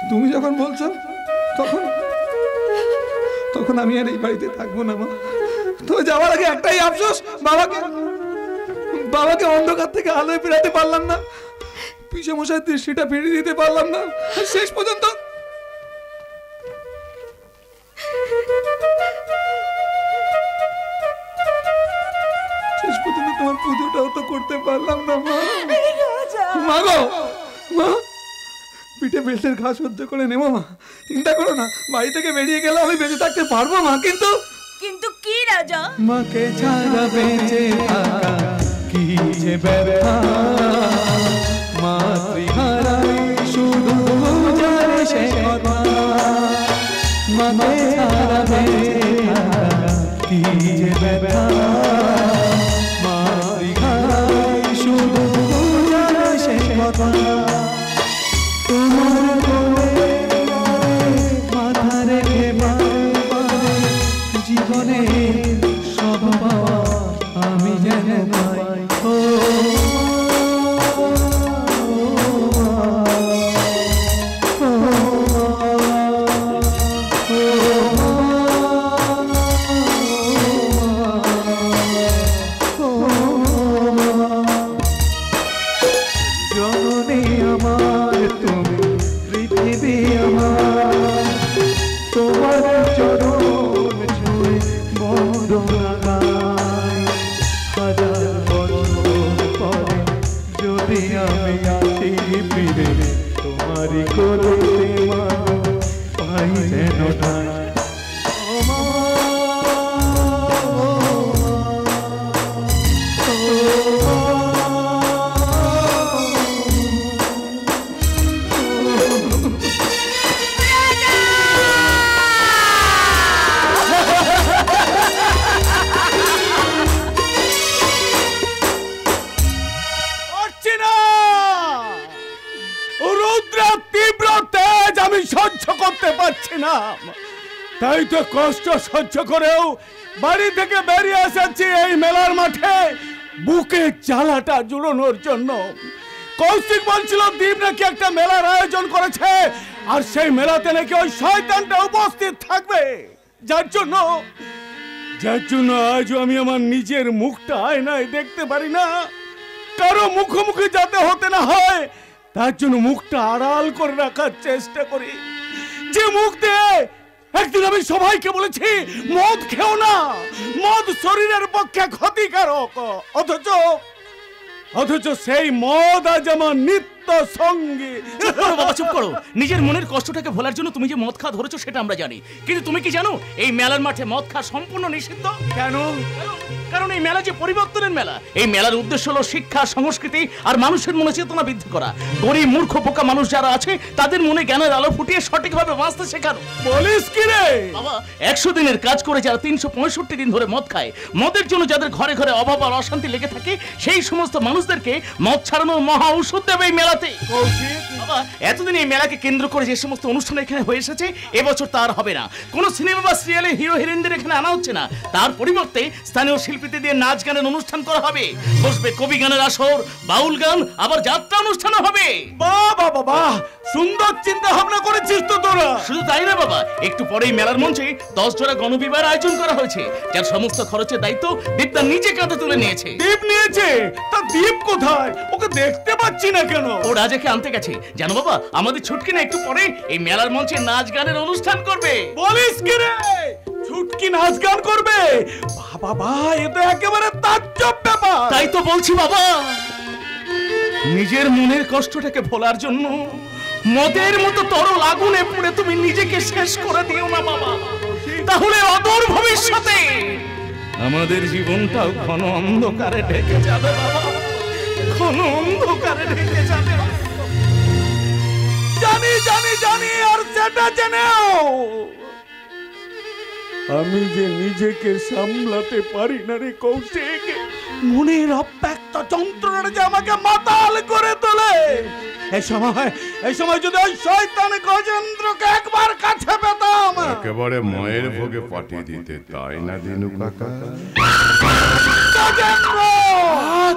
তুমি যখন বলছো তখন আমি আর এই বাড়িতে থাকবো না মা। তো যাওয়ার আগে একটাই আফসোস, বাবাকে অন্ধকার থেকে আলোয় ফেরাতে পারলাম না, পিসে মশাই দৃষ্টিটা ফিরিয়ে দিতে পারলাম না। শেষ পর্যন্ত তোমার পুজোটাও তো করতে পারলাম না মা। মা গো মা, পিঠে বেল্টের ঘা সহ্য করে নেবো মা, চিন্তা করো না। বাড়ি থেকে বেরিয়ে গেলে আমি বেঁচে থাকতে পারবো মা, কিন্তু কি রাজা? মাকে ছাড়া বেঁচে থাকা কি যে ব্যথা, মাতৃহারাই শুধু জানে সে কথা। মাকে ছাড়া বেঁচে থাকা কি যে ব্যথা, মাতৃহারাই শুধু জানে সে কথা। তোমার কোলে মাথা রেখে জীবনে সব পাওয়া আমি যেন পাই। জননী আমার তুমি, পৃথিবী আমার, তোমার চরণ ছুঁয়ে বন্দনা গাই। হাজার বছর পরে যদি আমি আসি ফিরে তোমারই কোলে মাগো, পেতাম, তাই তো কষ্ট সহ্য করেও বাড়ি থেকে বেরিয়ে এসেছি এই মেলার মাঠে বুকে জ্বালাটা জুড়োনোর জন্য। কৌশিক বলছিল দীপ নাকি একটা মেলার আয়োজন করেছে, আর সেই মেলাতে নাকি ওই শয়তানটা উপস্থিত থাকবে, যার জন্য আজও আমি আমার নিজের মুখটা আয়নায় দেখতে পারি না। কারো মুখোমুখি যাতে হতে না হয় তার জন্য মুখটা আড়াল করে রাখার চেষ্টা করি। যে মুখ দিয়ে একদিন আমি সবাইকে বলেছি মদ খেও না, মদ শরীরের পক্ষে ক্ষতিকারক, অথচ সেই মদ আজ আমার নিত্য সঙ্গী। বাবা চুপ করো। নিজের মনের কষ্টটাকে ভোলার জন্য তুমি যে মদ খাওয়া ধরেছো সেটা আমরা জানি, কিন্তু তুমি কি জানো এই মেলার মাঠে মদ খাওয়া সম্পূর্ণ নিষিদ্ধ? কেন? কারণ এই মেলা যে পরিবর্তনের মেলা। এই মেলার উদ্দেশ্য হলো শিক্ষা, সংস্কৃতি আর মানুষের মনে চেতনা বৃদ্ধি করা। গরিব মূর্খ বোকা মানুষ যারা আছে তাদের মনে জ্ঞানের আলো ফুটিয়ে সঠিকভাবে বাঁচতে শেখানো। বলিস কি রে বাবা, 100 দিনের কাজ করে যারা 365 দিন ধরে মদ খায়, মদের জন্য যাদের ঘরে ঘরে অভাব আর অশান্তি লেগে থাকে, সেই সমস্ত মানুষদেরকে মদ ছাড়ানোর মহা ঔষধ দেবে এই মেলাতে। বাবা, এতদিন এই মেলাকে কেন্দ্র করে যে সমস্ত অনুষ্ঠান এখানে হয়ে এসেছে, এবছর তার হবে না। কোনো সিনেমা বা সিরিয়ালে হিরো হিরোইনদের এখানে আনা হচ্ছে না, তার পরিবর্তে স্থানীয় শিল্পীদের দিয়ে নাচ গানের অনুষ্ঠান করা হবে। বসবে কবি গানের আসর, বাউল গান, আবার যাত্রা অনুষ্ঠানও হবে। বাবা বাবা, সুন্দর চিন্তা ভাবনা করেছিস তো তোরা। শুধু তাই না বাবা, একটু পরেই মেলার মঞ্চে 10 জোড়া গণবিবাহের আয়োজন করা হয়েছে, যার সমস্ত খরচের দায়িত্ব দীপ তার নিজে কাঁধে তুলে নিয়েছে। দীপ নিয়েছে? তা দীপ কোথায়? ওকে দেখতে পাচ্ছি না কেন? ও রাজাকে আনতে গেছে। জানো বাবা, আমাদের ছুটকি না একটু পরে এই মেলার মঞ্চে নাচ গানের অনুষ্ঠান করবে। বলিস কি রে? ছুটকি নাচ গান করবে? বাবা, এ তো একেবারে তাজ্জব ব্যাপার। তাই তো বলছি বাবা, নিজের মনের কষ্টটাকে ভোলার জন্য মদের মতো তরল আগুনে পুড়ে তুমি নিজেকে শেষ করে দিও না বাবা, তাহলে অদূর ভবিষ্যতে আমাদের জীবনটাও ঘন অন্ধকারে ঢেকে যাবে বাবা, ঘন অন্ধকারে ঢেকে যাবে। জানি আর সেটা জেনেও আমি যে নিজেকে সামলাতে পারি না রে কৌশিক। মনের অব্যক্ত যন্ত্রণা যে আমাকে মাতাল করে তোলে। এই সময় যদি ওই শয়তান গজেন্দ্রকে একবার কাছে পেতাম, একেবারে মায়ের ভোগে পাঠিয়ে দিতে, তাই না দিনু কাকা?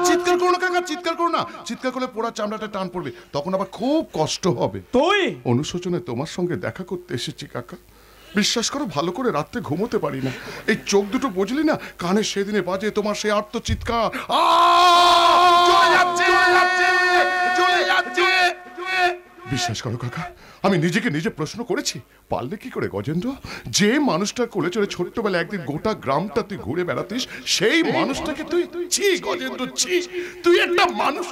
চিৎকার করো না কাকা, চিৎকার করো না। চিৎকার করলে পোড়া চামড়াটা টান পড়বে, তখন আবার খুব কষ্ট হবে। তুই অনুশোচনে তোমার সঙ্গে দেখা করতে এসেছি কাকা। বিশ্বাস করো, ভালো করে রাত্রে ঘুমোতে পারি না। এই চোখ দুটো বুঝলি না, কানে সেদিনে বাজে তোমার সেই আর্ত চিৎকার। বিশ্বাস করো কাকা, আমি নিজেকে নিজে প্রশ্ন করেছি, পারলে কি করে গজেন্দ্র? যে মানুষটা কোলে চড়ে ছোট্টবেলা একদিন গোটা গ্রামটা তুই ঘুরে বেড়াতিস, সেই মানুষটাকে তুই ছি গজেন্দ্র, ছি, তুই একটা মানুষ।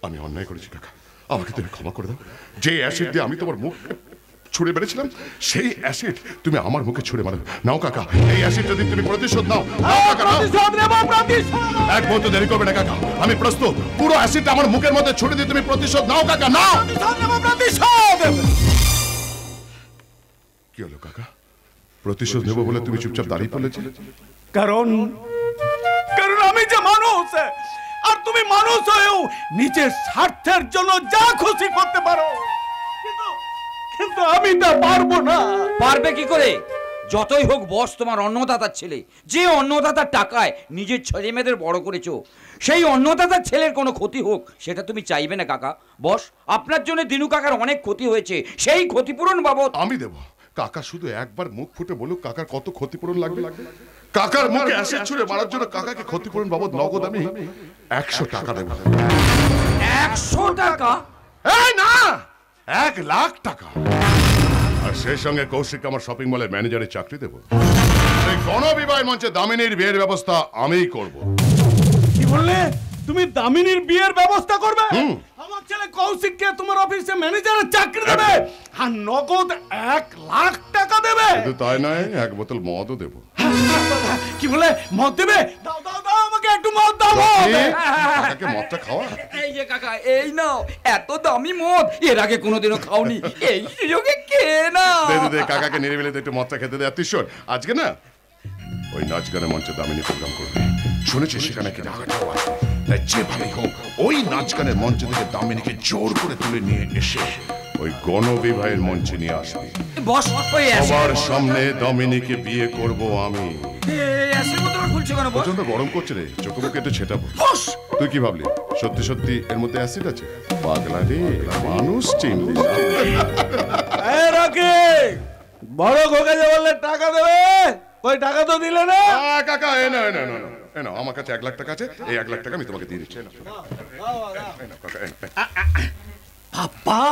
আমি অন্যায় করেছি কাকা, আমাকে তুমি ক্ষমা করে দাও। যে অ্যাসিড দিয়ে আমি তোমার মুখ ছুড়ে বেড়েছিলাম, সেই অ্যাসিড তুমি আমার মুখে ছুড়ে মারো। নাও কাকা, এই অ্যাসিডটা দিয়ে তুমি প্রতিশোধ নাও। এক মুহূর্ত দেরি করবে না কাকা, আমি প্রস্তুত। পুরো অ্যাসিডটা আমার মুখের মধ্যে ছুড়ে দিয়ে তুমি প্রতিশোধ নাও কাকা, নাও। কি হলো কাকা, প্রতিশোধ নেবো বলে তুমি চুপচাপ দাঁড়িয়ে পড়েছিলে? কারণ আমি যে মানুষ, আর তুমি মানুষ হয়েও নিজের স্বার্থের জন্য যা খুশি করতে পারো, কিন্তু আমি তা পারবো না। পারবে কি করে? যতই হোক বস তোমার অন্নদাতার ছেলে, যে অন্নদাতার টাকায় নিজের ছেলে মেয়েদের বড় করেছো, সেই অন্নদাতার ছেলের কোনো ক্ষতি হোক সেটা তুমি চাইবে না কাকা। বস, আপনার জন্য দিনু কাকার অনেক ক্ষতি হয়েছে, সেই ক্ষতিপূরণ বাবদ আমি দেব। কাকা শুধু একবার মুখ ফুটে বলুক কাকার কত ক্ষতিপূরণ লাগবে। কাকার মুখে অ্যাসিড ছুঁড়ে মারার জন্য কাকাকে ক্ষতিপূরণ বাবদ নগদ আমি 100 টাকা দেব। 100 টাকা? এই না, 1 লাখ টাকা। আর সেই সঙ্গে কৌশিক আমার শপিং মলের ম্যানেজারের চাকরি দেব। এই গণবিবাহের মঞ্চে দামিনীর বিয়ের ব্যবস্থা আমিই করব। কি বললে? তুমি দামিনীর বিয়ের ব্যবস্থা করবে? আমার ছেলে কৌশিককে তোমার অফিসে ম্যানেজারের চাকরি দেবে, আর নগদ 1 লাখ টাকা দেবে। শুধু তাই নয়, 1 বোতল মদও দেব। কি বলে? মদ দেবে? দাও দাও দাও, আমাকে একটু মদ দাও। কাকাকে মদটা খাওয়া। এই যে কাকা, এই নাও, এত দামি মদ এর আগে কোনোদিনও খাওনি, এই সুযোগে খেয়ে নাও। দে কাকাকে নিরিবিলি একটু মদটা খেতে দে। তুই শোন, আজকে না ওই নাচ গানের মঞ্চে দামিনী প্রোগ্রাম করবে, শুনেছি সেখানে কি টাকাটাও আছে। তাই যেভাবেই হোক ওই নাচ গানের মঞ্চ থেকে দামিনীকে জোর করে তুলে নিয়ে এসে ওই গণবিবাহের মঞ্চে নিয়ে আসবি। বস ওই সবার সামনে দামিনীকে বিয়ে করব আমি। অ্যাসিড বোতল খুলছো কেন বস? প্রচন্ড গরম করছে রে, চোখে মুখে একটু ছেটাবো। তুই কি ভাবলি সত্যি সত্যি এর মধ্যে অ্যাসিড আছে? পাগলা রে, মানুষ চিনলি না। বড় খোকা যে বললে টাকা দেবে, ওই টাকা তো দিলে না। কাকা এ না না না না, আমার কাছে 1 লাখ টাকা আছে, এই 1 লাখ টাকা আমি তোমাকে দিয়ে দিচ্ছি। বাবা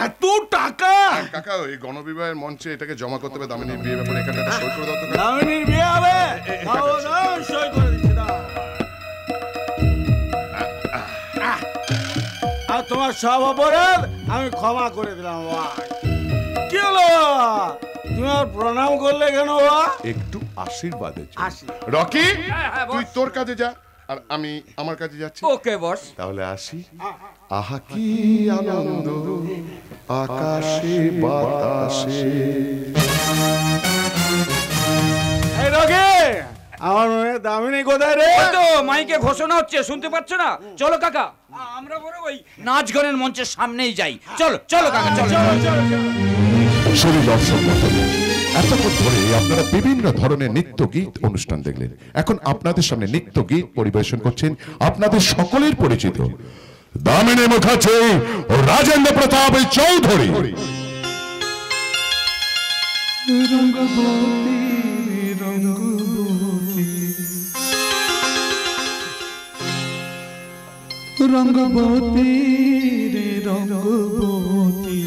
এত টাকা! কাকা ওই গণবিবাহের মঞ্চে এটাকে জমা করতে হবে, দামিনীর বিয়ে ব্যাপারে এখানে একটা সই করে দাও তো। দামিনীর বিয়ে হবে, সই করে দিচ্ছি। আর তোমার সব অপরাধ আমি ক্ষমা করে দিলাম। কি হলো তুমি আর প্রণাম করলে কেন? একটু আশীর্বাদের রকি, তুই তোর কাজে যা আর আমি আমার কাজে যাচ্ছি। ওকে বস, তাহলে আসি। আহা কি আনন্দ আকাশে বাতাসে। এই রকি, আমার মেয়ে দামিনী কোথায় রে? তো মাইকে ঘোষণা হচ্ছে, শুনতে পাচ্ছ না? চলো কাকা, আমরা বড় ওই নাচ গানের মঞ্চের সামনেই যাই। চলো চলো কাকা, চলো। শুধু দর্শক মণ্ডলী, এতক্ষণ ধরে আপনারা বিভিন্ন ধরনের নৃত্য গীত অনুষ্ঠান দেখলেন। এখন আপনাদের সামনে নৃত্য গীত পরিবেশন করছেন আপনাদের সকলের পরিচিত দামিনী মুখার্জি ও রাজেন্দ্র প্রতাপ চৌধুরী। রঙ্গবতী রে রঙ্গবতী,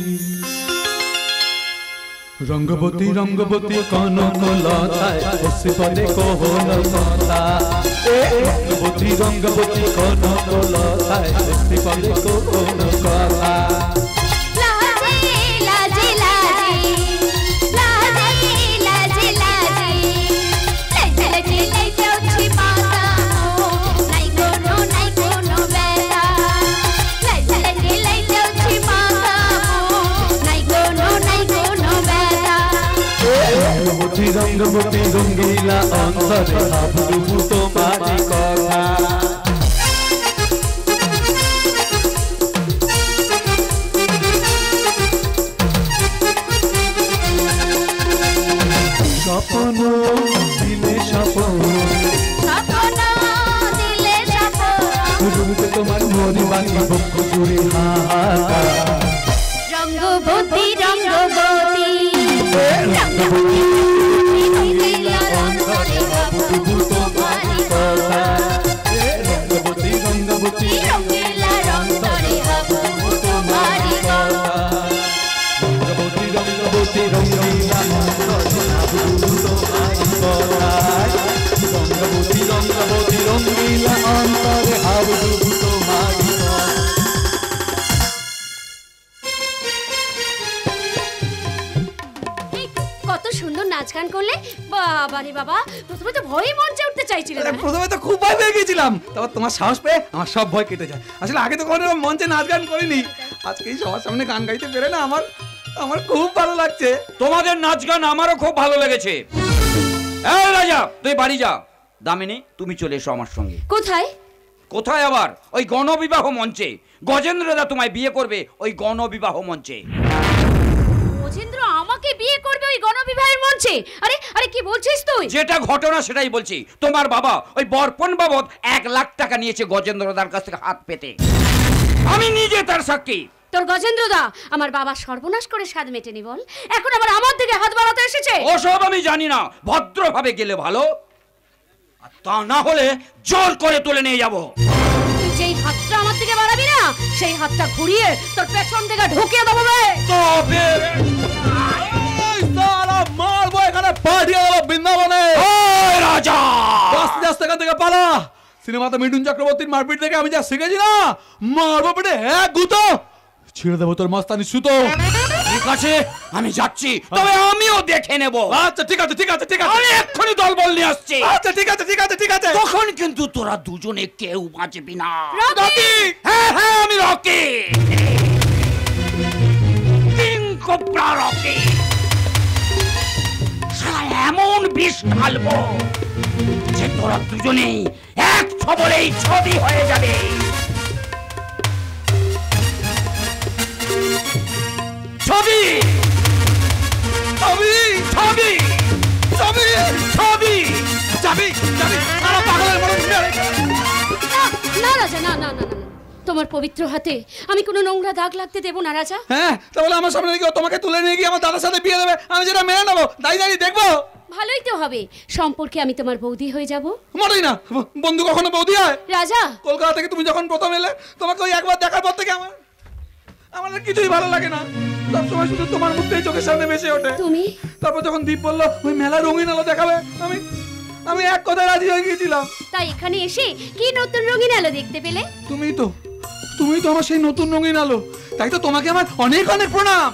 রঙ্গবতী রঙ্গবতী কনক লতায় বসে পড়ে কোহল কথা। রঙ্গবতী রঙ্গবতী কনক লতায় বসে পড়ে কোহল কথা। রঙ্গবতী রঙ্গিলা অন্তরে ভাবলু তোমারি কথা। স্বপ্ন দিলে স্বপ্ন, রূপে তোমার মরি বাঁচি বক্ষ জুড়ে হাহাকা। রঙ্গবতী রঙ্গবতী রঙ্গবতী রঙ্গিলা অন্তরে ভাবলু তোমারি কথা। রঙ্গবতী রঙ্গবতী রঙ্গিলা অন্তরে ভাবলু তোমারি কথা। রঙ্গবতী রঙ্গবতী রঙ্গিলা অন্তরে ভাবলু তোমারি কথা। রঙ্গবতী রঙ্গবতী রঙ্গিলা অন্তরে ভাবলু তোমারি কথা। কত সুন্দর নাচ গান করলে বাবা রে বাবা! প্রথমে তো ভয়ে মঞ্চে উঠতে চাইছিলে না। প্রথমে তো খুব ভয় পেয়ে গেছিলাম, তারপর তোমার সাহস পেয়ে আমার সব ভয় কেটে যায়। আসলে আগে তো কোনো মঞ্চে নাচ গান করিনি, আজকে এই সবার সামনে গান গাইতে পেরে না আমার খুব ভালো লাগছে। তোমাদের নাচ গান আমারও খুব ভালো লেগেছে। এই রাজা, তুই বাড়ি যা। দামিনী, তুমি চলে এসো আমার সঙ্গে। কোথায়? কোথায় আবার? ওই গণবিবাহ মঞ্চে। গজেন্দ্রদা তোমায় বিয়ে করবে ওই গণবিবাহ মঞ্চে। গজেন্দ্র আমাকে বিয়ে করবে ওই গণবিবাহের মঞ্চে? আরে আরে কি বলছিস তুই? যেটা ঘটনা সেটাই বলছি। তোমার বাবা ওই বর্পণ বাবদ 1 লাখ টাকা নিয়েছে গজেন্দ্রদার কাছ থেকে হাত পেতে। আমি নিজে তার সাক্ষী। তোর গজেন্দ্রদা আমার বাবা সর্বনাশ করে স্বাদ মেটেনি বল, এখন আবার আমার দিকে হাত বাড়াতে এসেছে। ওসব আমি জানি না, ভদ্রভাবে গেলে ভালো, আর তা না হলে জোর করে তুলে নিয়ে যাব। তুই যেই হাতটা আমার দিকে বাড়াবি না, সেই হাতটা ঘুরিয়ে তোর পেছন থেকে ঢুকিয়ে দেবো। তবে মারবো এখানে, পাঠিয়ে দেবো বৃন্দাবনে। রাজা আস্তে আস্তে এখান থেকে পালা। সিনেমাতে মিঠুন চক্রবর্তীর মারপিট থেকে আমি যা শিখেছি না, মারবো পেটে এক গুতো, ছিঁড়ে দেবো তোর মস্তানি সুতো। ঠিক আছে, আমি যাচ্ছি, তবে আমিও দেখে নেব। আচ্ছা ঠিক আছে ঠিক আছে ঠিক আছে, আমি এক্ষুনি দলবল নিয়ে আসছি। আচ্ছা ঠিক আছে ঠিক আছে ঠিক আছে। তখন কিন্তু তোরা দুজনে কেউ বাঁচবি না। রকি! হ্যাঁ হ্যাঁ, আমি রকি, কিং কোবরা রকি। সারা এমন বিষ ঢালবো যে তোরা দুজনেই এক ছবলেই ছবি হয়ে যাবে। ছবি ছবি ছবি ছবি ছবি যাবি যাবি সারা পাগলের মতো না রাজা, না না না না, তোমার পবিত্র হাতে আমি কোনো নোংরা দাগ লাগতে দেব না রাজা। হ্যাঁ, তাহলে আমার সামনে গিয়ে তোমাকে তুলে নিয়ে গিয়ে আমার দাদার সাথে বিয়ে দেবে, আমি যেটা মেনে নেবো, দাঁড়িয়ে দেখবো। ভালোই তো হবে, সম্পর্কে আমি তোমার বৌদি হয়ে যাব। মোটেই না, বন্ধু কখনো বৌদি হয়? রাজা, কলকাতা থেকে তুমি যখন প্রথম এলে, তোমাকে ওই একবার দেখার পর থেকে আমার কিছুই ভালো লাগে না, সবসময় শুধু তোমার মুখটাই চোখের সামনে ভেসে ওঠে। তুমি তারপর যখন দীপ বললো ওই মেলা রঙিন আলো দেখাবে, আমি এক কথায় রাজি হয়ে গিয়েছিলাম। তাই এখানে এসে কি নতুন রঙিন আলো দেখতে পেলে? তুমি তো আমার সেই নতুন রঙিন আলো, তাই তো তোমাকে আমার অনেক অনেক প্রণাম।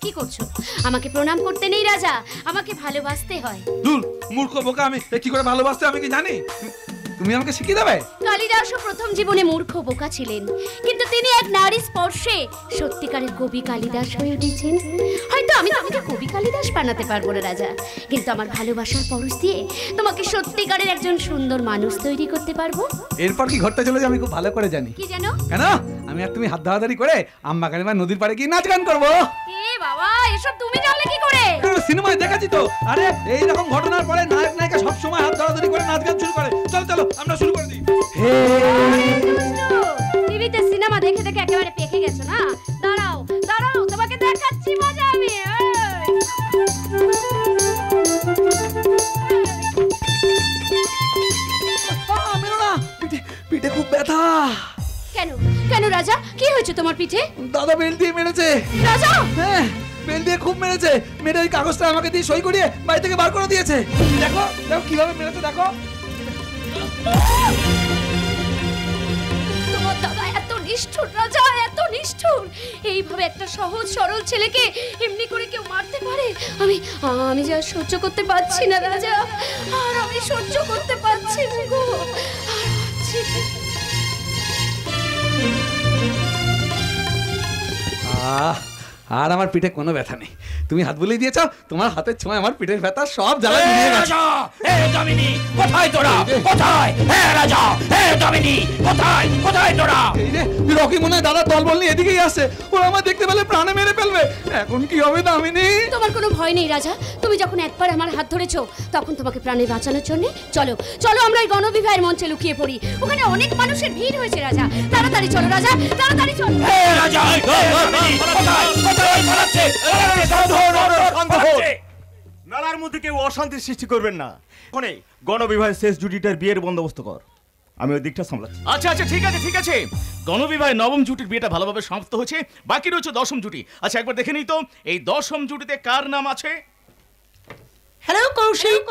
কি করছো? আমাকে প্রণাম করতে নেই রাজা, আমাকে ভালোবাসতে হয়। দূর মূর্খ বোকা, আমি কি করে ভালোবাসতে আমি কি জানি? তুমি আমাকে শিখিয়ে দেবে? কালিদাসও প্রথম জীবনে মূর্খ বোকা ছিলেন, কিন্তু তিনি এক নারী স্পর্শে সত্যিকারের কবি কালিদাস হয়ে উঠেছেন। হয়তো আমি তোমাকে কবি কালিদাস বানাতে পারবো না রাজা, কিন্তু আমার ভালোবাসার পরশ দিয়ে তোমাকে সত্যিকারের একজন সুন্দর মানুষ তৈরি করতে পারবো। এরপর কি ঘটতে চলেছে আমি খুব ভালো করে জানি। কি জানো? কেন আমি আর তুমি হাত ধরাধরি করে আমবাগানে বা নদীর পাড়ে গিয়ে নাচ গান করবো। এ বাবা, এসব তুমি জানলে কি করে? সিনেমায় দেখেছি তো। আরে এই রকম ঘটনার পরে নায়ক নায়িকা সব সময় হাত ধরাধরি করে নাচ গান শুরু করে। চলো চলো আমরা শুরু করে দিই। টিভিতে সিনেমা দেখে দেখে একেবারে পেকে গেছো না? দাঁড়াও দাঁড়াও, তোমাকে দেখাচ্ছি মজা আমি। পিঠে খুব ব্যথা। কেন কেন রাজা, কি হয়েছে তোমার পিঠে? দাদা বেল দিয়ে মেরেছে। রাজা? হ্যাঁ, বেল দিয়ে খুব মেরেছে। মেরে ওই কাগজটা আমাকে দিয়ে সই করিয়ে বাড়ি থেকে বার করে দিয়েছে। দেখো দেখো কিভাবে মেরেছে, দেখো। তোমার দাদা এত নিষ্ঠুর রাজা, এত নিষ্ঠুর। এইভাবে একটা সহজ সরল ছেলেকে এমনি করে কেউ মারতে পারে? আমি যা সহ্য করতে পারছি না রাজা, আর আমি সহ্য করতে পারছি না গো, আর পারছি না। আর আমার পিঠে কোনো ব্যথা নেই। তুমি হাত বুলিয়ে দিয়েছো, তোমার হাতের ছোঁয়া আমার পিঠের ব্যথা সব জ্বালা নিয়ে গেছে। হে দামিনী, কোথায় তোরা? কোথায়? হে রাজা, হে দামিনী, কোথায়? কোথায় তোরা? এই রে রকি মনে হয় দাদা দল বল নিয়ে এদিকেই আসছে। ওরা আমার দেখতে পেলে প্রাণে মেরে ফেলবে। এখন কি হবে দামিনী? তোমার কোনো ভয় নেই রাজা, তুমি যখন একবার আমার হাত ধরেছো তখন তোমাকে প্রাণে বাঁচানোর জন্য চলো চলো আমরা এই গণবিবাহের মঞ্চে লুকিয়ে পড়ি। ওখানে অনেক মানুষের ভিড় হয়েছে রাজা, তাড়াতাড়ি চলো রাজা, তাড়াতাড়ি চলো। হে রাজা, মেলার মধ্যে কেউ অশান্তির সৃষ্টি করবেন না। ওখানে গণবিবাহের শেষ জুটিটার বিয়ের বন্দোবস্ত কর, আমি ওই দিকটা সামলাচ্ছি। আচ্ছা আচ্ছা, ঠিক আছে ঠিক আছে। গণবিবাহে নবম জুটির বিয়েটা ভালোভাবে সমাপ্ত হয়েছে, বাকি রয়েছে দশম জুটি। আচ্ছা একবার দেখে নিই তো এই দশম জুটিতে কার নাম আছে। হ্যালো কৌশিক।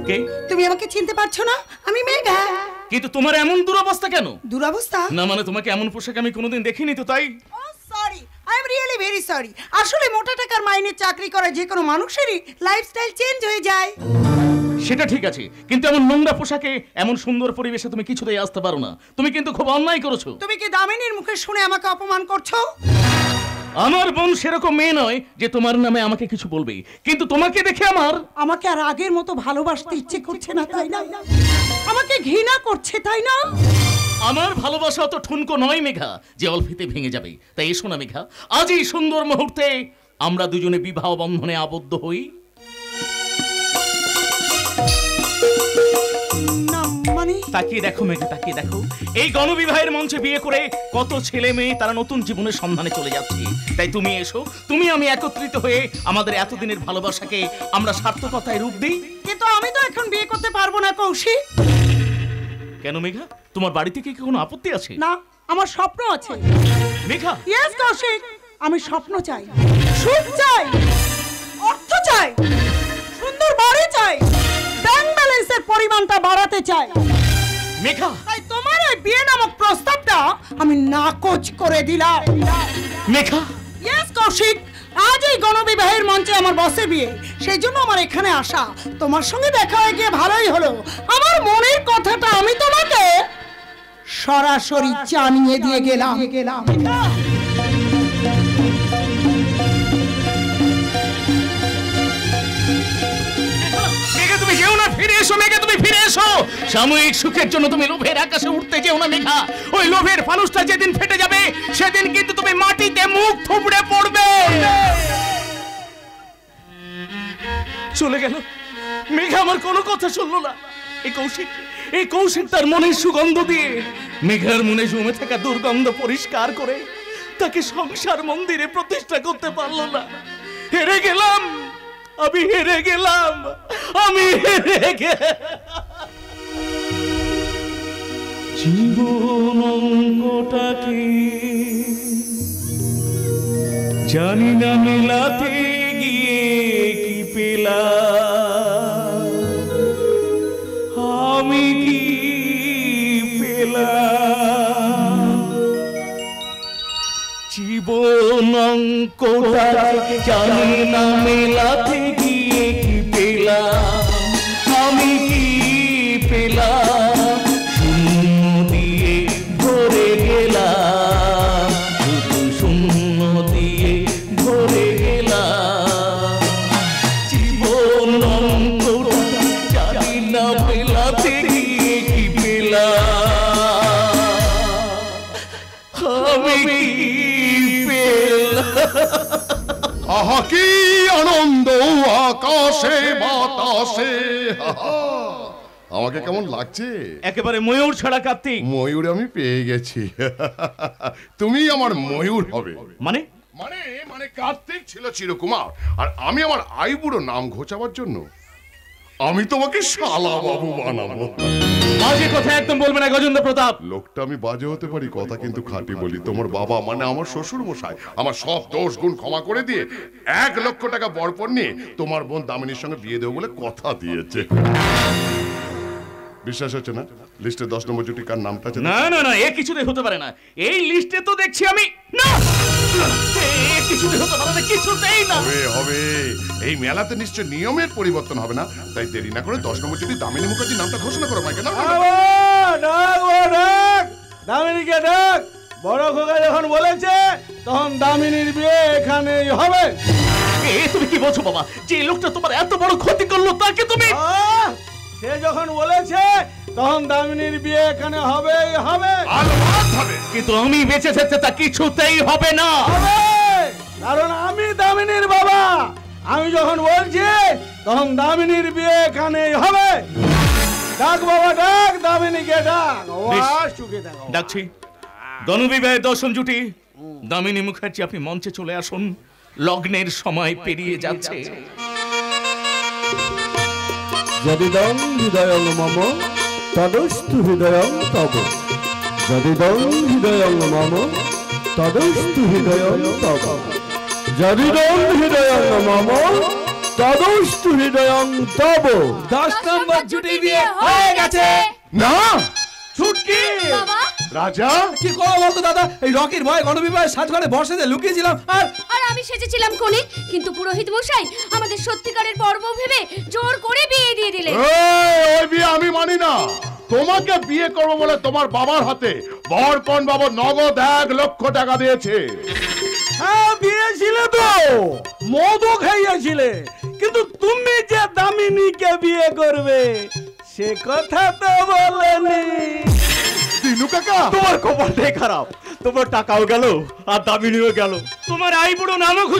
কে? তুমি আমাকে চিনতে পারছো না? আমি মেঘা। কিন্তু তোমার এমন দুরবস্থা কেন? দুরবস্থা? না মানে তোমাকে এমন পোশাক আমি কোনোদিন দেখিনি তো, তাই। Sorry, I am really very sorry. আসলে মোটা টাকার মাইনে চাকরি করা যে কোনো মানুষেরই লাইফস্টাইল চেঞ্জ হয়ে যায়। সেটা ঠিক আছে, কিন্তু এমন নোংরা পোশাকে এমন সুন্দর পরিবেশে তুমি কিছুতেই আসতে পারো না। তুমি কিন্তু খুব অন্যায় করেছো। তুমি কি দামিনীর মুখে শুনে আমাকে অপমান করছো? আমার বোন সেরকম মেয়ে নয় যে তোমার নামে আমাকে কিছু বলবে, কিন্তু তোমাকে দেখে আমাকে আর আগের মতো ভালোবাসতে ইচ্ছে করছে না, তাই না? আমাকে ঘৃণা করছে, তাই না? আমার ভালোবাসা অত ঠুনকো নয় মেঘা যে অল্পেতে ভেঙে যাবে। তাই এসো না মেঘা, আজ এই সুন্দর মুহূর্তে আমরা দুজনে বিবাহ বন্ধনে আবদ্ধ হই। তাকিয়ে দেখো মেঘা, তাকিয়ে দেখো, এই গণবিবাহের মঞ্চে বিয়ে করে কত ছেলে মেয়ে তারা নতুন জীবনের সন্ধানে চলে যাচ্ছে। তাই তুমি এসো, তুমি আমি একত্রিত হয়ে আমাদের এতদিনের ভালোবাসাকে আমরা সার্থকতায় রূপ দিই। কিন্তু আমি তো এখন বিয়ে করতে পারবো না কৌশিক। কেন মেঘা, তোমার বাড়িতে কি কোনো আপত্তি আছে? না, আমার স্বপ্ন আছে। মেঘা? ইয়েস কৌশিক, আমি স্বপ্ন চাই, সুখ চাই, অর্থ চাই, সুন্দর বাড়ি চাই, ব্যাংক ব্যালেন্সের পরিমাণটা বাড়াতে চাই। মেঘা, তাই তোমার ওই বিয়ে নামক প্রস্তাবটা আমি নাকচ করে দিলাম। মেঘা? ইয়েস কৌশিক, আজ এই গণবিবাহের মঞ্চে আমার বসের বিয়ে, সেই জন্য আমার এখানে আসা। তোমার সঙ্গে দেখা হয়ে গিয়ে ভালোই হলো। আমার মনের কথাটা আমি তোমাকে সরাসরি জানিয়ে দিয়ে গেলাম। তুমি যেও না ফিরে এসো মেঘা, তুমি ফিরে এসো। সাময়িক সুখের জন্য তুমি লোভের আকাশে উঠতে যেও না মেঘা। ওই লোভের ফানুসটা যেদিন ফেটে যাবে সেদিন কিন্তু তুমি মাটিতে মুখ থুবড়ে পড়বে। চলে গেল মেঘা, আমার কোনো কথা শুনলো না। এই কৌশিক তার মনের সুগন্ধ দিয়ে মেঘার মনে জমে থাকা দুর্গন্ধ পরিষ্কার করে তাকে সংসার মন্দিরে প্রতিষ্ঠা করতে পারলো না। হেরে গেলাম, আমি হেরে গেলাম, আমি হেরে গেলাম। জীবন অঙ্কটাকে জানি না মেলাতে গিয়ে কি পেলাম, আমি কি পেলাম। জীবন অঙ্কটাকে জানি না মেলাতে গিয়ে কি পেলাম, আমি কি পেলাম। শূন্য দিয়ে ভরে গেলাম, শুধু শূন্য দিয়ে ভরে গেলাম। জীবন অঙ্কটাকে জানি না মেলাতে গিয়ে কি পেলাম, আমি কি আহা কি আনন্দ আকাশে বাতাসে। আমাকে কেমন লাগছে? একেবারে ময়ূর ছাড়া কার্তিক। ময়ূর আমি পেয়ে গেছি। তুমি আমার ময়ূর হবে। মানে মানে মানে কার্তিক ছিল চিরকুমার, আর আমি আমার আইবুড়ো নাম ঘোচাবার জন্য আমি তোমাকে শালা বাবু বানাবো। বাজে কথা একদম বলবে না গজেন্দ্র প্রতাপ। লোকটা আমি বাজে হতে পারি, কথা কিন্তু খাঁটি বলি। তোমার বাবা মানে আমার শ্বশুর মশাই আমার সব দোষ গুণ ক্ষমা করে দিয়ে 1 লক্ষ টাকা বরপণ নিয়ে তোমার বোন দামিনীর সঙ্গে বিয়ে দেবো বলে কথা দিয়েছে। বিশ্বাস হচ্ছে না? লিস্টে 10 নম্বর জুটি কার নামটা আছে? না না না, এ কিছুতেই হতে পারে না। এই লিস্টে তো দেখছি আমি না, এ কিছুতেই হতে পারে না, কিছুতেই না। হবে হবে, এই মেলাতে নিশ্চয় নিয়মের পরিবর্তন হবে না, তাই দেরি না করে 10 নম্বর জুটি দামিনী মুখার্জির নামটা ঘোষণা করো। মাইকে না দামিনীকে ডাক। বড় খোকা যখন বলেছে তখন দামিনীর বিয়ে এখানেই হবে। এ তুমি কি বলছো বাবা? যে লোকটা তোমার এত বড় ক্ষতি করলো তাকে তুমি? সে যখন বলেছে তখন দামিনীর বিয়ে এখানে হবেই হবে। কিন্তু আমি বেঁচে থাকতে তা কিছুতেই হবে না। কারণ আমি দামিনীর বাবা। আমি যখন বলছি তখন দামিনীর বিয়ে এখানেই হবে। ডাক বাবা ডাক, দামিনীকে ডাক। ডাকছি। ধনুবিবাহের দর্শন জুটি দামিনী মুখার্জি, আপনি মঞ্চে চলে আসুন। লগ্নের সময় পেরিয়ে যাচ্ছে। যদিদং হৃদয়ং মম তদস্তু হৃদয়ং তব। যদিদং হৃদয়ং মম তদস্তু হৃদয়ং তব। যদিদং হৃদয়ং মম তদস্তু হৃদয়ং তব। 10 নম্বর জুটি বিয়ে হয়ে গেছে। না ছুটকি রাজা কি করো বলতো দাদা? এই রকির ভয় গণবিবাহের সাজঘরে বসে লুকিয়েছিলাম, আর আমি সেজেছিলাম কোণে, কিন্তু পুরোহিত মশাই আমাদের সত্যিকারের পর্ব ভেবে জোর করে বিয়ে দিয়ে দিলেন। ওই বিয়ে আমি মানি না। তোমাকে বিয়ে করবো বলে তোমার বাবার হাতে বরপণ বাবু নগদ 1 লক্ষ টাকা দিয়েছে। হ্যাঁ দিয়েছিলে তো, মদও খাইয়েছিলে, কিন্তু তুমি যে দামিনীকে বিয়ে করবে সে কথা তো বলেনি। দিনু কাকা তোমার কপালটাই খারাপ, তোমার টাকাও গেল আর দামিনীও গেল। তোমার আইবুড়ো নামও ঘুষ